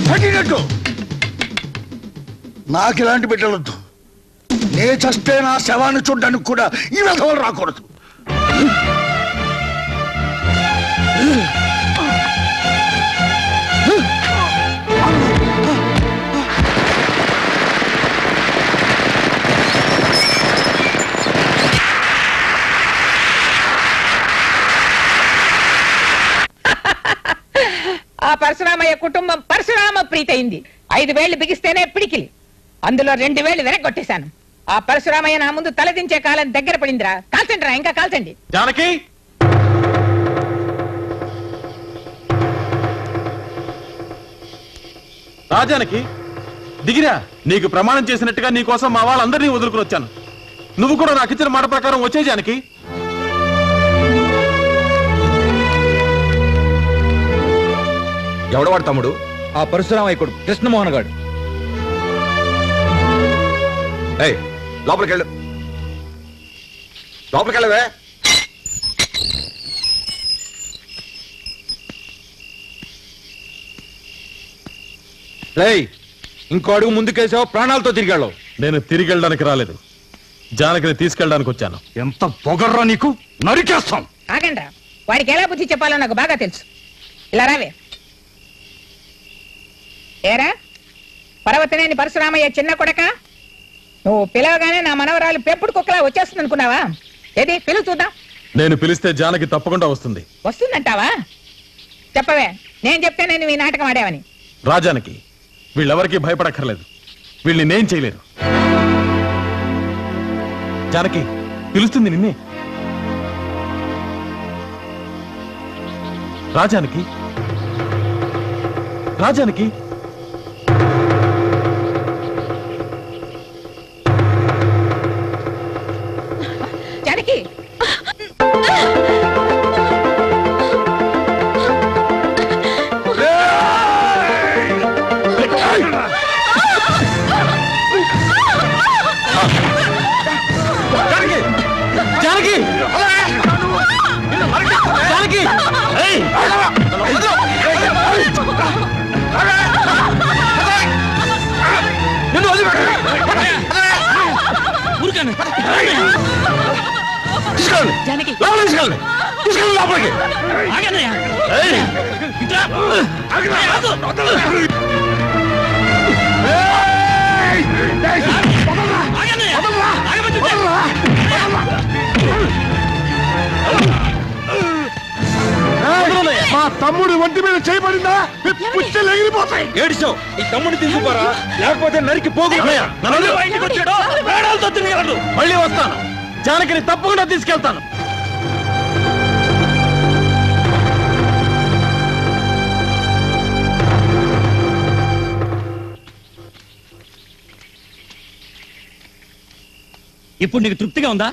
Speaker 5: పట్టినట్టు నాకు ఇలాంటి బిడ్డలొద్దు. నే చస్తే నా శవాన్ని చూడ్డానికి కూడా ఈ విధవలు రాకూడదు.
Speaker 9: ఆ పరశురామయ్య కుటుంబం పరశురామ ప్రీతయింది. 5 వేళ్లు బిగిస్తేనే పిడికిలి, అందులో 2 వేళ్లు వెనక్కొట్టేశాను. ఆ పరశురామయ్య నా ముందు తలదించే కాలం దగ్గర పడిందిరా. కాల్చండి రా, ఇంకా కాల్చండి.
Speaker 14: జానకి, రాజానికి దిగిరా. నీకు ప్రమాణం చేసినట్టుగా నీ కోసం మా వాళ్ళందరినీ వదులుకుని వచ్చాను. నువ్వు కూడా నాకు ఇచ్చిన మాట ప్రకారం వచ్చే జానకి.
Speaker 1: ఎవడవాడు తమ్ముడు? ఆ పరశురామయ్య కొడుకు కృష్ణమోహన్ గాడు. లోపలికెళ్ళు, లోపలికెళ్ళవే. ఇంకో అడుగు ముందుకేసావు, ప్రాణాలతో తిరిగాడు.
Speaker 14: నేను తిరిగి వెళ్ళడానికి రాలేదు, జానకిని తీసుకెళ్ళడానికి వచ్చాను.
Speaker 5: ఎంత పొగర్రా నీకు, నరికేస్తాం.
Speaker 9: ఆగండి రా, వాడికి ఎలా బుద్ధి చెప్పాలో నాకు బాగా తెలుసు. ఇలా రావే. ఏరా పర్వతనేని పరశురామయ్య చిన్న కొడక, నువ్వు పిలవగానే నా మనవరాలు పెంపుడు కుక్కలా వచ్చేస్తుంది అనుకున్నావా? ఏది పిలువు చూద్దాం.
Speaker 14: నేను పిలిస్తే జానకి తప్పకుండా వస్తుంది.
Speaker 9: వస్తుందంటావా? చెప్పవే, నేను చెప్తే నేను ఈ నాటకం ఆడావని.
Speaker 14: రాజానికి వీళ్ళెవరికీ భయపడక్కర్లేదు, వీళ్ళని నేను చేయలేరు. జానకి పిలుస్తుంది నిన్నే. రాజానికి, రాజానికి
Speaker 9: జానకి
Speaker 14: జానకి జానకి
Speaker 6: మా తమ్ముడు ఒంటి మీద చేయబడిందా? పుచ్చలు ఎగిరిపోతాయి.
Speaker 1: ఏడిచావు, ఈ తమ్ముడిని తీసుకుపోరా, లేకపోతే నరికి పోగు.
Speaker 14: మళ్ళీ వస్తాను, జానకిని తప్పకుండా తీసుకెళ్తాను.
Speaker 10: ఇప్పుడు నీకు తృప్తిగా ఉందా?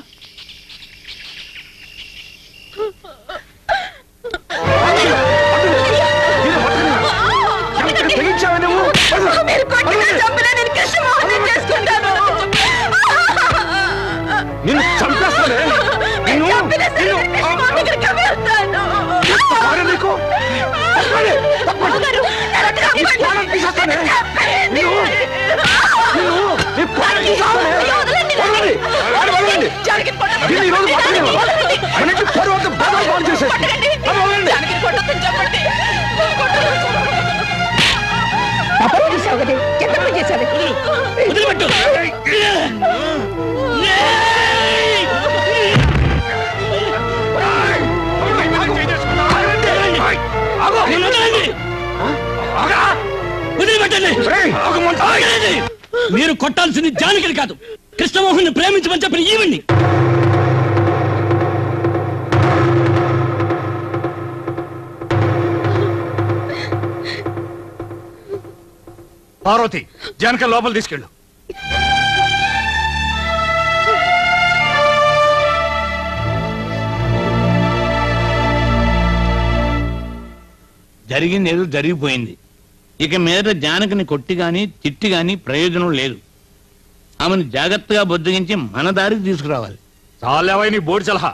Speaker 1: నిన్ను చంపేస్తానే.
Speaker 9: వదిలిపెట్టు. వదిలిపెట్టండి.
Speaker 10: మీరు కొట్టాల్సింది జానకిని కాదు, కృష్ణమోహన్ ప్రేమించమని చెప్పిన ఈవిడ్ని.
Speaker 6: పార్వతి, జానకి లోపల తీసుకెళ్ళు.
Speaker 11: జరిగింది ఏదో జరిగిపోయింది. ఇక మీద జానకిని కొట్టి గాని తిట్టి గాని ప్రయోజనం లేదు. ఆమెను జాగ్రత్తగా బుద్ధగించి మన దారికి తీసుకురావాలి.
Speaker 6: చాలేవై నీ బోర్డు సలహా.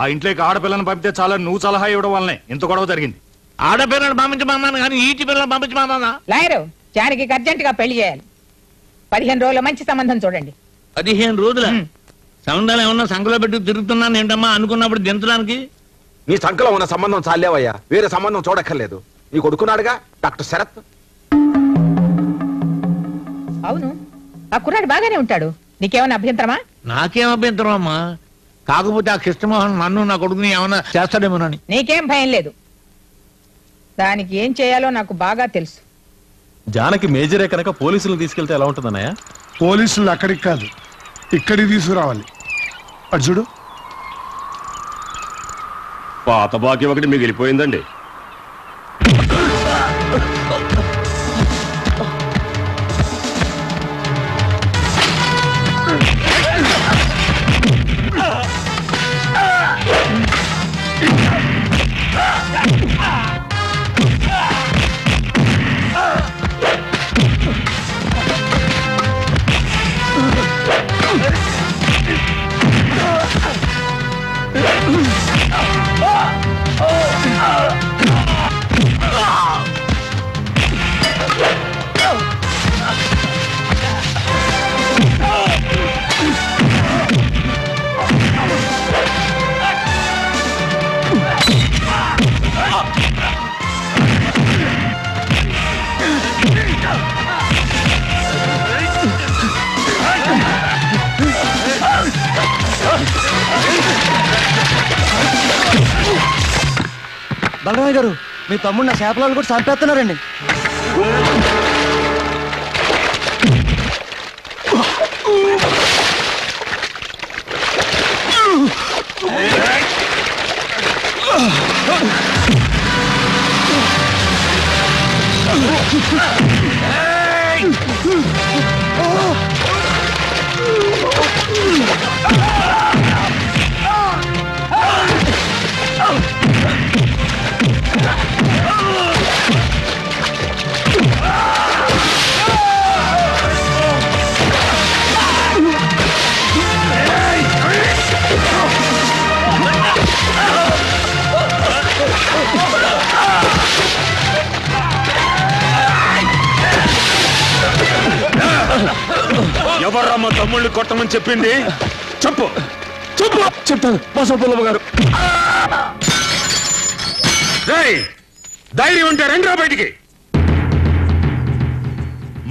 Speaker 6: ఆ ఇంట్లోకి ఆడపిల్లని పంపితే చాలా నువ్వు సలహా ఇవ్వడం వల్లనే ఇంత గొడవ జరిగింది.
Speaker 11: ఆడపిల్లని పంపించమన్నాను కానీ ఈటి పిల్లలు పంపించమన్నా.
Speaker 9: లాయరు, జానకి అర్జెంటుగా పెళ్లి చేయాలి. 15 రోజుల మంచి సంబంధం చూడండి.
Speaker 11: 15 రోజుల సంబంధాలు ఏమన్నా సంఖలో పెట్టి తిరుగుతున్నాను ఏంటమ్మా అనుకున్నప్పుడు దించడానికి.
Speaker 1: నీ సంఖలో ఉన్న సంబంధం చాలేవయ్యా, వేరే సంబంధం చూడక్కర్లేదు. నీ కొడుకున్నాడుగా డాక్టర్ శరత్.
Speaker 9: అవును, ఆ కుర్రాడు బాగానే ఉంటాడు. నీకేమైనా అభ్యంతరమా?
Speaker 11: నాకేం అభ్యంతరం అమ్మా, కాకపోతే ఆ కృష్ణమోహన్ నన్ను నా కొడుకుని ఏమన్నా చేస్తాడేమోనని.
Speaker 9: నీకేం భయం లేదు, దానికి ఏం చేయాలో నాకు బాగా తెలుసు.
Speaker 14: జానకి మేజరే కనుక పోలీసులు తీసుకెళ్తే ఎలా ఉంటుందన్నయ్య?
Speaker 6: పోలీసులు అక్కడికి కాదు ఇక్కడికి తీసుకురావాలి. అటు చూడు.
Speaker 21: పాత బాకీ ఒకటి మిగిలిపోయిందండి.
Speaker 12: బలరామయ్య గారు, మీ తమ్ముడు నా చేపలను కూడా చంపేస్తున్నారండి.
Speaker 21: ఎవర్రమ్మ తమ్ముళ్ళు కొట్టమని చెప్పింది? చెప్పు చెప్పు.
Speaker 14: చెప్తాను బసవపుల్లమ్మ గారు.
Speaker 21: ధైర్యం ఉంటే రండిరా బయటికి.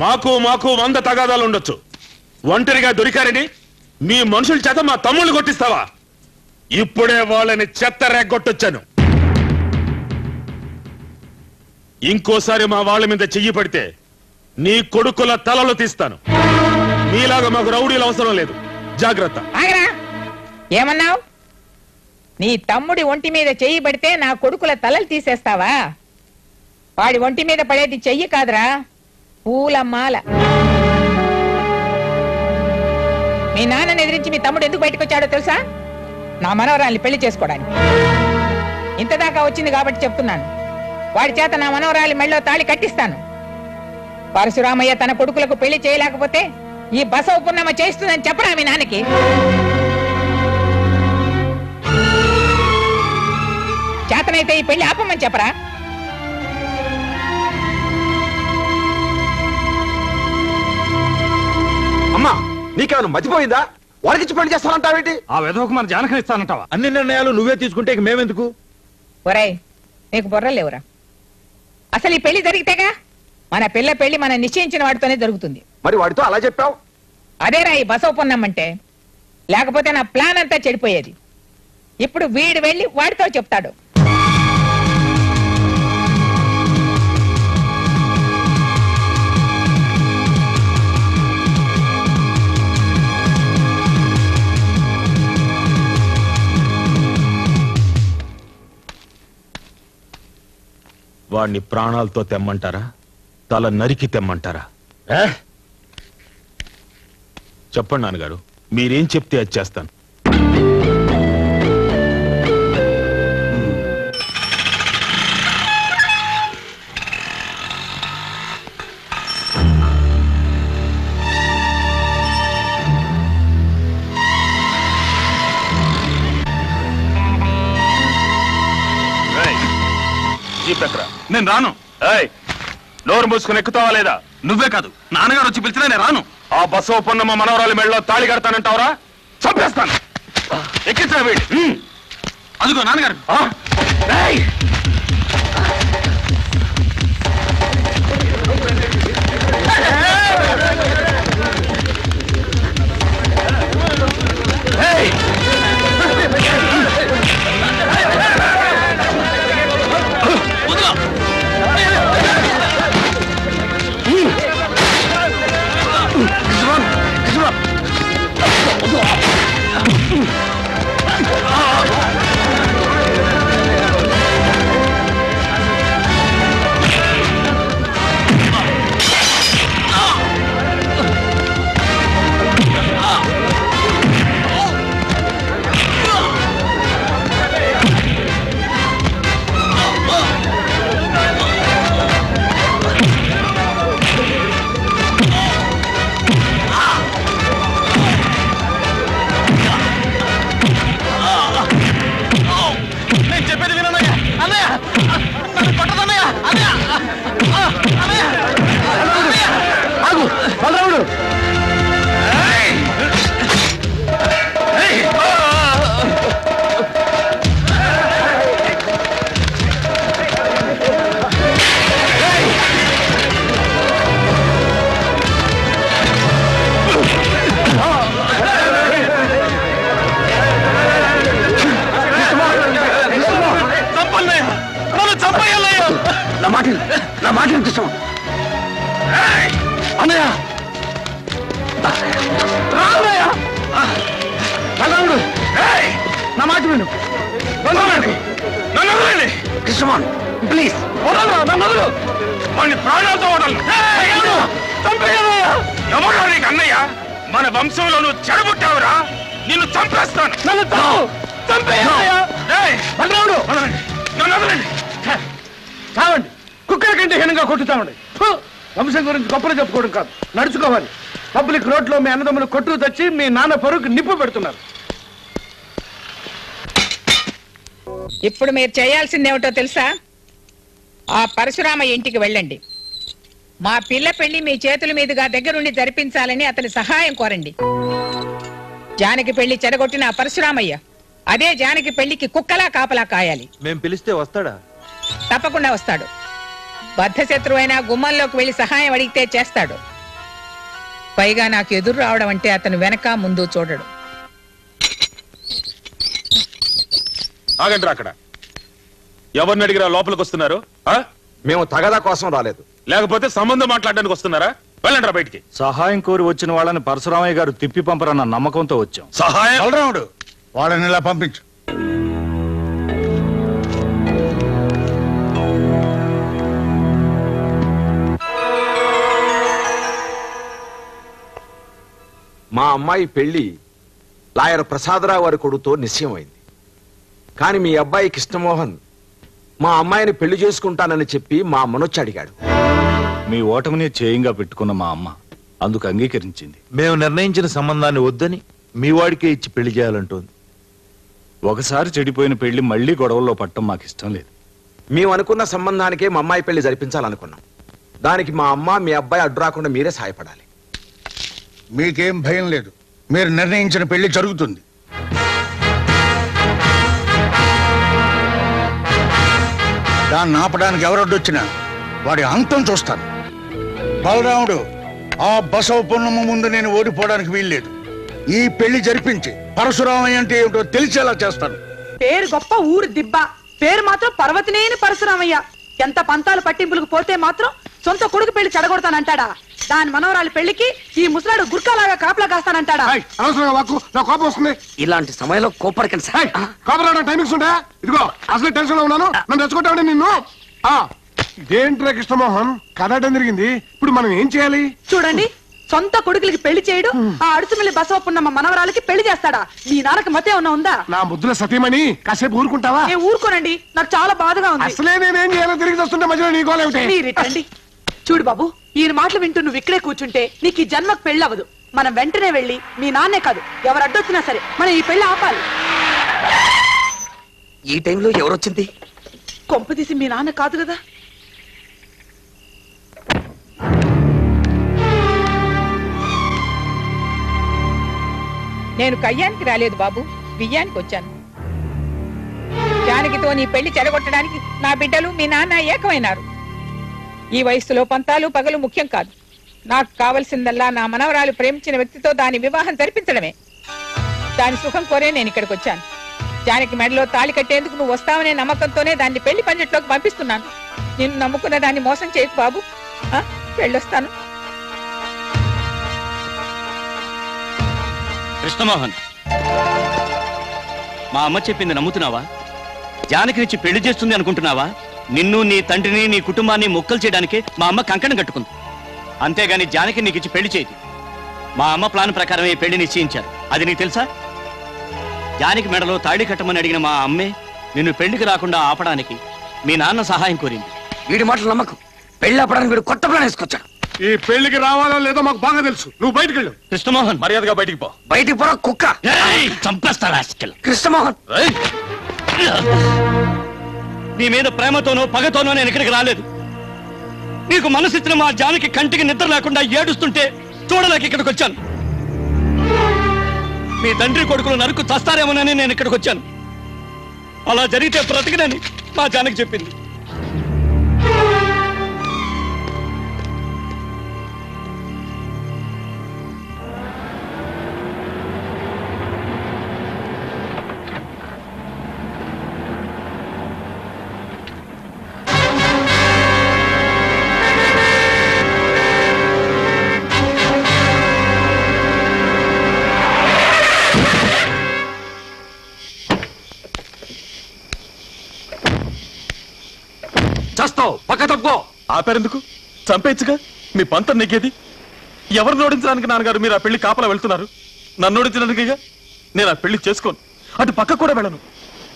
Speaker 21: మాకు 100 తగాదాలు ఉండొచ్చు. ఒంటరిగా దొరికారని మీ మనుషుల చేత మా తమ్ముళ్ళు కొట్టిస్తావా? ఇప్పుడే వాళ్ళని చెత్త రేగొట్టొచ్చాను. ఇంకోసారి మా వాళ్ళ మీద చెయ్యి పడితే నీ కొడుకుల తలలు తీస్తాను. మీలాగా మాకు రౌడీలు అవసరం లేదు. జాగ్రత్త.
Speaker 9: ఏమన్నావు? నీ తమ్ముడి ఒంటి మీద చెయ్యి పడితే నా కొడుకుల తలలు తీసేస్తావా? వాడి ఒంటి మీద పడేది చెయ్యి కాదురా, పూలమాల. మీ నాన్నని ఎదిరించి మీ తమ్ముడు ఎందుకు బయటకు వచ్చాడో తెలుసా? నా మనవరాల్ని పెళ్లి చేసుకోవడానికి. ఇంతదాకా వచ్చింది కాబట్టి చెప్తున్నాను. వాడి చేత నా మనవరాలి మెళ్ళో తాళి కట్టిస్తాను. పరశురామయ్య తన కొడుకులకు పెళ్లి చేయలేకపోతే ఈ బసవ పున్నమ్మ చేస్తుందని చెప్పరా మీ నాన్నకి? చేతనైతే ఈ పెళ్లి ఆపమని చెప్పరా?
Speaker 1: అమ్మా, నీకేమైనా మర్చిపోయిందా? వాడికిచ్చి పెళ్లి చేస్తానంటావేంటి?
Speaker 6: ఆ విధవకు మన జానకని ఇస్తానంటావా?
Speaker 2: అన్ని నిర్ణయాలు నువ్వే తీసుకుంటే ఇక మేమెందుకు?
Speaker 9: ఒరేయ్, నీకు బుర్రలేవురా? అసలు ఈ పెళ్లి జరిగితేగా మన పిల్ల పెళ్లి మనం నిశ్చయించిన వాడితోనే జరుగుతుంది.
Speaker 1: మరి వాడితో అలా చెప్పావు?
Speaker 9: అదేరా ఈ బసవ పున్నమ్మంటే. లేకపోతే నా ప్లాన్ అంతా చెడిపోయేది. ఇప్పుడు వీడు వెళ్ళి వాడితో చెప్తాడు.
Speaker 4: వాడిని ప్రాణాలతో తెమ్మంటారా, తల నరికి తెమ్మంటారా? చెప్పండి నాన్నగారు, మీరేం చెప్తే అది చేస్తాను.
Speaker 14: నేను రాను.
Speaker 21: నోరు మూసుకుని ఎక్కుతావా లేదా?
Speaker 14: నువ్వే కాదు, నాన్నగారు వచ్చి పిలిచినా నేను రాను.
Speaker 21: ఆ బస్సు పొన్నమ్మ మనవరాలి మెళ్ళలో తాళి కడతానంటావరా? చంపేస్తాను. ఎక్కించా వీడి.
Speaker 14: అదిగో నాన్నగారు.
Speaker 12: నా మాట కృష్ణ అన్నయ్య నా మాట విను. కృష్ణమాన్ ప్లీజ్
Speaker 21: ప్రాణాలతో ఎవరో నీకు అన్నయ్య? మన వంశంలో నువ్వు చెడబుట్టావురా, నిన్ను చంపేస్తాను.
Speaker 6: చావండి, కుక్కల కంటే హీనంగా కొట్టుతామండి. వంశం గురించి గొప్పలు చెప్పుకోవడం కాదు, నడుచుకోవాలి. పబ్లిక్ రోడ్ లో మీ అన్నదమ్ములు కొట్టు తెచ్చి మీ నాన్న పరువుకి నిప్పు పెడుతున్నారు.
Speaker 9: ఇప్పుడు మీరు చేయాల్సిందేమిటో తెలుసా? ఆ పరశురామ ఇంటికి వెళ్ళండి. మా పిల్ల పెళ్లి మీ చేతుల మీదుగా దగ్గరుండి జరిపించాలని అతని సహాయం కోరండి. జానకి పెళ్లి చెడగొట్టిన ఆ పరశురామయ్య అదే జానకి పెళ్లికి కుక్కలా కాపలా కాయాలి.
Speaker 2: మేం పిలిస్తే వస్తాడా?
Speaker 9: తప్పకుండా వస్తాడు. బద్ధశత్రువైనా గుమ్మంలోకి వెళ్లి సహాయం అడిగితే చేస్తాడు. పైగా నాకు ఎదురు రావడం అంటే అతను వెనక ముందు చూడడు.
Speaker 21: ఆగండి, అక్కడ ఎవరిని అడిగిరా లోపలికి వస్తున్నారు?
Speaker 1: మేము తగదా కోసం రాలేదు,
Speaker 21: లేకపోతే సంబంధం మాట్లాడడానికి వస్తున్నారా? వెళ్ళండి రా బయటికి.
Speaker 13: సహాయం కోరి వచ్చిన వాళ్ళని పరశురామయ్య గారు తిప్పి పంపరన్న నమ్మకంతో వచ్చాం.
Speaker 21: సహాయం?
Speaker 5: బలరాముడు, వాళ్ళని ఇలా పంపించు.
Speaker 1: మా అమ్మాయి పెళ్లి లాయర్ ప్రసాదరావు వారి కొడుకుతో నిశ్చయమైంది. కానీ మీ అబ్బాయి కృష్ణమోహన్ మా అమ్మాయిని పెళ్లి చేసుకుంటానని చెప్పి మా అమ్మనొచ్చి అడిగాడు.
Speaker 13: మీ ఓటమిని చేయంగా పెట్టుకున్న మా అమ్మ అందుకు అంగీకరించింది.
Speaker 2: మేము నిర్ణయించిన సంబంధాన్ని వద్దని మీ వాడికే ఇచ్చి పెళ్లి చేయాలంటోంది.
Speaker 13: ఒకసారి చెడిపోయిన పెళ్లి మళ్లీ గొడవల్లో పట్టడం మాకు ఇష్టం లేదు.
Speaker 1: మేము అనుకున్న సంబంధానికే మా అమ్మాయి పెళ్లి జరిపించాలనుకున్నాం. దానికి మా అమ్మ మీ అబ్బాయి అడ్డు రాకుండా మీరే సహాయపడాలి.
Speaker 5: మీకేం భయం లేదు, మీరు నిర్ణయించిన పెళ్లి జరుగుతుంది. దాన్ని ఆపడానికి ఎవరొడ్డొచ్చినా వాడి అంతం చూస్తాను. బలరాముడు, ఆ బసవ పున్నమ్మ ముందు నేను ఓడిపోవడానికి వీల్లేదు. ఈ పెళ్లి జరిపించి పరశురామయ్య అంటే ఏమిటో తెలిసేలా చేస్తాను.
Speaker 20: పేరు గొప్ప, ఊరు దిబ్బ, పేరు మాత్రం పర్వతనేని పరశురామయ్య. ఎంత పంతాలు పట్టింపులకు పోతే మాత్రం సొంత కొడుకు పెళ్లి చెడగొడతానంటాడా? దాని మనవరాలి పెళ్లికి ఈ ముసలాడు గుర్కాలాగా కాపలా కాస్తానంటాడా?
Speaker 6: అనవసరంగా వాక్కు, నా కోపం వస్తుంది.
Speaker 12: ఇలాంటి సమయంలో కోపడకండి సార్.
Speaker 6: కోపం రావడం టైమింగ్స్ ఉంటాయా? ఇదిగో అసలు టెన్షన్ లో ఉన్నాను, నన్ను రెచ్చగొట్టావండి నిన్ను. ఇదేంట్రా కృష్ణమోహన్ కదటం జరిగింది. ఇప్పుడు మనం ఏం చేయాలి?
Speaker 20: చూడండి, సొంత కొడుకులకి పెళ్లి చేయడు, ఆ అడుసుమిల్లి బసవపున్నమ్మ మనవరాలకి పెళ్లి చేస్తాడా? మీ నాన్నకి మతే ఉందా?
Speaker 6: నా ముద్దుల సతీమణి కాసేపు ఊరుకుంటావా?
Speaker 20: నేను ఊరుకోనండి, నాకు చాలా బాధగా ఉంది.
Speaker 6: అసలే నేనేం చేయాలో తిరిగి వస్తుంటే మధ్యలో నీ గోలేమిటి?
Speaker 20: మీరిటండి. చూడు బాబు, ఈయన మాటలు వింటూ నువ్వు ఇక్కడే కూర్చుంటే నీకు ఈ జన్మకు పెళ్ళవదు. మనం వెంటనే వెళ్ళి మీ నాన్నే కాదు ఎవరు అడ్డొచ్చినా సరే మనం ఈ పెళ్లి ఆపాలి.
Speaker 12: ఈ టైంలో ఎవరొచ్చింది?
Speaker 20: కొంప తీసి మీ నాన్న కాదు కదా?
Speaker 9: నేను కయ్యానికి రాలేదు బాబు, బియ్యానికి వచ్చాను. జానకితో నీ పెళ్లి చెడగొట్టడానికి నా బిడ్డలు మీ నాన్న ఏకమైనారు. ఈ వయసులో పంతాలు పగలు ముఖ్యం కాదు. నాకు కావలసిందల్లా నా మనవరాలు ప్రేమించిన వ్యక్తితో దాని వివాహం జరిపించడమే. దాని సుఖం కోరే నేను ఇక్కడికి వచ్చాను. జానకి మెడలో తాళి కట్టేందుకు నువ్వు వస్తావనే నమ్మకంతోనే దాన్ని పెళ్లి పంజట్లోకి పంపిస్తున్నాను. నిన్ను నమ్ముకున్న దాన్ని మోసం చేయకు బాబు. వెళ్ళొస్తాను.
Speaker 10: కృష్ణమోహన్, మా అమ్మ చెప్పింది నమ్ముతున్నావా? జానకినిచ్చి పెళ్లి చేస్తుంది అనుకుంటున్నావా? నిన్ను, నీ తండ్రిని, నీ కుటుంబాన్ని మొక్కలు చేయడానికే మా అమ్మ కంకణం కట్టుకుంది. అంతేగాని జానకి నీకు ఇచ్చి పెళ్లి చేయదు. మా అమ్మ ప్లాన్ ప్రకారం ఈ పెళ్లి నిశ్చయించారు. అది నీకు తెలుసా? జానకి మెడలో తాళి కట్టమని అడిగిన మా అమ్మే నిన్ను పెళ్లికి రాకుండా ఆపడానికి మీ నాన్న సహాయం కోరింది.
Speaker 12: వీడి మాటలు నమ్మకు. పెళ్లి ఆపడానికి వీడు కొత్త ప్లాన్ వేసుకొచ్చాడు.
Speaker 6: ఈ పెళ్లికి రావాలో లేదో మాకు బాగా తెలుసు. నువ్వు బయటికి వెళ్ళు.
Speaker 10: కృష్ణమోహన్,
Speaker 14: మర్యాదగా బయటికి పో.
Speaker 12: బయటికి పోరా కుక్క.
Speaker 10: చంపేస్తారా?
Speaker 12: కృష్ణమోహన్,
Speaker 10: నీ మీద ప్రేమతోనో పగతోనో నేను ఇక్కడికి రాలేదు. నీకు మనసిచ్చిన మా జానకి కంటికి నిద్ర లేకుండా ఏడుస్తుంటే చూడలేక ఇక్కడికి వచ్చాను. మీ తండ్రి కొడుకులు నరుకు చస్తారేమోనని నేను ఇక్కడికి వచ్చాను. అలా జరిగితే బ్రతికినని మా జానకి చెప్పింది.
Speaker 14: ఆపారెందుకు? చంపేచ్చుగా. మీ పంతం నెగ్గేది. ఎవరిని ఓడించడానికి నాన్నగారు మీరు ఆ పెళ్లి కాపలా వెళ్తున్నారు? నన్ను ఓడించడానికి నేను ఆ పెళ్లి చేసుకోను. అటు పక్క కూడా వెళ్ళను.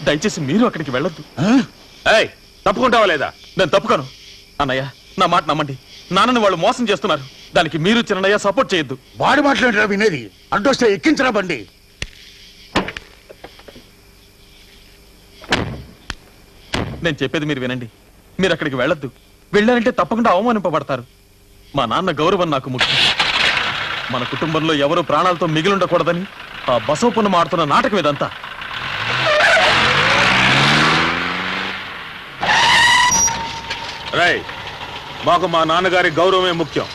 Speaker 14: దయచేసి మీరు అక్కడికి వెళ్ళొద్దు.
Speaker 21: తప్పుకుంటావా లేదా?
Speaker 14: నేను తప్పుకోను. అన్నయ్య, నా మాట నమ్మండి. నాన్నని వాళ్ళు మోసం చేస్తున్నారు. దానికి మీరు చిన్నయ్య సపోర్ట్ చేయొద్దు.
Speaker 5: వాడి మాట్లాడరా వినేది? అడ్డొస్తే ఎక్కించరా బండి.
Speaker 14: నేను చెప్పేది మీరు వినండి. మీరు అక్కడికి వెళ్ళొద్దు. వెళ్ళారంటే తప్పకుండా అవమానింపబడతారు. మా నాన్న గౌరవం నాకు ముఖ్యం. మన కుటుంబంలో ఎవరు ప్రాణాలతో మిగిలిండకూడదని ఆ బసవపున్న ఆడుతున్న నాటకం ఇదంతా.
Speaker 21: రై, మాకు మా నాన్నగారి గౌరవమే ముఖ్యం.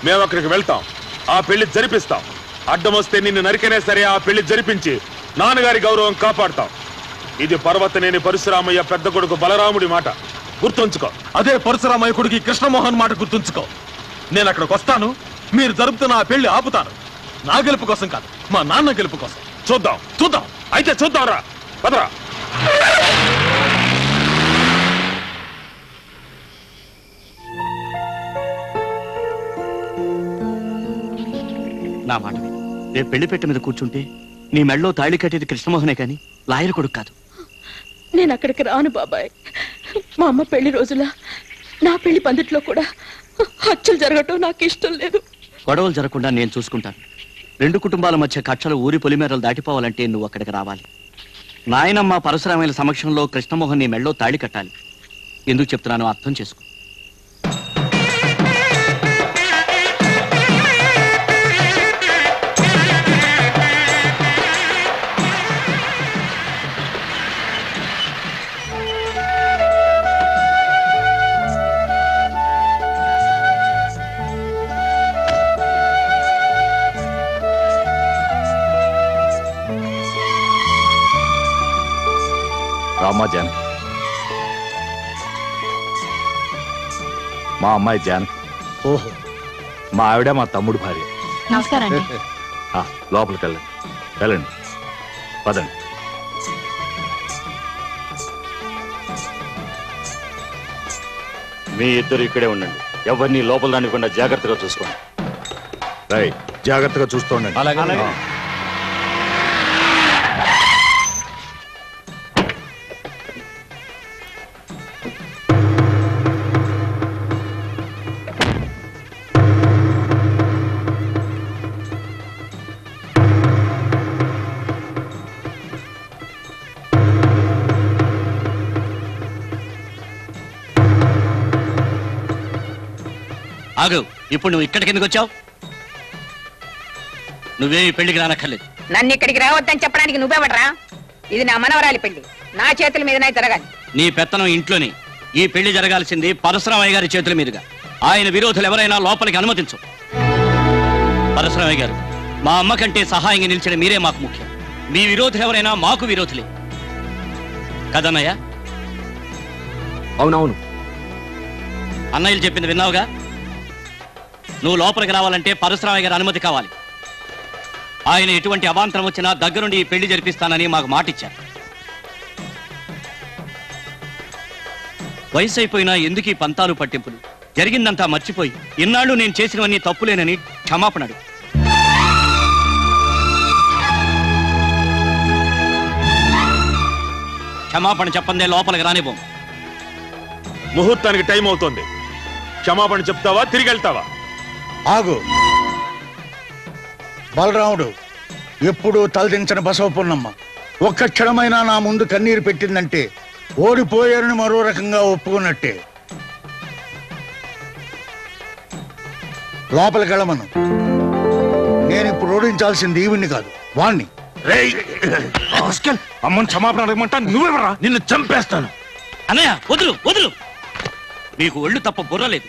Speaker 21: మేము అక్కడికి వెళ్తాం, ఆ పెళ్లి జరిపిస్తాం. అడ్డం వస్తే నిన్ను నరికనే సరే ఆ పెళ్లి జరిపించి నాన్నగారి గౌరవం కాపాడుతాం. ఇది పర్వతనేని పరశురామయ్య పెద్ద కొడుకు బలరాముడి మాట, గుర్తుంచుకో.
Speaker 14: అదే పరశురామయ్య కొడుకు కృష్ణమోహన్ మాట గుర్తుంచుకో. నేను అక్కడికి వస్తాను, మీరు జరుపుతున్న ఆ పెళ్లి ఆపుతాను. నా గెలుపు కోసం కాదు, మా నాన్న గెలుపు కోసం.
Speaker 21: చూద్దాం చూద్దాం అయితే చూద్దాం. రా పదరా.
Speaker 10: నా మాట విను. రేపు పెళ్లి పెట్టె మీద కూర్చుంటే నీ మెడలో తాళి కట్టేది కృష్ణమోహనే కాని లాయర్ కొడుకు కాదు.
Speaker 7: నేను అక్కడికి రాను బాబాయ్. మా అమ్మ పెళ్లి రోజుల నా పెళ్లి పందిట్లో కూడా హత్యలు జరగటం నాకు ఇష్టం లేదు.
Speaker 10: గొడవలు జరగకుండా నేను చూసుకుంటాను. రెండు కుటుంబాల మధ్య కక్షలు ఊరి పొలిమేరలు దాటిపోవాలంటే నువ్వు అక్కడికి రావాలి. నాయనమ్మ పరశురామయ్యల సమక్షంలో కృష్ణమోహన్ నీ మెడలో తాళి కట్టాలి. ఎందుకు చెప్తున్నానో అర్థం చేసుకో.
Speaker 4: రామ్మా జానకి. మా అమ్మాయి జానకి.
Speaker 5: ఓహో,
Speaker 4: మా ఆవిడ మా తమ్ముడు భార్య.
Speaker 16: నమస్కారం అండి.
Speaker 4: లోపలికి వెళ్ళండి. వెళ్ళండి, పదండి.
Speaker 10: మీ ఇద్దరు ఇక్కడే ఉండండి. ఎవరిని లోపల రానివ్వకుండా జాగ్రత్తగా చూసుకోండి.
Speaker 2: జాగ్రత్తగా చూస్తూ
Speaker 10: అలాగే. ఆగు, ఇప్పుడు నువ్వు ఇక్కడికి ఎందుకు వచ్చావు? నువ్వేమి పెళ్లికి రానక్కర్లేదు.
Speaker 9: నన్ను ఇక్కడికి రావద్దని చెప్పడానికి నువ్వెవడరా? ఇది నా మనవరాలి పెళ్లి, నా చేతుల మీదనే జరగాలి.
Speaker 10: నీ పెత్తనం ఇంట్లోని. ఈ పెళ్లి జరగాల్సింది పరశురామయ్య గారి చేతుల మీదుగా. ఆయన విరోధులు ఎవరైనా లోపలికి అనుమతించు. పరశురామయ్య గారు, మా అమ్మ కంటే సహాయంగా నిలిచిన మీరే మాకు ముఖ్యం. మీ విరోధులు ఎవరైనా మాకు విరోధులే కదన్నయ్య?
Speaker 1: అవునవును.
Speaker 10: అన్నయ్యలు చెప్పింది విన్నావుగా. నువ్వు లోపలికి రావాలంటే పరశురామయ్య గారి అనుమతి కావాలి. ఆయన ఎటువంటి అవాంతరం వచ్చినా దగ్గరుండి ఈ పెళ్లి జరిపిస్తానని మాకు మాటిచ్చారు. వయసు అయిపోయినా ఎందుకు ఈ పంతాలు పట్టింపులు? జరిగిందంతా మర్చిపోయి ఇన్నాళ్ళు నేను చేసినవన్నీ తప్పులేనని క్షమాపణ అడుగు. క్షమాపణ చెప్పందే లోపలికి రానివ్వం.
Speaker 21: ముహూర్తానికి టైం అవుతోంది. క్షమాపణ చెప్తావా, తిరిగి వెళ్తావా?
Speaker 5: ఆగు. బలరాముడు ఎప్పుడూ తలదించని బసవపున్నమ్మ ఒక్క క్షణమైనా నా ముందు కన్నీరు పెట్టిందంటే ఓడిపోయారని మరో రకంగా ఒప్పుకున్నట్టే. లోపలికి వెళ్ళమను. నేను ఇప్పుడు ఓడించాల్సింది ఈవిడ్ని కాదు, వాణ్ణి.
Speaker 21: అమ్మని క్షమాపణ అడగమంటా, నువ్వెవరా? నిన్ను చంపేస్తాను.
Speaker 10: అన్నయ్య వదులు వదులు. మీకు ఒళ్ళు తప్ప బుర్రలేదు.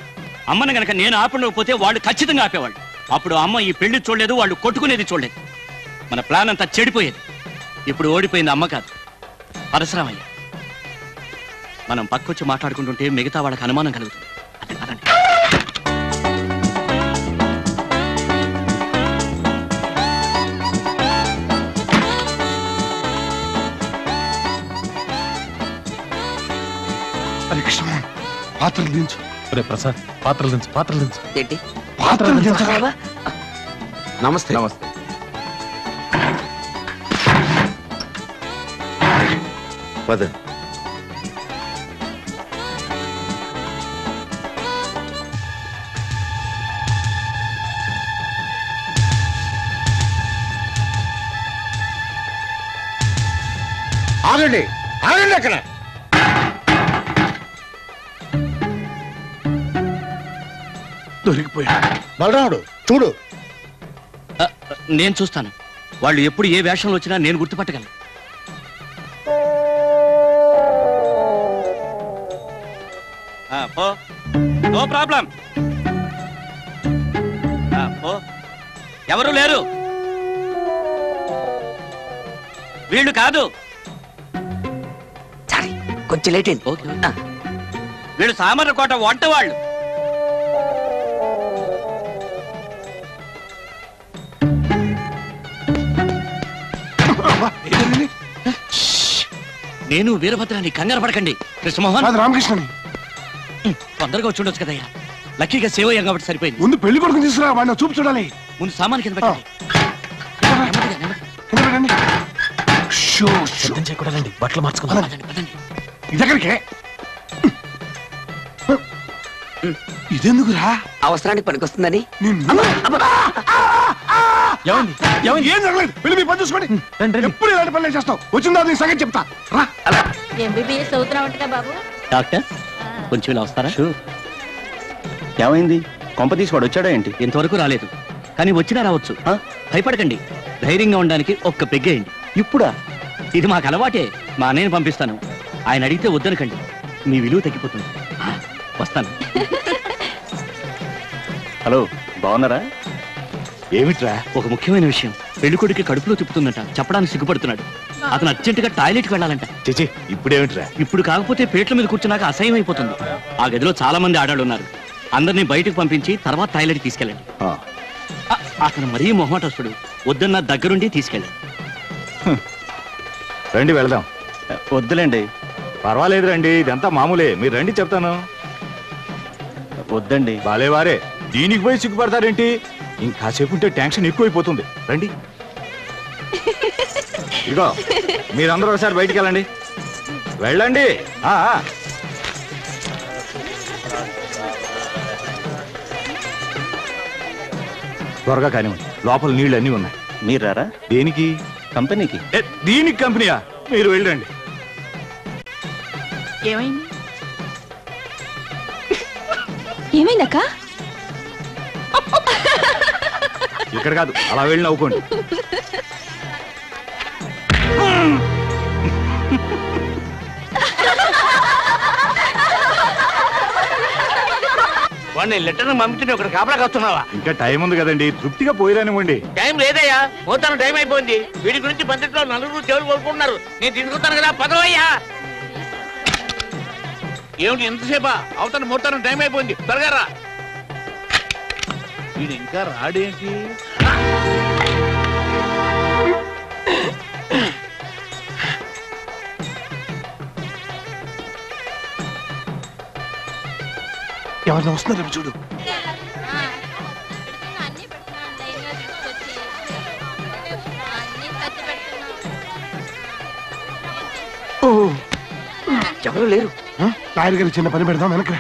Speaker 10: అమ్మని గనక నేను ఆపకపోతే వాళ్ళు ఖచ్చితంగా ఆపేవాళ్ళు. అప్పుడు అమ్మ ఈ పెళ్లి చూడలేదు, వాళ్ళు కొట్టుకునేది చూడలేదు. మన ప్లాన్ అంతా చెడిపోయేది. ఇప్పుడు ఓడిపోయింది అమ్మ కాదు, పరశురామయ్య. మనం పక్కొచ్చి మాట్లాడుకుంటుంటే మిగతా వాళ్ళకి అనుమానం కలుగుతుంది. అదండి.
Speaker 6: అరే కృష్ణమోహన్, పాత్రలు దించు.
Speaker 17: రే ప్రసాద్, పాత్రలు దించు, పాత్రలు దించు.
Speaker 12: ఏంటి
Speaker 6: పాత్రలు దించరా?
Speaker 1: నమస్తే.
Speaker 21: నమస్తే.
Speaker 2: పద.
Speaker 5: ఆగండి, ఆగండి అక్కడ.
Speaker 6: దొరికిపోయా.
Speaker 5: బలరాముడు చూడు.
Speaker 10: నేను చూస్తాను. వాళ్ళు ఎప్పుడు ఏ వేషంలో వచ్చినా నేను గుర్తుపట్టగలను. No problem. ఎవరు లేరు. వీళ్ళు కాదు.
Speaker 12: కొంచెం లేట్ అయింది.
Speaker 10: వీళ్ళు సామర్లకోట వంట వాళ్ళు. నేను వీరభద్రాన్ని, కంగారు పడకండి. కృష్ణమోహన్,
Speaker 6: రామకృష్ణ
Speaker 10: తొందరగా వచ్చి ఉండొచ్చు కదయ్యా. లక్కీగా సేవ అయ్యాం కాబట్టి సరిపోయింది.
Speaker 6: ముందు పెళ్లి కొడుకుని తీసుకురా, వాడిని చూపు చూడాలి.
Speaker 10: ముందు సామాన్ కింద పెట్టండి.
Speaker 17: శబ్దం చేయకూడదండి, బట్టలు మార్చుకుందాం.
Speaker 6: ఇదెక్కడికే? ఇదెందుకురా?
Speaker 12: అవసరానికి పనికొస్తుందని.
Speaker 6: ఏం జరగలేదు. పెళ్లి మీ పని చూసుకోండి. ఎప్పుడు ఇలాంటి పనులు చేస్తావు? వచ్చిన తర్వాత నీ సంగతి చెప్తా. రా.
Speaker 16: ఎంబీబీఎస్ అవుతున్నావంటగా బాబు.
Speaker 10: డాక్టర్ కొంచెం ఇలా వస్తారా?
Speaker 13: ఏమైంది? కొంప తీసి వాడు వచ్చాడా ఏంటి?
Speaker 10: ఇంతవరకు రాలేదు, కానీ వచ్చినా రావచ్చు. భయపడకండి, ధైర్యంగా ఉండడానికి ఒక్క పెగ్గేయండి.
Speaker 13: ఇప్పుడా?
Speaker 10: ఇది మాకు అలవాటే. మా అన్నయ్యని పంపిస్తాను. ఆయన అడిగితే వద్దనకండి, మీ విలువ తగ్గిపోతుంది. వస్తాను.
Speaker 13: హలో, బాగున్నారా?
Speaker 10: ఏమిట్రా? ఒక ముఖ్యమైన విషయం. పెళ్లికొడికి కడుపులో తిప్పుతుందంట, చెప్పడానికి సిగ్గుపడుతున్నాడు. అతను అర్జెంటుగా టాయిలెట్కి వెళ్ళాలంట.
Speaker 21: చేచి ఇప్పుడేమిట్రా?
Speaker 10: ఇప్పుడు కాకపోతే పేట్ల మీద కూర్చున్నాక అసహ్యం అయిపోతుంది. ఆ గదిలో చాలా మంది ఆడాళ్ళు ఉన్నారు. అందరినీ బయటకు పంపించి తర్వాత టాయిలెట్ తీసుకెళ్ళండి. అతను మరీ మొహమాటస్తుడు, వద్దన్న దగ్గరుండి తీసుకెళ్ళండి.
Speaker 21: రండి వెళదాం.
Speaker 13: వద్దులేండి.
Speaker 21: పర్వాలేదు రండి, ఇదంతా మామూలే. మీరు రండి చెప్తాను.
Speaker 13: వద్దండి.
Speaker 3: బాలేవారే, దీనికి పోయి సిగ్గుపడతారేంటి? ఇంకాసేపు ఉంటే టెన్షన్ ఎక్కువైపోతుంది. రండి. ఇదిగో మీరందరూ ఒకసారి బయటికి వెళ్ళండి. వెళ్ళండి. త్వరగా కానివ్వండి, లోపల నీళ్ళు అన్నీ ఉన్నాయి.
Speaker 13: మీరు రారా?
Speaker 3: దేనికి?
Speaker 13: కంపెనీకి.
Speaker 3: దీనికి కంపెనీయా? మీరు వెళ్ళండి.
Speaker 20: ఏమైంది?
Speaker 16: ఏమైందక్క?
Speaker 3: ఇక్కడ కాదు, అలా వెళ్ళి నవ్వుకోండి.
Speaker 11: వాడిని లెటర్ పంపించి ఒకటి కాపలాకి వస్తున్నావా?
Speaker 3: ఇంకా టైం ఉంది కదండి, తృప్తిగా పోయిరానివ్వండి.
Speaker 11: టైం లేదయ్యా, పోతాను. టైం అయిపోయింది. వీడి గురించి పందిట్లో నలుగురు చెవులు కొనుక్కున్నారు. నేను తీసుకుంటాను కదా, పదవయ్యా. ఏమిటి ఎంతసేపా? అవుతాను, మోతాను. టైం అయిపోయింది, త్వరగా రా. వీడు ఇంకా రాడేంటి?
Speaker 6: ఎవరిని వస్తున్నారు చూడు.
Speaker 12: ఎవరు లేరు.
Speaker 6: లాయర్ గారి చిన్న పని పెడదాం వెనక.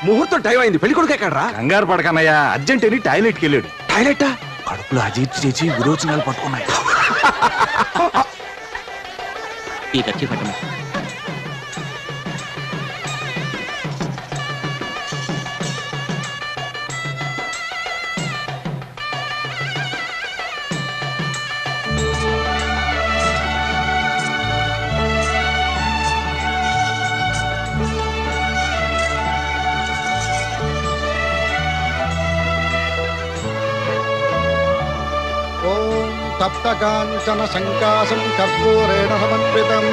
Speaker 1: ముహూర్తం టైం అయింది. పెళ్లి కొడుకు ఎక్కడరా?
Speaker 3: కంగారు పడకన్నయ్యా, అర్జెంట్ అని టాయిలెట్కి వెళ్ళాడు.
Speaker 1: టాయిలెట్?
Speaker 3: కడుపులో అజీర్తి చేసి విరోచనాలు పట్టుకున్నాయి.
Speaker 10: ఈ ఖర్చు పెట్టండి.
Speaker 6: తప్తకాంచన సంకాశం కర్పూరేణ సమన్వితం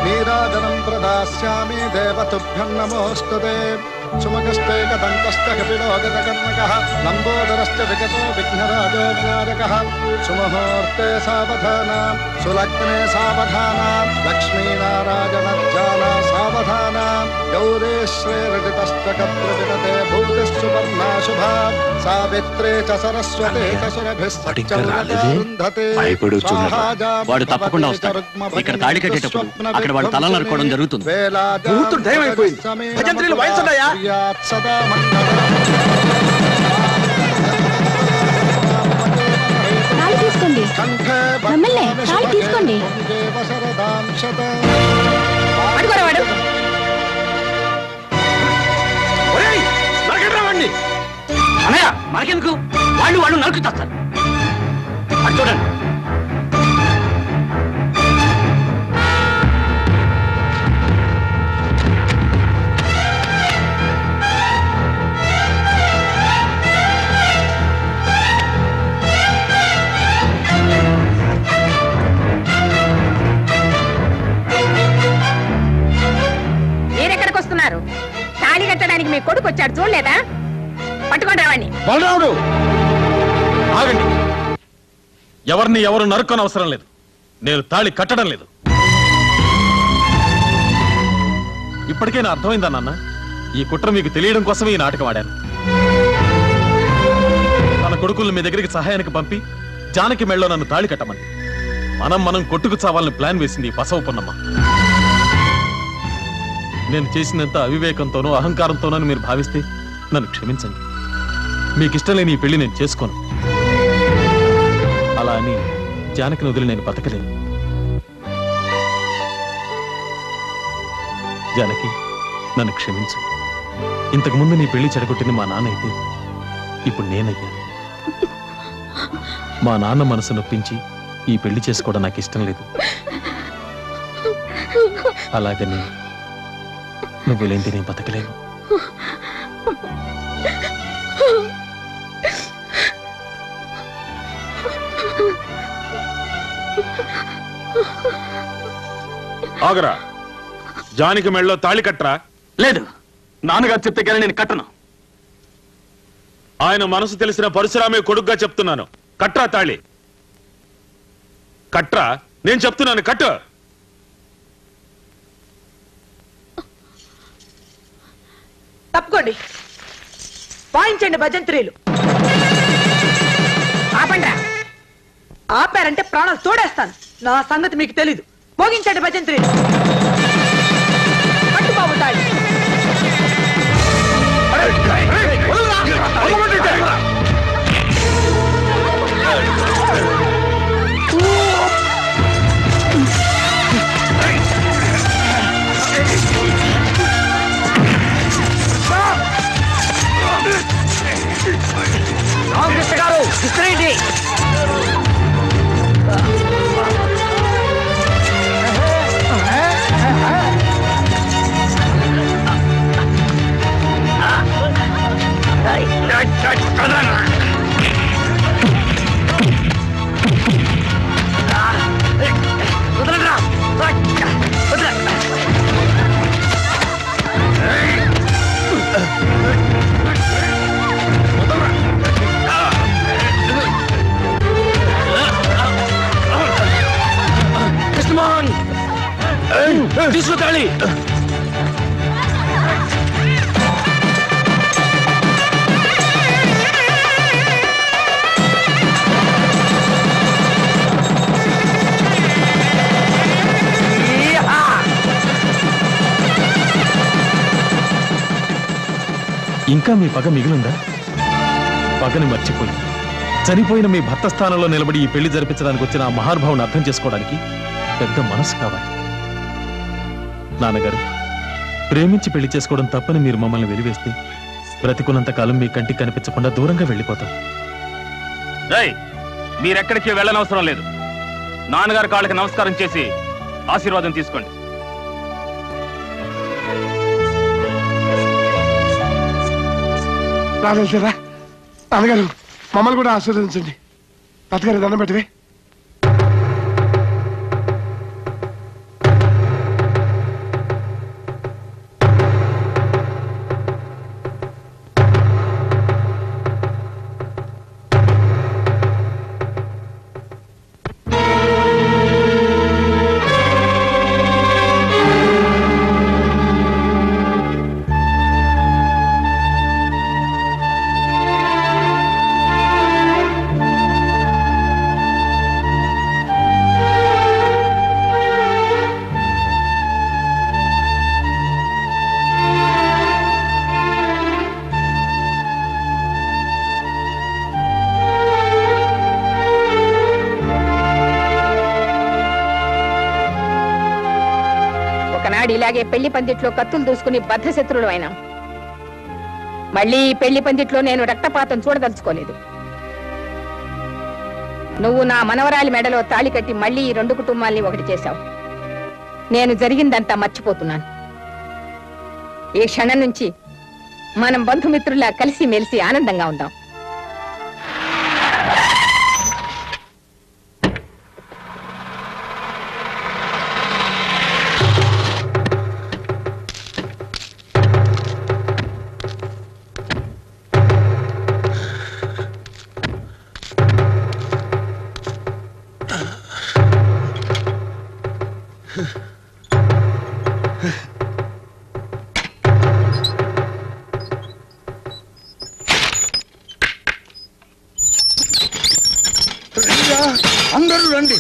Speaker 6: నీరాజనం ప్రదాస్యామి దేవతుభ్యం నమోస్తుతే సుమగస్తే గదంతశ్చ కపిలో గతకర్ణకః లంబోదరశ్చ విగతో విఘ్నరాజో వినాయకః సుముహూర్తే సావధానం సులగ్నే సావధానం లక్ష్మీనారాయణజ్జాలా సావధానం గౌరీ శ్రీరజితశ్చ కత్రవినతే భూతిః సువర్ణా శుభా సావిత్రే చ సరస్వతే చ సురభిశ్చరుంధతే.
Speaker 10: వాడు తప్పకుండా వస్తాడు. ఇక్కడ తాళి కట్టేటప్పుడు అక్కడ వాడు తల నరుకోవడం జరుగుతుంది.
Speaker 1: ముహూర్తం టైం అయిపోయింది. భజంత్రీలు వాయించండియా.
Speaker 16: తాళి తీసుకోండి. మమ్మల్ని తాళి తీసుకోండి.
Speaker 9: అడుగురా వాడు.
Speaker 12: అన్నయ్య మనకెందుకు? వాళ్ళు నరుకుతారు. అది చూడండి.
Speaker 9: మీరెక్కడికి వస్తున్నారు? తాళి కట్టడానికి మీ కొడుకు కొడుకు వచ్చాడు చూడలేదా? పట్టుకోండి రావాణ్ణి.
Speaker 14: బలరాముడు ఆగండి. ఎవరిని ఎవరు నరుక్కని అవసరం లేదు. నేను తాళి కట్టడం లేదు. ఇప్పటికే అర్థమైందా నాన్న? ఈ కుట్ర మీకు తెలియడం కోసమే ఈ నాటకం ఆడాను. తన కొడుకుల్ని మీ దగ్గరికి సహాయానికి పంపి జానకి మెళ్ళలో నన్ను తాళి కట్టమని మనం కొట్టుకు చావాలని ప్లాన్ వేసింది బసవ పున్నమ్మ. నేను చేసినంత అవివేకంతోనో అహంకారంతోనో మీరు భావిస్తే నన్ను క్షమించండి. మీకు ఇష్టం లేని ఈ పెళ్లి నేను చేసుకోను. అలా అని జానకిని వదిలి నేను బతకలేను. జానకి, నన్ను క్షమించు. ఇంతకుముందు నీ పెళ్లి చెడగొట్టింది మా నాన్న అయితే ఇప్పుడు నేనయ్యాను. మా నాన్న మనసు నొప్పించి ఈ పెళ్లి చేసుకోవడం నాకు ఇష్టం లేదు. అలాగని నువ్వు లేంటి నేను బతకలేను.
Speaker 21: ఆగరా, జానికి మెళ్ళలో తాళి కట్టరా.
Speaker 10: లేదు, నాన్నగారు చెప్తే కానీ నేను కట్టను.
Speaker 21: ఆయన మనసు తెలిసిన పరశురామే కొడుగ్గా చెప్తున్నాను. కట్రా తాళి. కట్రా, నేను చెప్తున్నాను కట్టు.
Speaker 20: తప్పుకోండి, వాయించండి భజంత్రీలు.
Speaker 9: ఆపండి.
Speaker 20: ఆపారంటే ప్రాణాలు తోడేస్తాను. నా సంగతి మీకు తెలీదు. మోగించండి భజంత్రీలు. కట్టుబాబు తాళి.
Speaker 12: రామకృష్ణ గారు విసిరేయండి. కృష్ణమోహన్ తీసుకుతాళి.
Speaker 14: ఇంకా మీ పగ మిగిలిందా? పగని మర్చిపోయి చనిపోయిన మీ భర్త స్థానంలో నిలబడి ఈ పెళ్లి జరిపించడానికి వచ్చిన ఆ మహానుభావుని అర్థం చేసుకోవడానికి పెద్ద మనసు కావాలి. నాన్నగారు, ప్రేమించి పెళ్లి చేసుకోవడం తప్పని మీరు మమ్మల్ని వెలివేస్తే బ్రతికున్నంత కాలం మీ కంటికి కనిపించకుండా దూరంగా వెళ్ళిపోతాం.
Speaker 10: మీరెక్కడికి వెళ్ళనవసరం లేదు. నాన్నగారి కాళ్ళకి నమస్కారం చేసి ఆశీర్వాదం తీసుకోండి.
Speaker 6: రాజేశ్వరా, నాన్నగారు మమ్మల్ని కూడా ఆశీర్వదించండి. తాతగారి దండం పెట్టవే.
Speaker 9: ఒకనాడు ఇలాగే పెళ్లి పందిట్లో కత్తులు దూసుకుని బద్ధశత్రులు అయినా మళ్ళీ ఈ పెళ్లి పందిట్లో నేను రక్తపాతం చూడదలుచుకోలేదు. నువ్వు నా మనవరాలి మెడలో తాళి కట్టి మళ్ళీ ఈ రెండు కుటుంబాల్ని ఒకటి చేశావు. నేను జరిగిందంతా మర్చిపోతున్నాను. ఈ క్షణం నుంచి మనం బంధుమిత్రుల్లా కలిసి మెలిసి ఆనందంగా ఉందాం.
Speaker 5: అందరూ రండి.